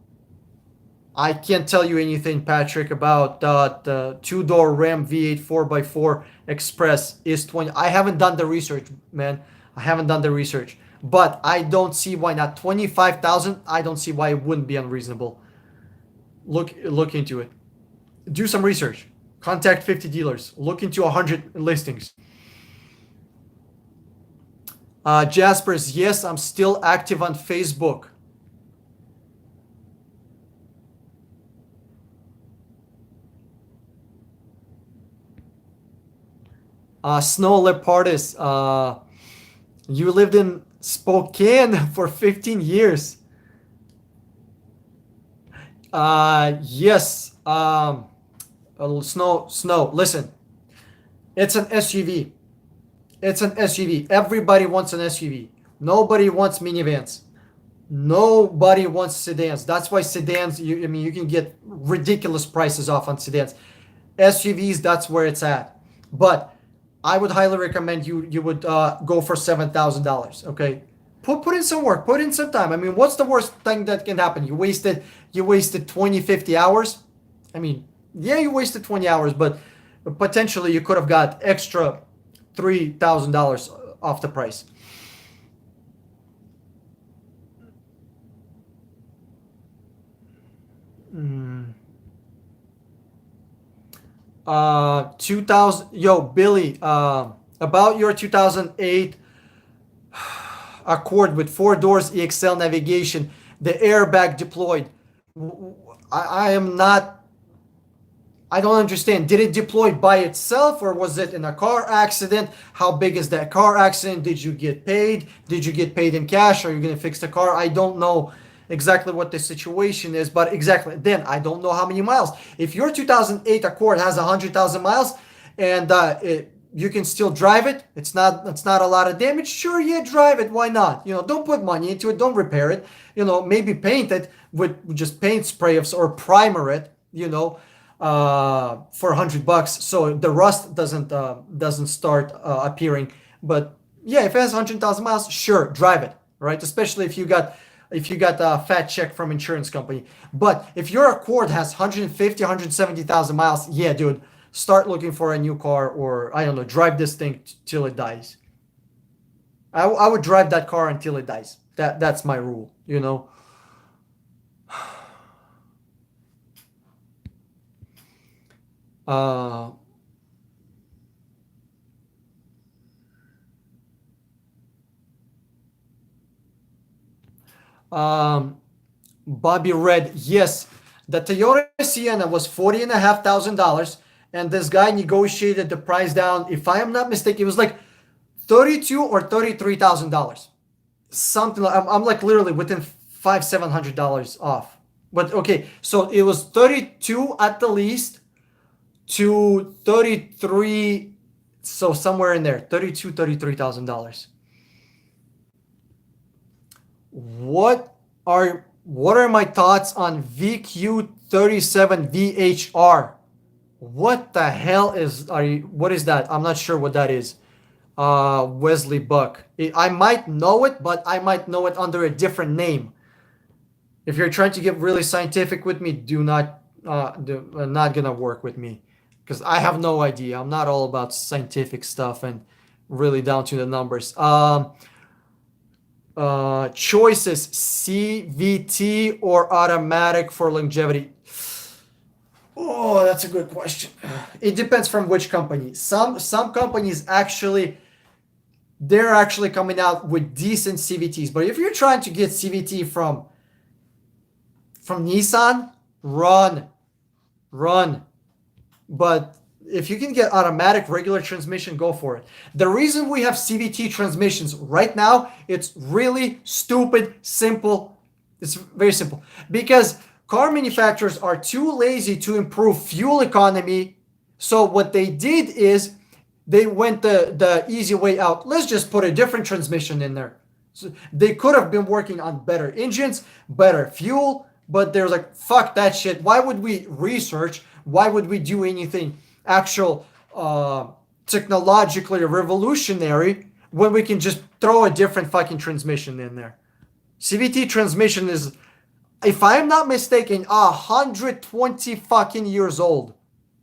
I can't tell you anything, Patrick, about the two-door Ram V8 4x4 Express is 20. I haven't done the research, man. I haven't done the research. But I don't see why not. 25,000, I don't see why it wouldn't be unreasonable. Look into it. Do some research. Contact 50 dealers. Look into 100 listings. Jaspers, yes, I'm still active on Facebook. Snow Leopardus, you lived in Spokane for 15 years. Yes. Snow. Listen, it's an SUV. It's an SUV. Everybody wants an SUV. Nobody wants minivans. Nobody wants sedans. That's why sedans. I mean, you can get ridiculous prices off on sedans. SUVs, that's where it's at. But I would highly recommend you would go for $7,000. Okay, put in some work, put in some time. I mean, what's the worst thing that can happen? You wasted 20, 50 hours. I mean, yeah, you wasted 20 hours, but potentially you could have got extra $3,000 off the price. 2000. Yo, Billy. About your 2008 Accord with four doors, EXL navigation, the airbag deployed. I am not. I don't understand. Did it deploy by itself or was it in a car accident? How big is that car accident? Did you get paid? Did you get paid in cash? Are you going to fix the car? I don't know exactly what the situation is, but exactly then I don't know how many miles. If your 2008 Accord has 100,000 miles and you can still drive it, it's not a lot of damage. Sure, yeah, drive it. Why not? Don't put money into it. Don't repair it. Maybe paint it with just paint spray or primer it. For $100, so the rust doesn't start appearing. But yeah, if it has 100,000 miles, sure, drive it, right? Especially if you got a fat check from insurance company. But if your Accord has 150, 170,000 miles, yeah, dude, start looking for a new car, or I don't know, drive this thing till it dies. I would drive that car until it dies. That's my rule. Uh, um, Bobby Red, yes, the Toyota Sienna was $40,500, and this guy negotiated the price down. If I am not mistaken, it was like 32 or $33,000, something like. I'm like literally within $700 off. But okay, so it was 32 at the least to 33, so somewhere in there, 33,000 dollars. What are my thoughts on VQ37 VHR? What the hell what is that? I'm not sure what that is. Wesley Buck. I might know it, but I might know it under a different name. If you're trying to get really scientific with me, do not not gonna work with me because I have no idea. I'm not all about scientific stuff and really down to the numbers. Choices: CVT or automatic for longevity. Oh, that's a good question. It depends from which company. Some companies actually they're actually coming out with decent CVTs. But if you're trying to get CVT from Nissan, run. But if you can get automatic regular transmission, go for it. The reason we have CVT transmissions right now, it's really stupid, simple. It's very simple. Because car manufacturers are too lazy to improve fuel economy. So what they did is they went the easy way out. Let's just put a different transmission in there. So they could have been working on better engines, better fuel, but they're like, fuck that shit. Why would we research? Why would we do anything actual technologically revolutionary when we can just throw a different fucking transmission in there? CVT transmission is, if I'm not mistaken, 120 fucking years old.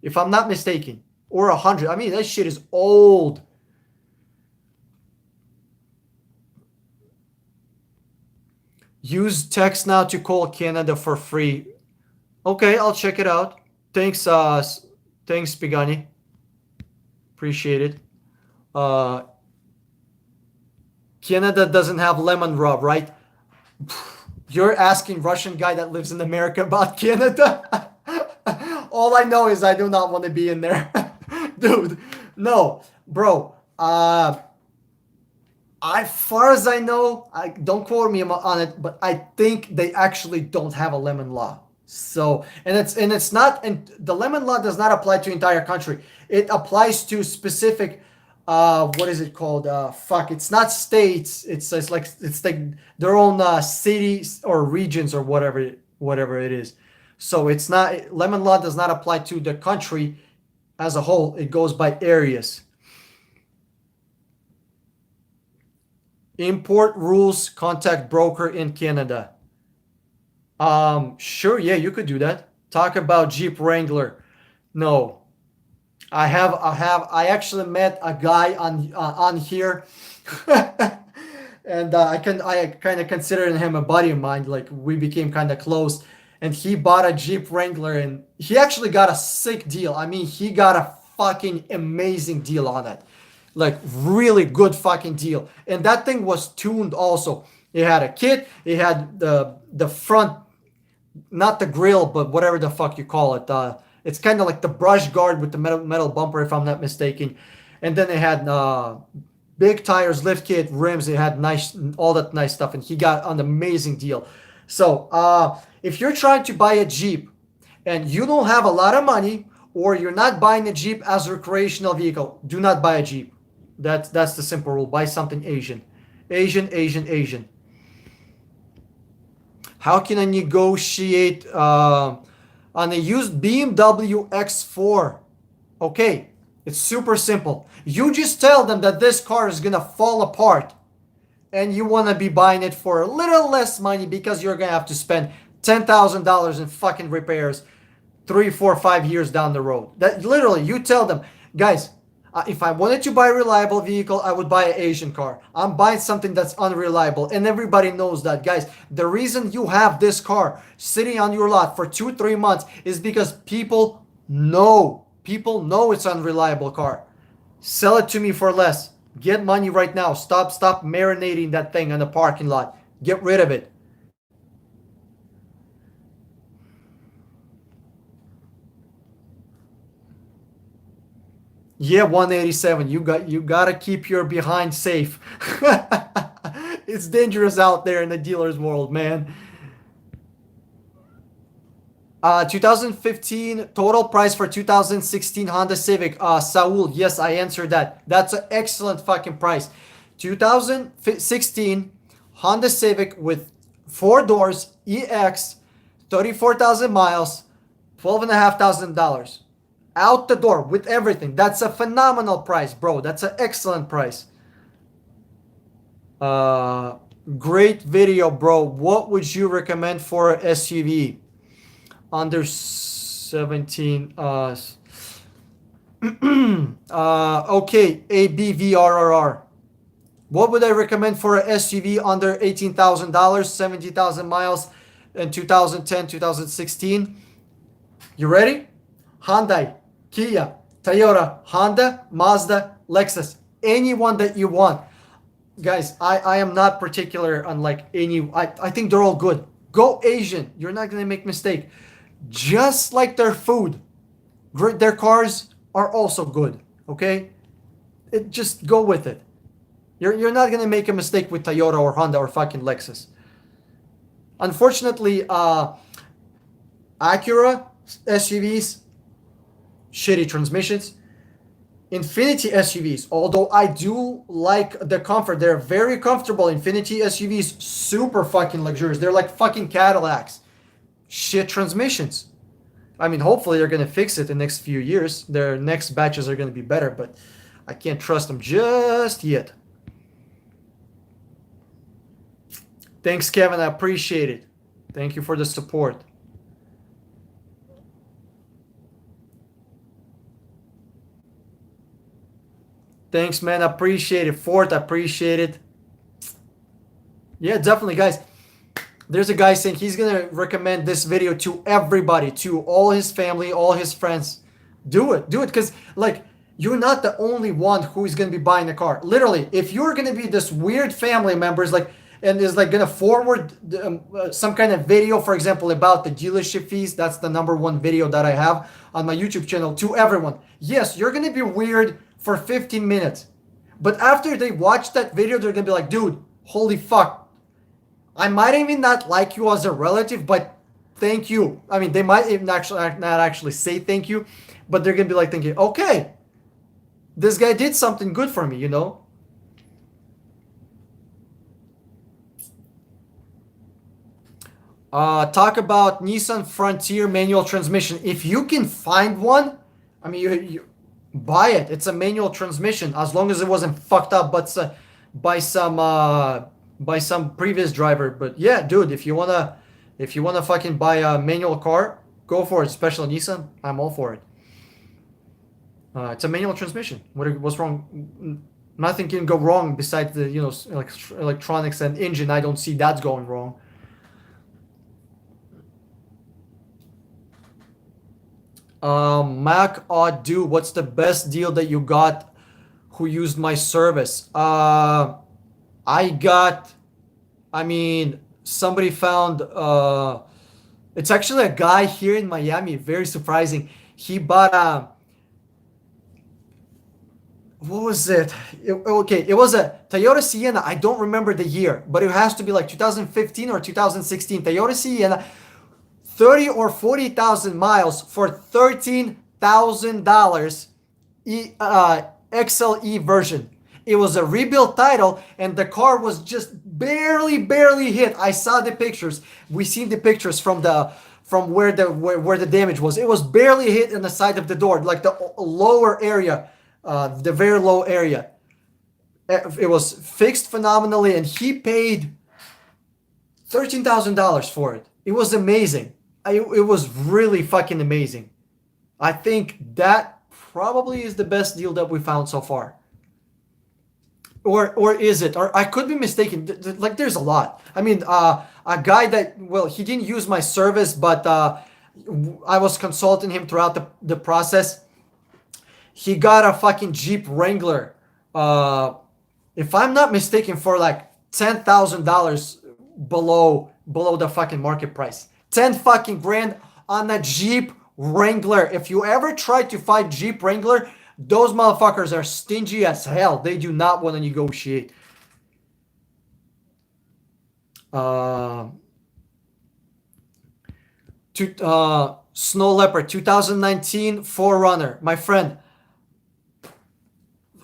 If I'm not mistaken. Or 100. I mean, that shit is old. Use text now to call Canada for free. Okay, I'll check it out. Thanks, Pigani. Appreciate it. Canada doesn't have lemon rub, right? You're asking Russian guy that lives in America about Canada? All I know is I do not want to be in there. Dude, no. Bro, as far as I know, don't quote me on it, but I think they actually don't have a lemon law. So, and it's not, and the lemon law does not apply to entire country. It applies to specific, what is it called? It's not states. It's like their own cities or regions or whatever it is. So it's not, lemon law does not apply to the country as a whole. It goes by areas. Import rules, contact broker in Canada. Sure, yeah, you could do that. Talk about Jeep Wrangler. No, I actually met a guy on here, and I kind of consider him a buddy of mine. Like we became kind of close, and he bought a Jeep Wrangler, and he actually got a sick deal. I mean, he got a fucking amazing deal on it. Like really good fucking deal. And that thing was tuned also. It had a kit, it had the front, not the grill, but whatever the fuck you call it. It's kind of like the brush guard with the metal bumper, if I'm not mistaken. And then it had big tires, lift kit, rims. It had all that nice stuff, and he got an amazing deal. So if you're trying to buy a Jeep and you don't have a lot of money, or you're not buying a Jeep as a recreational vehicle, do not buy a Jeep. That's the simple rule. Buy something Asian. Asian. How can I negotiate on a used BMW X4? Okay, it's super simple. You just tell them that this car is gonna fall apart and you wanna be buying it for a little less money because you're gonna have to spend $10,000 in fucking repairs 3, 4, 5 years down the road. That literally, you tell them, guys, if I wanted to buy a reliable vehicle, I would buy an Asian car. I'm buying something that's unreliable, and everybody knows that, guys. The reason you have this car sitting on your lot for 2, 3 months is because people know it's an unreliable car. Sell it to me for less. Get money right now. Stop marinating that thing in the parking lot. Get rid of it. Yeah, 187. You gotta keep your behind safe. It's dangerous out there in the dealer's world, man. 2015 total price for 2016 Honda Civic. Saul, yes, I answered that. That's an excellent fucking price. 2016 Honda Civic with 4 doors, EX, 34,000 miles, $12,500. Out the door with everything. That's a phenomenal price, bro. That's an excellent price. Uh, Great video, bro. What would you recommend for a SUV under 17? Okay, ABVRRR. What would I recommend for a SUV under $18,000, 70,000 miles, in 2010, 2016? You ready? Hyundai, Kia, Toyota, Honda, Mazda, Lexus. Anyone that you want. Guys, I am not particular on like any. I think they're all good. Go Asian. You're not going to make mistake. Just like their food, their cars are also good. Okay? Just go with it. You're not going to make a mistake with Toyota or Honda or fucking Lexus. Unfortunately, Acura SUVs, shitty transmissions. Infiniti SUVs, although I do like the comfort, they're very comfortable. Infiniti SUVs, super fucking luxurious. They're like fucking Cadillacs. Shit transmissions. I mean, hopefully they're going to fix it in the next few years. Their next batches are going to be better, but I can't trust them just yet. Thanks, Kevin. I appreciate it. Thank you for the support. Thanks, man. I appreciate it. Fort, I appreciate it. Yeah, definitely, guys. There's a guy saying he's going to recommend this video to everybody, to all his family, all his friends. Do it. Do it because, like, you're not the only one who is going to be buying a car. Literally, if you're going to be this weird family members, like, and is like going to forward some kind of video, for example, about the dealership fees. That's the #1 video that I have on my YouTube channel to everyone. Yes, you're going to be weird for 15 minutes. But after they watch that video, they're going to be like, dude, holy fuck. I might even not like you as a relative, but thank you. I mean, they might even not actually say thank you, but they're going to be like thinking, okay, this guy did something good for me, you know? Talk about Nissan Frontier manual transmission. If you can find one, I mean, you buy it. It's a manual transmission as long as it wasn't fucked up, but by some previous driver. But yeah, dude, if you wanna fucking buy a manual car, go for it. Especially Nissan, I'm all for it. It's a manual transmission. What's wrong? Nothing can go wrong besides the electronics and engine. I don't see that going wrong. Mac Odd Do, what's the best deal that you got who used my service? Somebody found, it's actually a guy here in Miami, very surprising. He bought what was it? It was a Toyota Sienna. I don't remember the year, but it has to be like 2015 or 2016. Toyota Sienna, 30 or 40,000 miles for $13,000 XLE version. It was a rebuilt title and the car was just barely hit. I saw the pictures. We seen the pictures from where the damage was. It was barely hit in the side of the door, like the lower area, the very low area. It was fixed phenomenally and he paid $13,000 for it. It was amazing. It was really fucking amazing. I think that probably is the best deal that we found so far. Or is it? Or I could be mistaken. Like there's a lot. I mean, a guy that, well, he didn't use my service, but I was consulting him throughout the process. He got a fucking Jeep Wrangler. If I'm not mistaken, for like $10,000 below the fucking market price. 10 fucking grand on a Jeep Wrangler. If you ever try to find Jeep Wrangler, those motherfuckers are stingy as hell. They do not want to negotiate. Snow Leopard 2019 4Runner. My friend,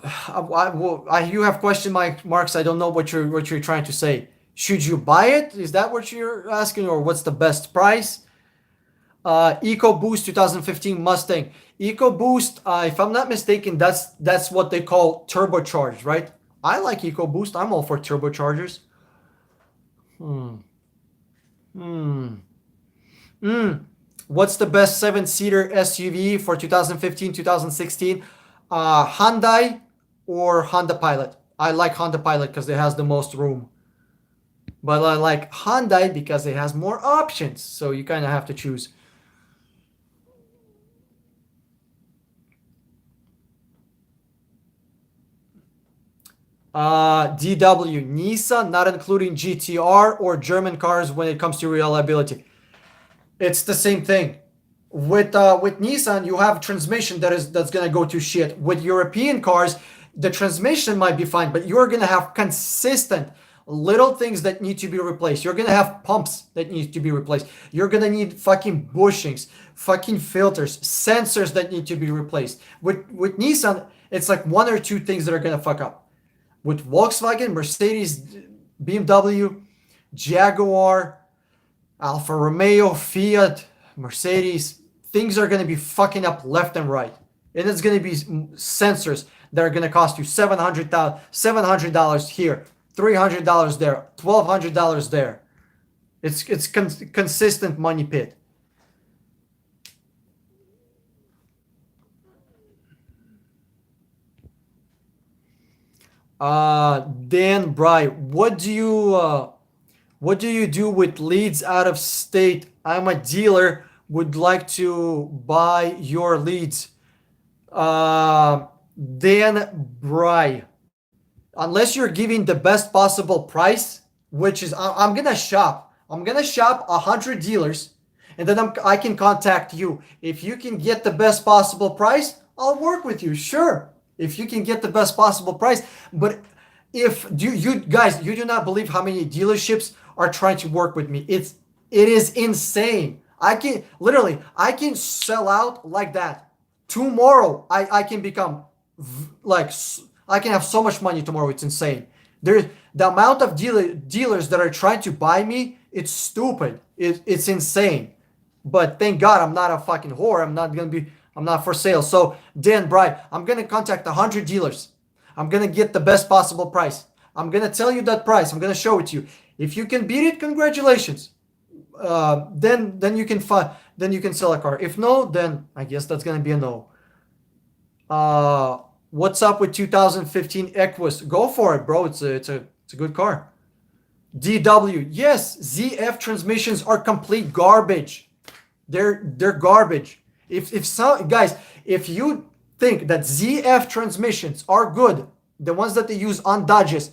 you have question marks. I don't know what you're trying to say. Should you buy it? Is that what you're asking, or what's the best price? EcoBoost 2015 Mustang. EcoBoost, if I'm not mistaken, that's what they call turbocharged, right? I like EcoBoost. I'm all for turbochargers. Hmm. Hmm. Hmm. What's the best seven-seater SUV for 2015, 2016? Hyundai or Honda Pilot? I like Honda Pilot because it has the most room. But I like Hyundai because it has more options. So you kind of have to choose. DW, Nissan, not including GTR or German cars when it comes to reliability. It's the same thing. With Nissan, you have transmission that's gonna go to shit. With European cars, the transmission might be fine, but you're gonna have consistent little things that need to be replaced. You're gonna have pumps that need to be replaced. You're gonna need fucking bushings, fucking filters, sensors that need to be replaced. With Nissan, it's like one or two things that are gonna fuck up. With Volkswagen, Mercedes, BMW, Jaguar, Alfa Romeo, Fiat, Mercedes, things are going to be fucking up left and right. And it's going to be sensors that are going to cost you $700 here, $300 there, $1,200 there. It's consistent money pit. Dan Bry, what do you do with leads out of state? I'm a dealer, would like to buy your leads. Dan Bry, unless you're giving the best possible price, which is I'm gonna shop. I'm gonna shop 100 dealers, and then I can contact you. If you can get the best possible price, I'll work with you. Sure, if you can get the best possible price. But if you guys, you do not believe how many dealerships are trying to work with me. It is insane. I can sell out like that tomorrow. I can become like I can have so much money tomorrow. It's insane. There's the amount of dealers that are trying to buy me. It's stupid. It's insane. But thank God I'm not a fucking whore. I'm not for sale. So Dan Bright, I'm gonna contact 100 dealers. I'm gonna get the best possible price. I'm gonna tell you that price. I'm gonna show it to you. If you can beat it, congratulations. Then you can sell a car. If no, then I guess that's gonna be a no. What's up with 2015 Equus? Go for it, bro. It's a good car. DW, yes, ZF transmissions are complete garbage. They're garbage. If some guys, if you think that ZF transmissions are good, the ones that they use on Dodges,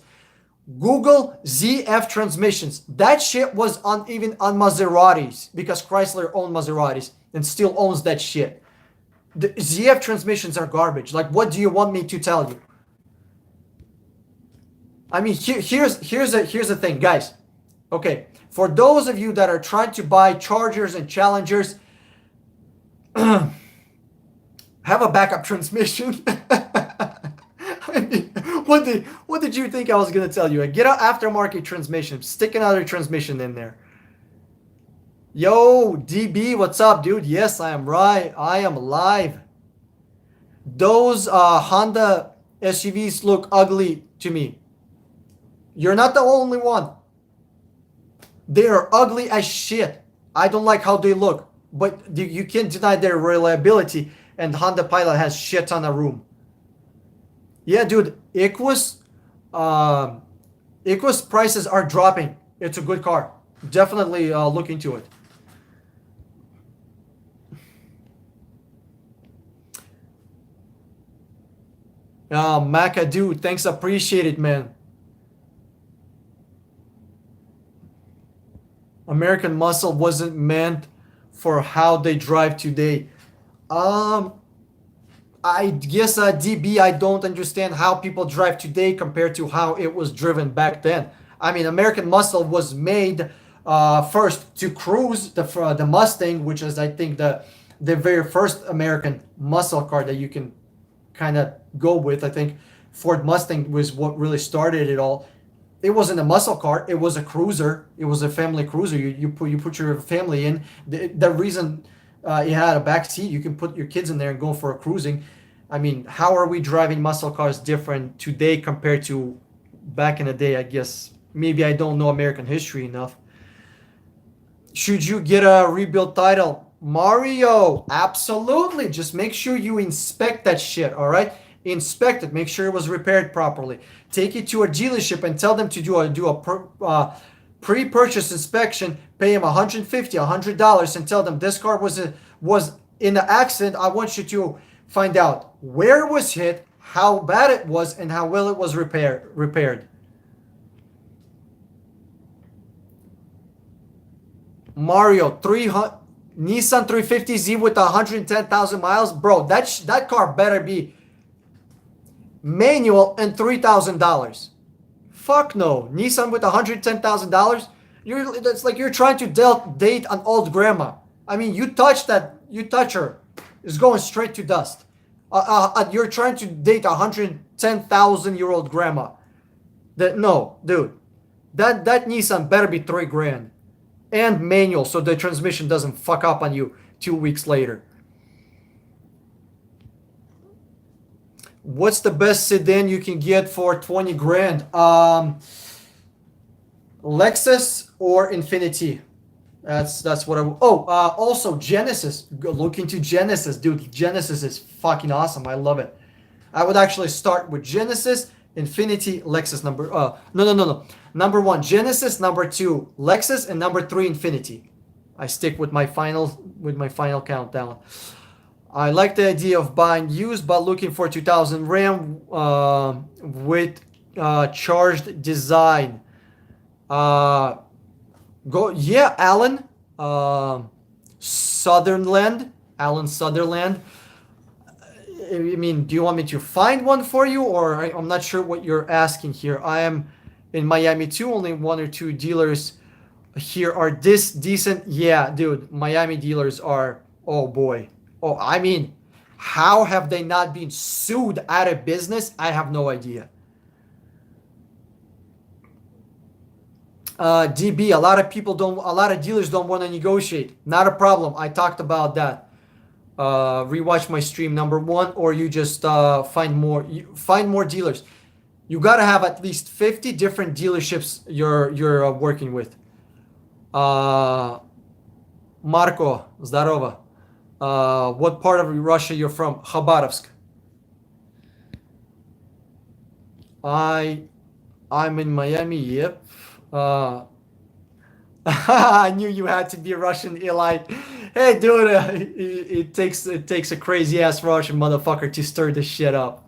Google ZF transmissions. That shit was even on Maseratis because Chrysler owned Maseratis and still owns that shit. The ZF transmissions are garbage. Like, what do you want me to tell you? I mean, here's the thing, guys. Okay, for those of you that are trying to buy Chargers and Challengers, have a backup transmission. I mean, what did you think I was gonna tell you? Get an aftermarket transmission. Stick another transmission in there. Yo, DB, what's up, dude? Yes, I am right. I am live. Those Honda SUVs look ugly to me. You're not the only one. They are ugly as shit. I don't like how they look, but you can't deny their reliability. And Honda Pilot has shit ton of room. Yeah, dude, Equus prices are dropping. It's a good car. Definitely look into it. Maca, dude, thanks, appreciate it, man. American Muscle wasn't meant for how they drive today. Um, I guess DB, I don't understand how people drive today compared to how it was driven back then. I mean, American Muscle was made first to cruise the Mustang, which is I think the very first American muscle car that you can kind of go with. I think Ford Mustang was what really started it all. It wasn't a muscle car. It was a cruiser. It was a family cruiser. You put your family in. The reason it had a back seat, you can put your kids in there and go for a cruising. I mean, how are we driving muscle cars different today compared to back in the day? I guess maybe I don't know American history enough. Should you get a rebuild title? Mario, absolutely. Just make sure you inspect that shit, all right? Inspect it. Make sure it was repaired properly. Take it to a dealership and tell them to do a pre-purchase inspection. Pay them 150, $100, and tell them this car was in an accident. I want you to find out where it was hit, how bad it was, and how well it was repaired. Mario, 300 Nissan 350Z with 110,000 miles, bro. That car better be manual and $3,000. Fuck no, Nissan with $110,000. That's like you're trying to date an old grandma. I mean, you touch her, it's going straight to dust. You're trying to date a 110,000-year-old grandma. That no, dude. That Nissan better be 3 grand and manual so the transmission doesn't fuck up on you 2 weeks later. What's the best sedan you can get for 20 grand? Lexus or Infiniti? That's what I. Also Genesis. Look into Genesis, dude. Genesis is fucking awesome. I love it. I would actually start with Genesis, Infiniti, Lexus. No. Number one, Genesis. Number two, Lexus, and number three, Infiniti. I stick with my final countdown. I like the idea of buying used, but looking for 2000 Ram with charged design. Alan. Sutherland. Alan Sutherland. I mean, do you want me to find one for you, or I'm not sure what you're asking here. I am in Miami too. Only one or two dealers here are this decent. Yeah, dude, Miami dealers are. Oh boy. Oh, I mean, how have they not been sued out of business? I have no idea. DB, a lot of dealers don't want to negotiate. Not a problem. I talked about that. Rewatch my stream number one, or you just find more dealers. You gotta have at least 50 different dealerships you're working with. Marco, Zdarova. What part of Russia you're from? Khabarovsk. I'm in Miami. Yep. I knew you had to be Russian, Eli. Hey, dude, it takes a crazy ass Russian motherfucker to stir this shit up.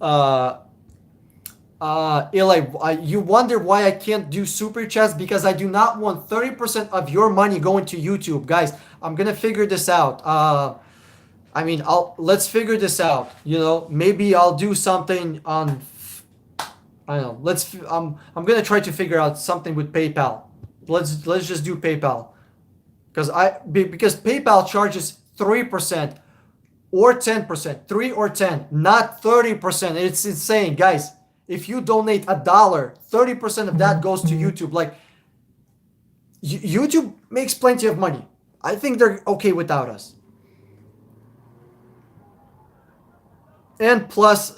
uh, Eli, you wonder why I can't do super chats because I do not want 30% of your money going to YouTube, guys. I'm gonna figure this out. I mean, let's figure this out. You know, maybe I'll do something on. I don't know. I'm gonna try to figure out something with PayPal. Let's just do PayPal, because PayPal charges 3% or 10%, 3 or 10, not 30%. It's insane, guys. If you donate $1, 30% of that goes to YouTube. Like, YouTube makes plenty of money. I think they're okay without us. And plus,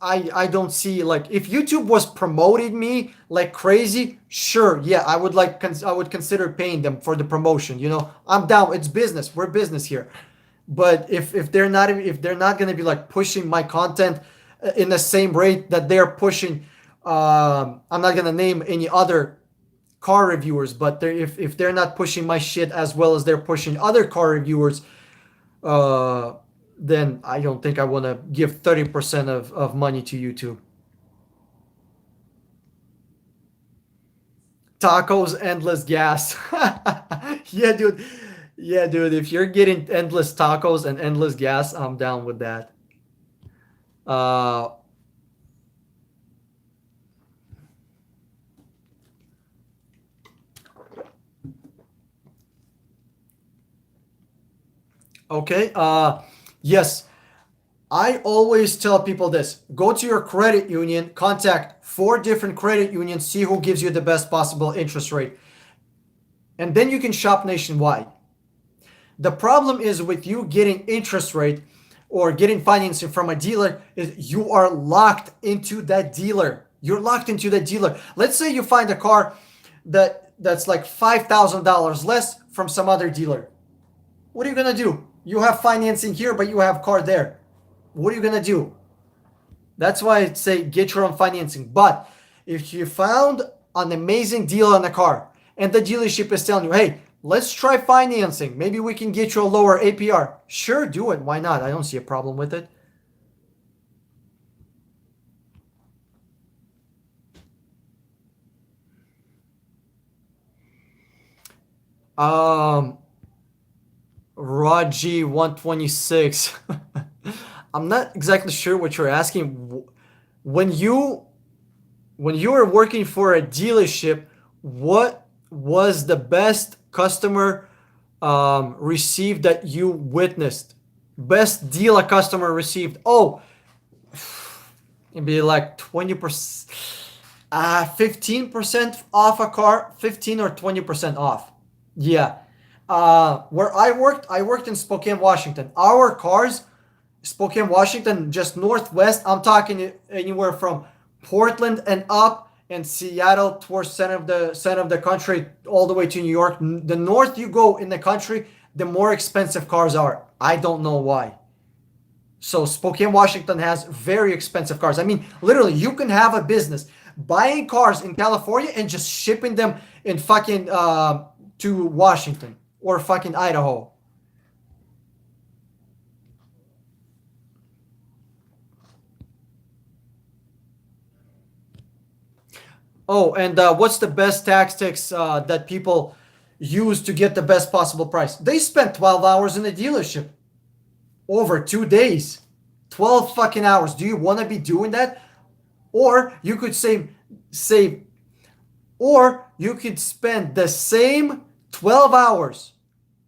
I don't see, like, if YouTube was promoting me like crazy, sure, yeah, I would consider paying them for the promotion. You know, I'm down. It's business. We're business here. But if they're not gonna be like pushing my content in the same rate that they're pushing, I'm not gonna name any other car reviewers, but if they're not pushing my shit as well as they're pushing other car reviewers, uh, then I don't think I want to give 30% of money to YouTube. Tacos, endless gas. Yeah, dude. Yeah, dude. If you're getting endless tacos and endless gas, I'm down with that. Uh, okay. Yes. I always tell people this: go to your credit union, contact 4 different credit unions, see who gives you the best possible interest rate, and then you can shop nationwide. The problem is with you getting interest rate or getting financing from a dealer is you are locked into that dealer. You're locked into that dealer. Let's say you find a car that's like $5,000 less from some other dealer. What are you gonna do? You have financing here, but you have car there. What are you gonna do? That's why I say get your own financing. But if you found an amazing deal on a car and the dealership is telling you, hey, let's try financing. Maybe we can get you a lower APR. Sure, do it. Why not? I don't see a problem with it. Um, Raji 126. I'm not exactly sure what you're asking. When you were working for a dealership, what was the best customer received that you witnessed? Best deal a customer received? Oh, it'd be like 20%, 15% off a car, 15 or 20% off. Yeah. Where I worked in Spokane, Washington. Our cars, Spokane, Washington, just northwest. I'm talking anywhere from Portland and up, and Seattle towards center of the country, all the way to New York. The north you go in the country, the more expensive cars are. I don't know why. So Spokane, Washington has very expensive cars. I mean, literally, you can have a business buying cars in California and just shipping them in fucking to Washington or fucking Idaho. Oh, and what's the best tactics that people use to get the best possible price? They spent 12 hours in the dealership over 2 days. 12 fucking hours. Do you want to be doing that? Or you could save, or you could spend the same 12 hours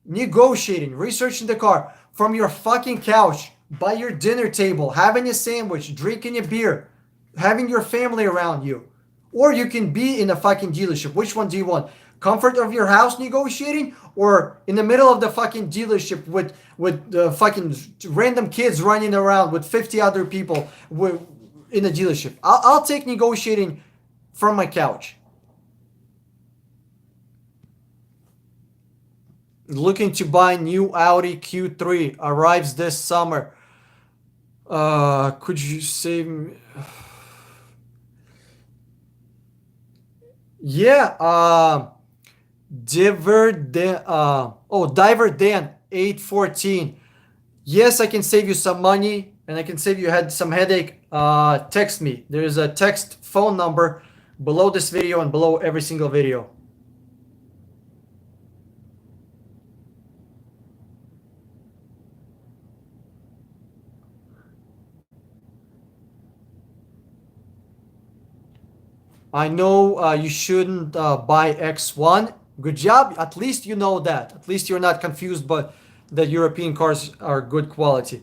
negotiating, researching the car from your fucking couch, by your dinner table, having a sandwich, drinking a beer, having your family around you. Or you can be in a fucking dealership. Which one do you want? Comfort of your house negotiating, or in the middle of the fucking dealership with fucking random kids running around with 50 other people in the dealership? I'll take negotiating from my couch. Looking to buy new Audi Q3, arrives this summer. Could you save me? Yeah, Diver Dan 814. Yes, I can save you some money and I can save you had some headache. Text me. There is a text phone number below this video and below every single video. I know you shouldn't buy X1. Good job. At least you know that. At least you're not confused, but the European cars are good quality.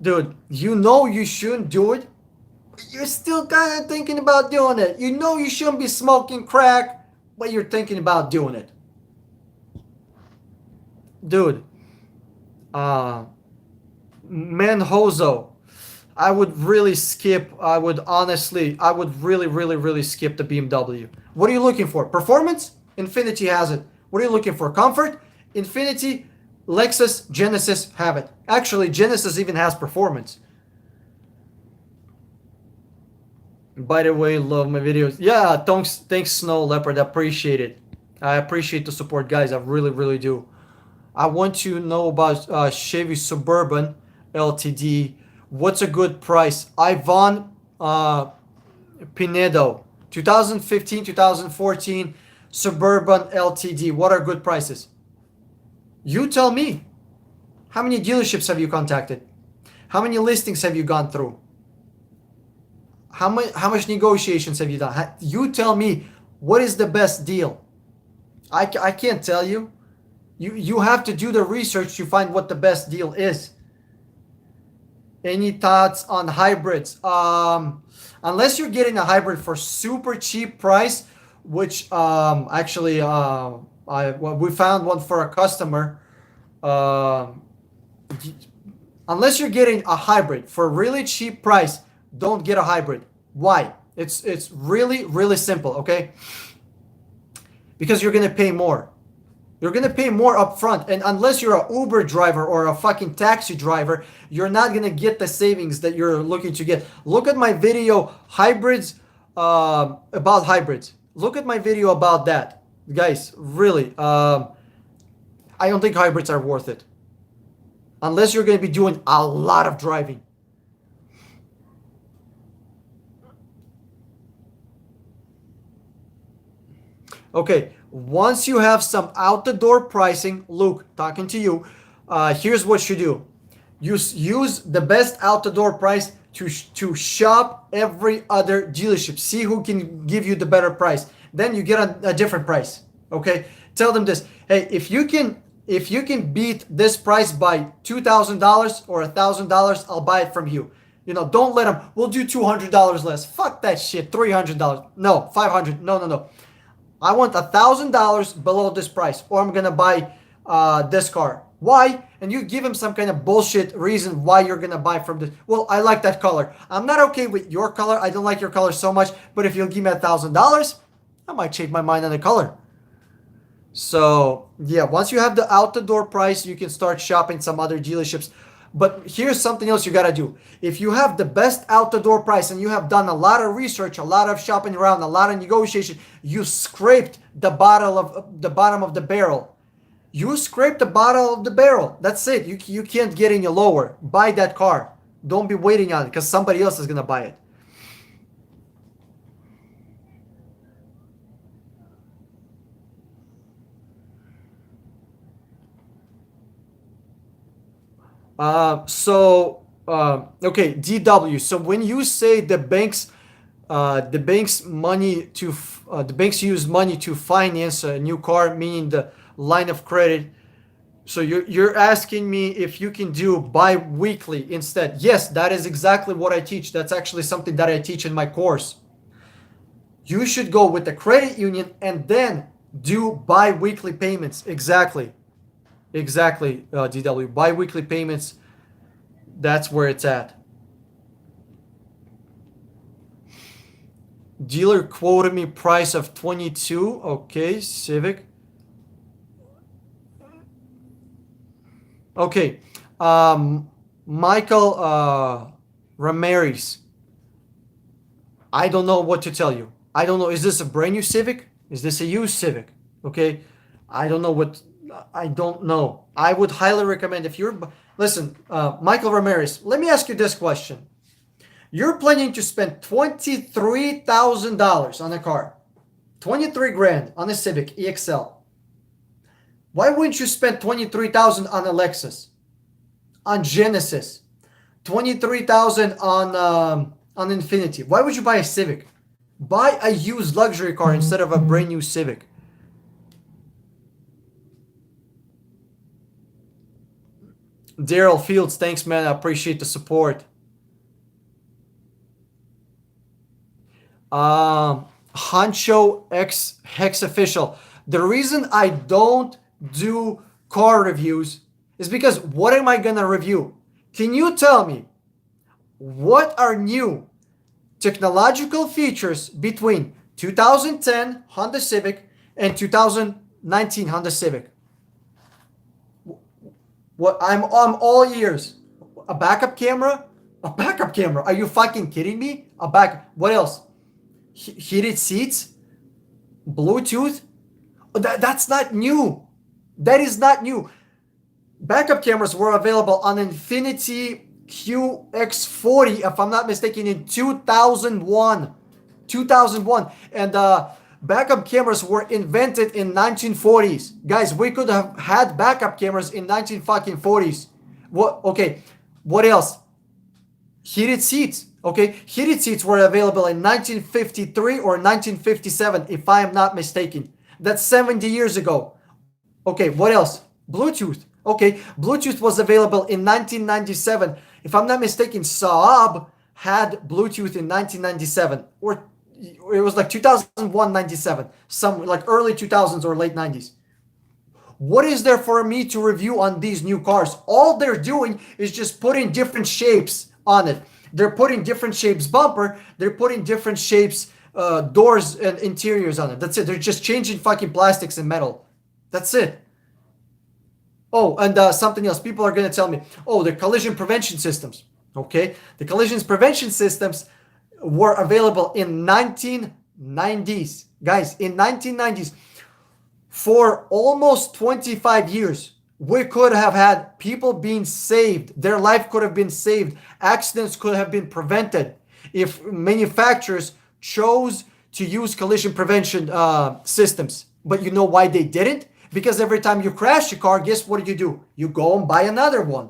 Dude, you know you shouldn't do it, but you're still kind of thinking about doing it. You know you shouldn't be smoking crack, but you're thinking about doing it. Dude, uh, Manhozo, I would really, really, really skip the BMW. What are you looking for? Performance? Infiniti has it. What are you looking for? Comfort? Infiniti, Lexus, Genesis have it. Actually, Genesis even has performance. By the way, love my videos. Yeah, thanks, Snow Leopard. I appreciate it. I appreciate the support, guys. I really, really do. I want to know about Chevy Suburban LTD. What's a good price? Ivan Pinedo, 2015, 2014 Suburban LTD. What are good prices? You tell me. How many dealerships have you contacted? How many listings have you gone through? How much negotiations have you done? You tell me what is the best deal. I can't tell you. You have to do the research to find what the best deal is. Any thoughts on hybrids? Unless you're getting a hybrid for super cheap price, which actually we found one for a customer. Um, Unless you're getting a hybrid for a really cheap price, don't get a hybrid. Why? It's really simple, okay? Because you're gonna pay more. You're gonna pay more upfront, and unless you're a Uber driver or a fucking taxi driver, you're not gonna get the savings that you're looking to get. Look at my video hybrids, about hybrids. Look at my video about that, guys. Really, I don't think hybrids are worth it unless you're gonna be doing a lot of driving. Okay, once you have some out the door pricing, Luke, talking to you, here's what you do. Use the best out the door price to shop every other dealership. See who can give you the better price. Then you get a different price. Okay, tell them this. Hey, if you can beat this price by $2,000 or $1,000, I'll buy it from you. Don't let them. We'll do $200 less. Fuck that shit. $300. No, 500. No. I want $1,000 below this price, or I'm gonna buy this car. Why? And you give him some kind of bullshit reason why you're gonna buy from this. Well, I like that color. I'm not okay with your color. I don't like your color so much. But if you'll give me $1,000, I might change my mind on the color. So yeah, once you have the out the door price, you can start shopping some other dealerships. But here's something else you gotta do. If you have the best out the door price and you have done a lot of research, a lot of shopping around, a lot of negotiation, you scraped the bottom of the barrel. You scraped the bottom of the barrel. That's it. You can't get any lower. Buy that car. Don't be waiting on it because somebody else is gonna buy it. Okay, DW. So when you say the banks use money to finance a new car, meaning the line of credit. So you're asking me if you can do bi-weekly instead. Yes, that is exactly what I teach. That's actually something that I teach in my course. You should go with the credit union and then do bi-weekly payments. Exactly, DW. Bi-weekly payments, that's where it's at. Dealer quoted me price of 22. Okay, Civic. Okay. Michael Ramirez. I don't know what to tell you. I don't know. Is this a brand new Civic? Is this a used Civic? Okay. I don't know what. I don't know. I would highly recommend if you're. Listen, Michael Ramirez, let me ask you this question. You're planning to spend $23,000 on a car, 23 grand on a Civic EXL. Why wouldn't you spend 23,000 on a Lexus, on Genesis, 23,000 on Infinity? Why would you buy a Civic? Buy a used luxury car instead of a brand new Civic. Daryl Fields, thanks, man. I appreciate the support. Honcho X Hex Official. The reason I don't do car reviews is because what am I gonna review? Can you tell me what are new technological features between 2010 Honda Civic and 2019 Honda Civic? What I'm all ears. A backup camera? A backup camera? Are you fucking kidding me? What else? Heated seats? Bluetooth? That's not new. That is not new. Backup cameras were available on Infiniti QX40, if I'm not mistaken, in 2001. 2001. And backup cameras were invented in 1940s. Guys, we could have had backup cameras in 1940s. What? Okay. What else? Heated seats. Okay, heated seats were available in 1953 or 1957, if I am not mistaken. That's 70 years ago. Okay, what else? Bluetooth. Okay, Bluetooth was available in 1997. If I'm not mistaken, Saab had Bluetooth in 1997, or it was like 2001, 97, some like early 2000s or late 90s. What is there for me to review on these new cars? All they're doing is just putting different shapes on it. They're putting different shapes bumper. They're putting different shapes doors and interiors on it. That's it. They're just changing fucking plastics and metal. That's it. Oh, and something else. People are going to tell me, oh, the collision prevention systems. Okay. The collision prevention systems were available in 1990s. Guys, in 1990s, for almost 25 years, we could have had people being saved. Their life could have been saved. Accidents could have been prevented if manufacturers chose to use collision prevention systems. But you know why they didn't? Because every time you crash your car, guess what do? You go and buy another one.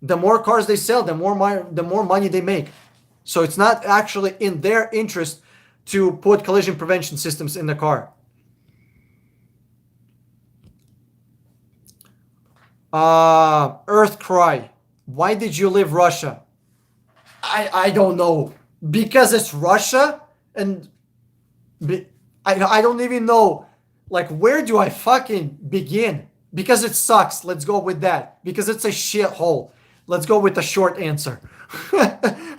The more cars they sell, the more money they make. So it's not actually in their interest to put collision prevention systems in the car. Earth Cry. Why did you leave Russia? I don't know. Because it's Russia, and I don't even know. Like, where do I fucking begin? Because it sucks. Let's go with that. Because it's a shithole. Let's go with the short answer.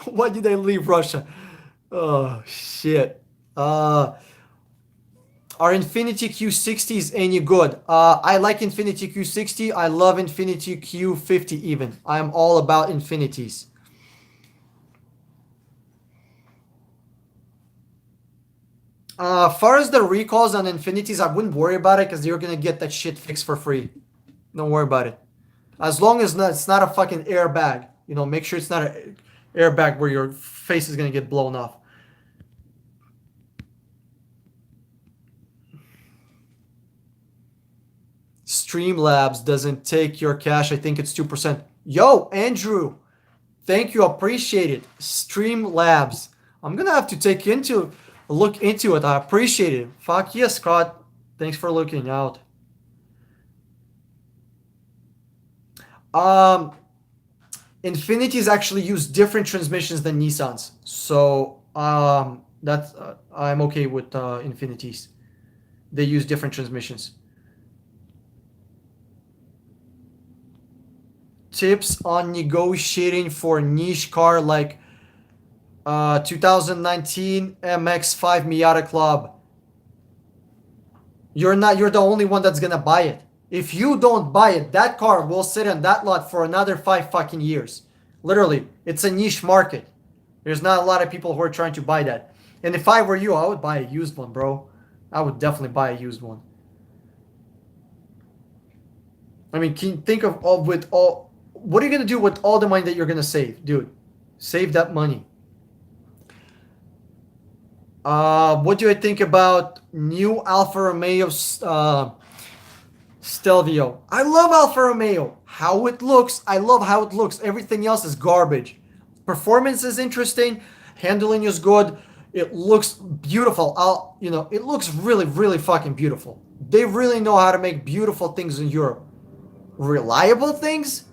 Why did I leave Russia? Oh, shit. Are Infiniti Q60s any good? I like Infiniti Q60. I love Infiniti Q50 even. I am all about Infinitis. Far as the recalls on Infinitis, I wouldn't worry about it because you're going to get that shit fixed for free. Don't worry about it. As long as it's not a fucking airbag. You know, make sure it's not an airbag where your face is going to get blown off. Streamlabs doesn't take your cash. I think it's 2%. Yo, Andrew. Thank you. Appreciate it. Streamlabs. I'm going to have to look into it. I appreciate it. Fuck yes, Scott. Thanks for looking out. Infinitis actually use different transmissions than Nissans. So that's I'm okay with Infinitis. They use different transmissions. Tips on negotiating for niche car like 2019 MX-5 Miata Club. You're the only one that's gonna buy it. If you don't buy it, that car will sit in that lot for another 5 fucking years. Literally, it's a niche market. There's not a lot of people who are trying to buy that. And if I were you, I would buy a used one, bro. I would definitely buy a used one. I mean, can you think of what are you gonna do with all the money that you're gonna save, dude? Save that money. What do I think about new Alfa Romeo Stelvio? I love Alfa Romeo. How it looks, I love how it looks. Everything else is garbage. Performance is interesting. Handling is good. It looks beautiful. It looks really, really fucking beautiful. They really know how to make beautiful things in Europe. Reliable things?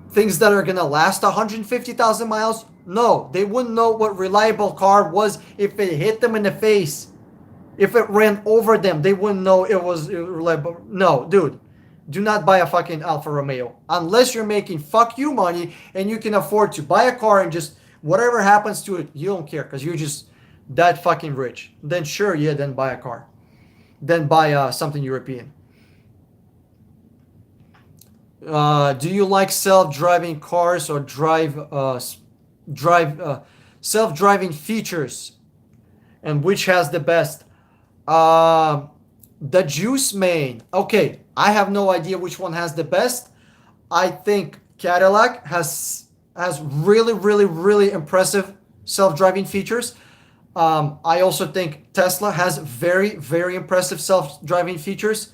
Things that are going to last 150,000 miles? No, they wouldn't know what reliable car was if it hit them in the face. If it ran over them, they wouldn't know it was reliable. No, dude, do not buy a fucking Alfa Romeo. Unless you're making fuck you money and you can afford to buy a car and just whatever happens to it, you don't care because you're just that fucking rich. Then sure, yeah, then buy a car. Then buy something European. Do you like self-driving cars or self-driving features? And which has the best? The Juice Main. Okay, I have no idea which one has the best. I think Cadillac has really, really, really impressive self-driving features. I also think Tesla has very, very impressive self-driving features.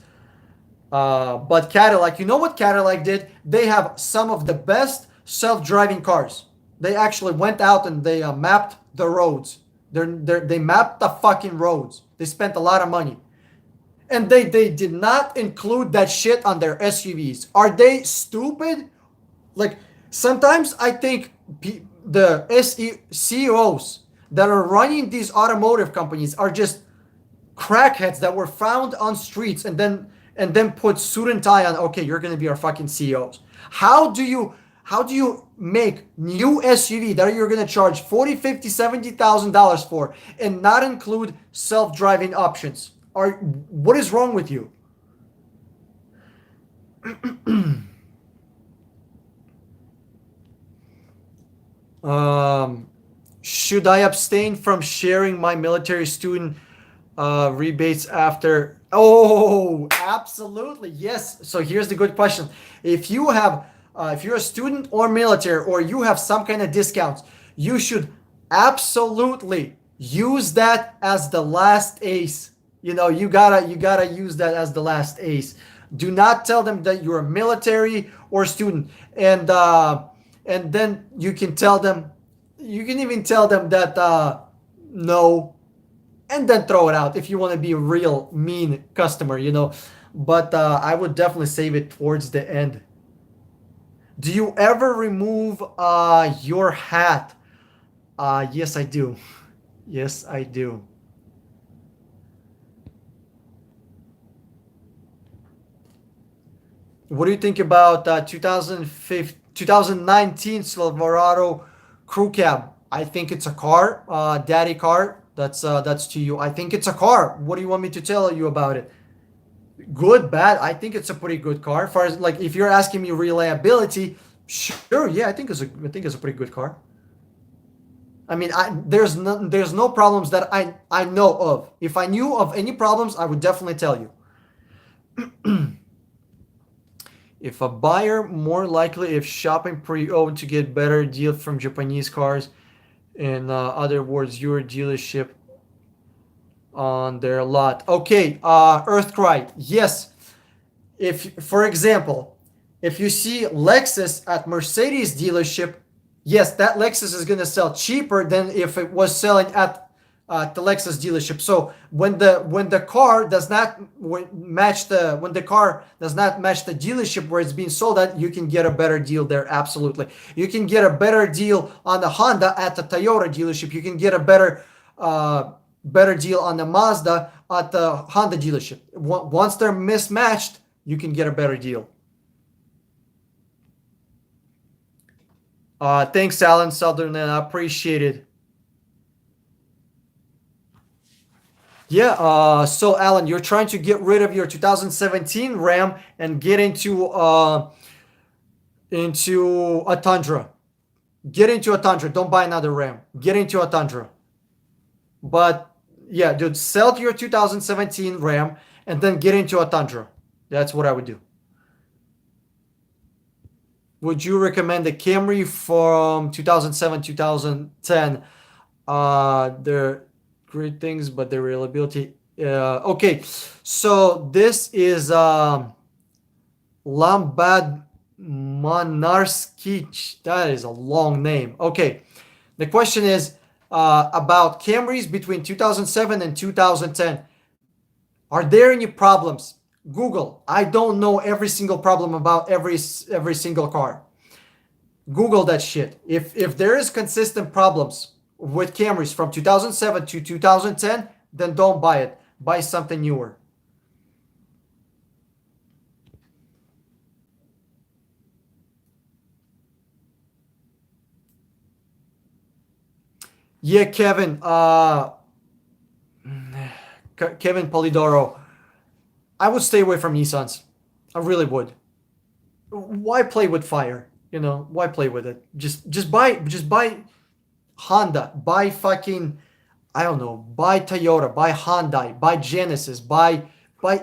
But Cadillac, you know what Cadillac did? They have some of the best self-driving cars. They actually went out and they mapped the roads. They mapped the fucking roads. They spent a lot of money. And they did not include that shit on their SUVs. Are they stupid? Like, Sometimes I think the CEOs that are running these automotive companies are just crackheads that were found on streets and then put suit and tie on. Okay, you're gonna be our fucking CEOs. How do you make new SUV that you're gonna charge 40, 50, 70,000 dollars for and not include self-driving options? What is wrong with you? Um, should I abstain from sharing my military student rebates after? Oh, absolutely. Yes. So here's the good question. If you're a student or military or you have some kind of discounts, you should absolutely use that as the last ace. You gotta use that as the last ace. Do not tell them that you're a military or student, and then you can even tell them that no, and then throw it out if you want to be a real mean customer. But I would definitely save it towards the end. Do you ever remove your hat? Yes, I do. Yes, I do. What do you think about 2019 Silverado Crew Cab? I think it's a car, daddy car. That's to you. I think it's a car. What do you want me to tell you about it? Good, bad. I think it's a pretty good car. As far as like, if you're asking me reliability, sure, yeah, I think it's a pretty good car. I mean, there's no problems that I know of. If I knew of any problems, I would definitely tell you. If a buyer more likely if shopping pre-owned to get better deal from Japanese cars, in other words, your dealership on their lot. Okay, Earthcry. Yes, if for example, if you see Lexus at Mercedes dealership, yes, that Lexus is going to sell cheaper than if it was selling at the Lexus dealership. So when the car does not match the when the car does not match the dealership where it's being sold at, you can get a better deal there. Absolutely, you can get a better deal on the Honda at the Toyota dealership. You can get a better deal on the Mazda at the Honda dealership. Once they're mismatched, you can get a better deal. Thanks, Alan Sutherland. I appreciate it. Yeah, so Alan, you're trying to get rid of your 2017 Ram and get into a Tundra. Get into a Tundra. Don't buy another Ram. Get into a Tundra. But yeah, dude, sell your 2017 Ram and then get into a Tundra. That's what I would do. Would you recommend the Camry from 2007 2010? They're great things, but their reliability. Okay, so this is Lambad Manarskich. That is a long name. Okay, the question is about Camrys between 2007 and 2010. Are there any problems? Google. I don't know every single problem about every single car. Google that shit. If there is consistent problems with Camrys from 2007 to 2010, then don't buy it. Buy something newer. Yeah, Kevin. Kevin Polidoro. I would stay away from Nissans. I really would. Why play with fire? Why play with it? Just buy Honda. Buy fucking, I don't know. Buy Toyota. Buy Hyundai. Buy Genesis. Buy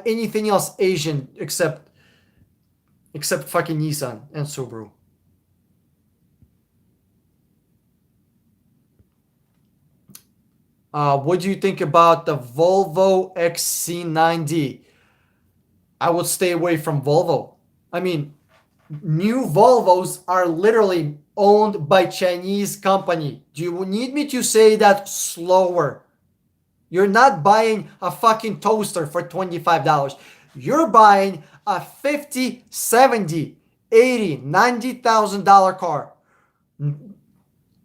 anything else Asian except fucking Nissan and Subaru. What do you think about the Volvo XC90? I would stay away from Volvo. I mean, new Volvos are literally owned by Chinese company. Do you need me to say that slower? You're not buying a fucking toaster for $25. You're buying a 5070 $80,000, $90,000 car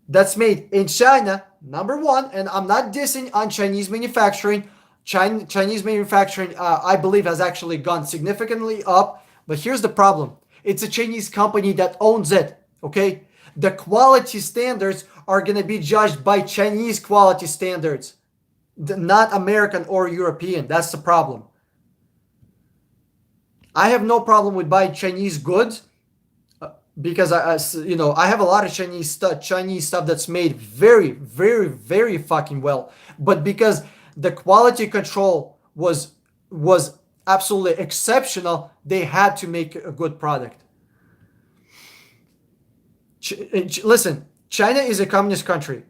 that's made in China, number one, and I'm not dissing on Chinese manufacturing. Chinese manufacturing, I believe, has actually gone significantly up. But here's the problem: it's a Chinese company that owns it. Okay, the quality standards are gonna be judged by Chinese quality standards, not American or European. That's the problem. I have no problem with buying Chinese goods because I have a lot of Chinese stuff that's made very, very, very fucking well. But because the quality control was absolutely exceptional, they had to make a good product. Listen, China is a communist country.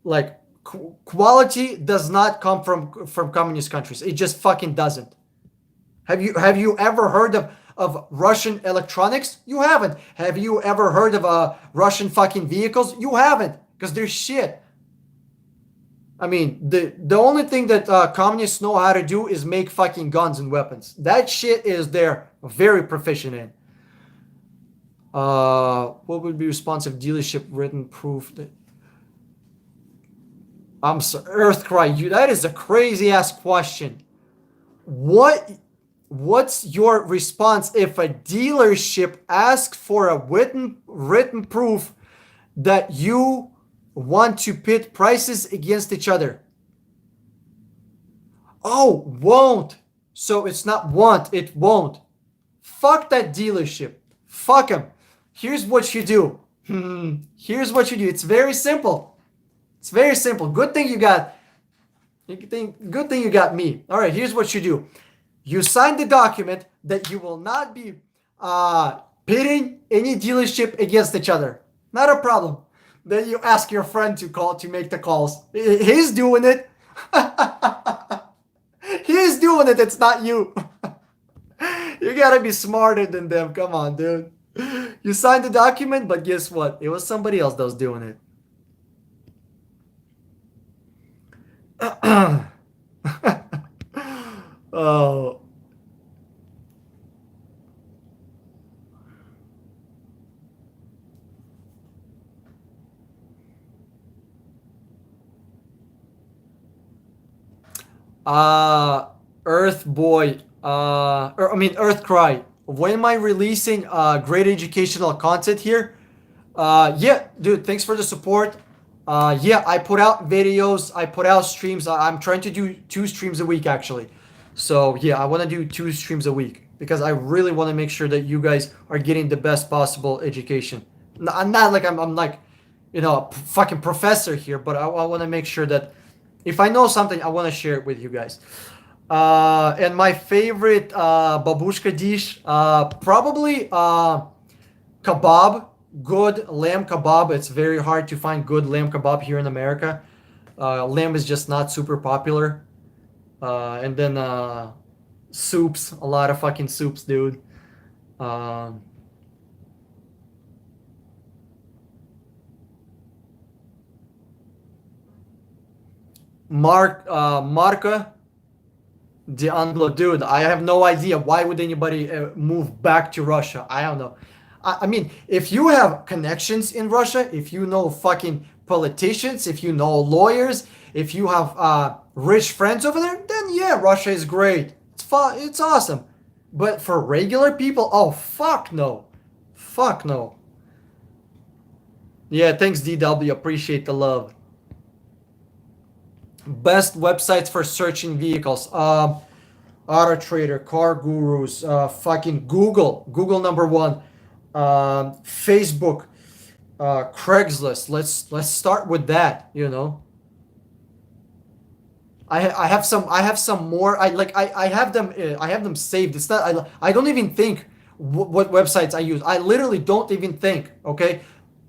Like quality does not come from communist countries. It just fucking doesn't. Have you ever heard of Russian electronics? You haven't. Have you ever heard of Russian fucking vehicles? You haven't, because they're shit. I mean, the only thing that communists know how to do is make fucking guns and weapons. That shit is they're very proficient in. What would be responsive dealership written proof that I'm so Earthcry? You That is a crazy ass question. What's your response if a dealership asks for a written proof that you want to pit prices against each other? Oh, won't. So it's not want, it won't. Fuck that dealership. Fuck them. Here's what you do. Here's what you do. It's very simple. It's very simple. Good thing you got me. All right, here's what you do. You sign the document that you will not be pitting any dealership against each other. Not a problem. Then you ask your friend to make the calls. He's doing it. He's doing it. It's not you. You gotta be smarter than them. Come on, dude. You signed the document, but guess what? It was somebody else that was doing it. Oh. Earth Boy. Earth Cry. When am I releasing great educational content here? Yeah, dude, thanks for the support. Yeah, I put out videos, I put out streams. I'm trying to do 2 streams a week actually. So yeah, I want to do 2 streams a week because I really want to make sure that you guys are getting the best possible education. I'm not like I'm like, a fucking professor here, but I want to make sure that if I know something, I want to share it with you guys. And my favorite babushka dish, probably kebab. Good lamb kebab. It's very hard to find good lamb kebab here in America. Lamb is just not super popular. And then soups, a lot of fucking soups, dude. Um, Marka the unload, dude. I have no idea why would anybody move back to Russia. I don't know. I mean, if you have connections in Russia, if you know fucking politicians, if you know lawyers, if you have rich friends over there, then yeah, Russia is great. It's fun. It's awesome. But for regular people, oh fuck no, fuck no. Yeah, thanks DW. Appreciate the love. Best websites for searching vehicles. Auto Trader, Car Gurus, fucking Google number one, Facebook, Craigslist. Let's start with that. I have some more. I have them saved. It's not. I don't even think what websites I use. I literally don't even think. Okay,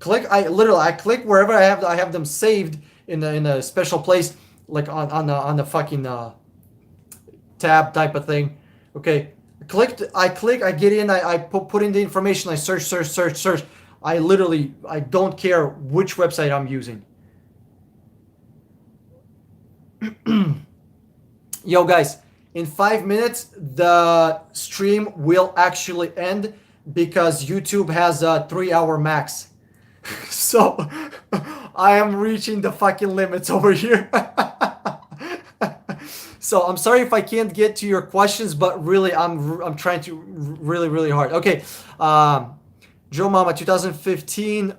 I click wherever I have them saved in a special place, like on the fucking tab type of thing. Okay, I click, I get in, I put in the information, I search. I don't care which website I'm using. Yo guys, in 5 minutes the stream will actually end because YouTube has a 3 hour max. So I am reaching the fucking limits over here. So I'm sorry if I can't get to your questions, but really I'm trying to really hard. Okay, um, Joe Mama 2015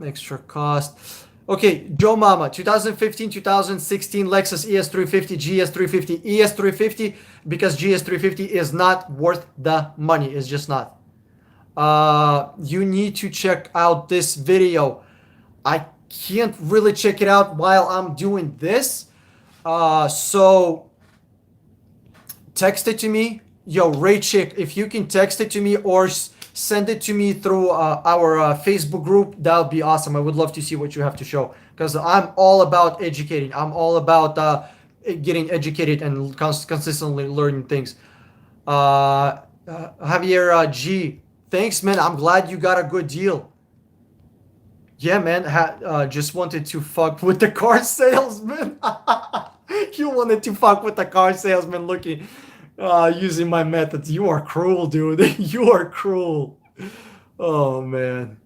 extra cost. Okay, Joe Mama 2015 2016 Lexus ES350 GS350 ES350 because GS350 is not worth the money. It's just not. You need to check out this video. I can't really check it out while I'm doing this. So text it to me. Yo, Ray Chick, if you can text it to me or send it to me through our Facebook group, that would be awesome. I would love to see what you have to show because I'm all about educating. I'm all about getting educated and consistently learning things. Javier G, thanks, man. I'm glad you got a good deal. Yeah, man. Just wanted to fuck with the car salesman. You wanted to fuck with the car salesman looking, using my methods. You are cruel, dude. You are cruel. Oh, man.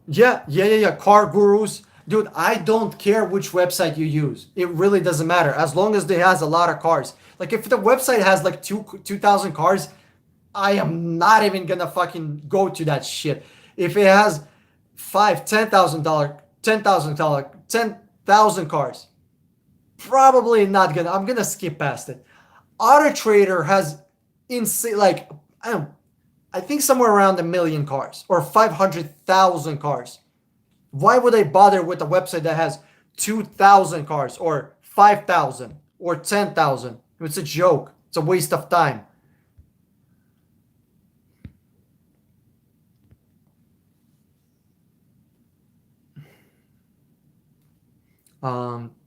Yeah. Car gurus. Dude, I don't care which website you use. It really doesn't matter as long as it has a lot of cars. Like if the website has like 2,000 cars, I am not even gonna fucking go to that shit. If it has five, $10,000, $10,000 cars, probably not gonna. I'm gonna skip past it. Auto Trader has insane, like I don't, I think somewhere around 1 million cars or 500,000 cars. Why would I bother with a website that has 2,000 cars or 5,000 or 10,000? It's a joke. It's a waste of time.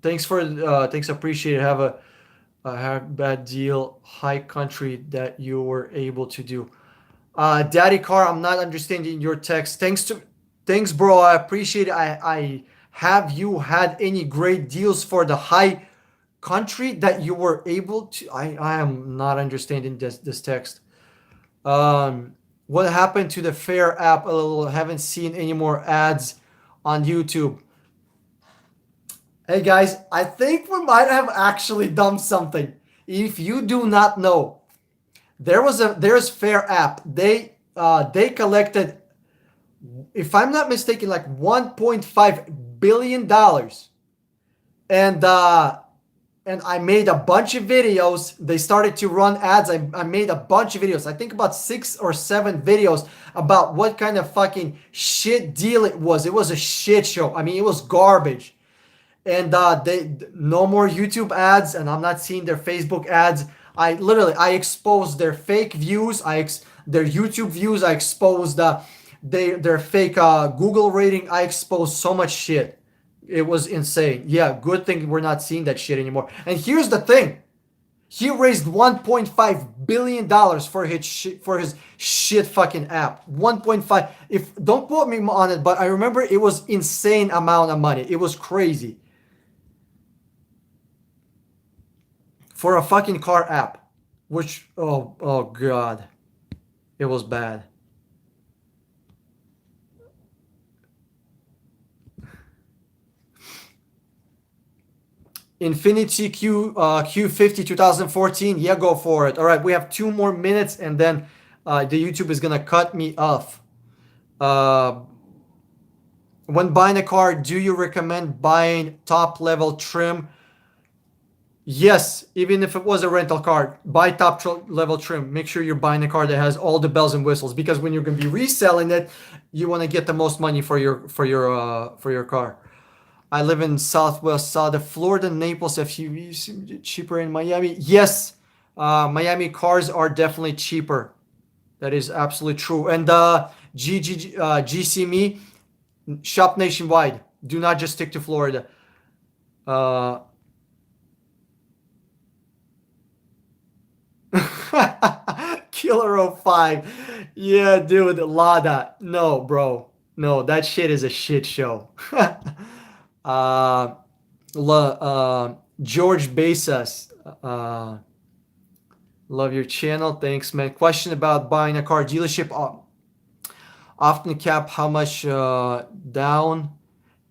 Thanks, appreciate it. Have a bad deal, high country that you were able to do. Daddy Car, I'm not understanding your text. Thanks, bro. I appreciate it. I have you had any great deals for the high country that you were able to? I am not understanding this text. What happened to the Fair app? A little haven't seen any more ads on YouTube. Hey guys, I think we might have actually done something. If you do not know, there's Fair app. They collected, if I'm not mistaken, like 1.5 billion dollars, and I made a bunch of videos. They started to run ads. I made a bunch of videos. I think about 6 or 7 videos about what kind of fucking shit deal it was. It was a shit show. I mean, it was garbage. And they no more YouTube ads, and I'm not seeing their Facebook ads. I exposed their fake views. Their YouTube views. I exposed their fake Google rating. I exposed so much shit. It was insane. Yeah, good thing we're not seeing that shit anymore. And here's the thing. He raised 1.5 billion dollars for his shit fucking app. 1.5. If don't quote me on it, but I remember it was insane amount of money. It was crazy for a fucking car app. Which oh god, it was bad. Infinity Q50 2014. Yeah, go for it. All right, we have 2 more minutes, and then the YouTube is gonna cut me off. Uh, when buying a car, do you recommend buying top level trim? Yes, even if it was a rental car, buy level trim. Make sure you're buying a car that has all the bells and whistles, because when you're gonna be reselling it, you want to get the most money for your car. I live in Southwest South of Florida. Naples FUVs cheaper in Miami. Yes, Miami cars are definitely cheaper. That is absolutely true. And GC me, shop nationwide. Do not just stick to Florida. Uh, Killer oh 05. Yeah, dude, Lada. No, bro. No, that shit is a shit show. uh, George Bezos. Love your channel. Thanks, man. Question about buying a car dealership. Often cap how much down?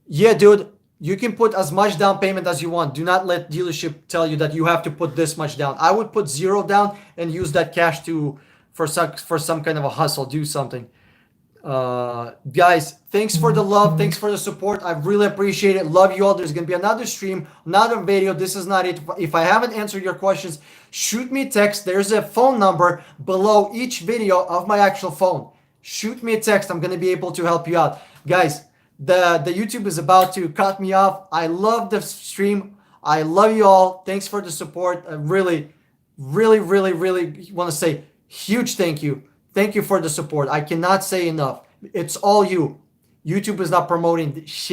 Yeah, dude. You can put as much down payment as you want. Do not let dealership tell you that you have to put this much down. I would put zero down and use that cash to for some kind of a hustle. Do something. Guys, thanks for the love, thanks for the support. I really appreciate it. Love you all. There's gonna be another stream, another video. This is not it. If I haven't answered your questions, shoot me a text. There's a phone number below each video of my actual phone. Shoot me a text. I'm gonna be able to help you out. Guys, the YouTube is about to cut me off. I love the stream. I love you all. Thanks for the support. I really, really want to say huge thank you. Thank you for the support. I cannot say enough. It's all you. YouTube is not promoting shit.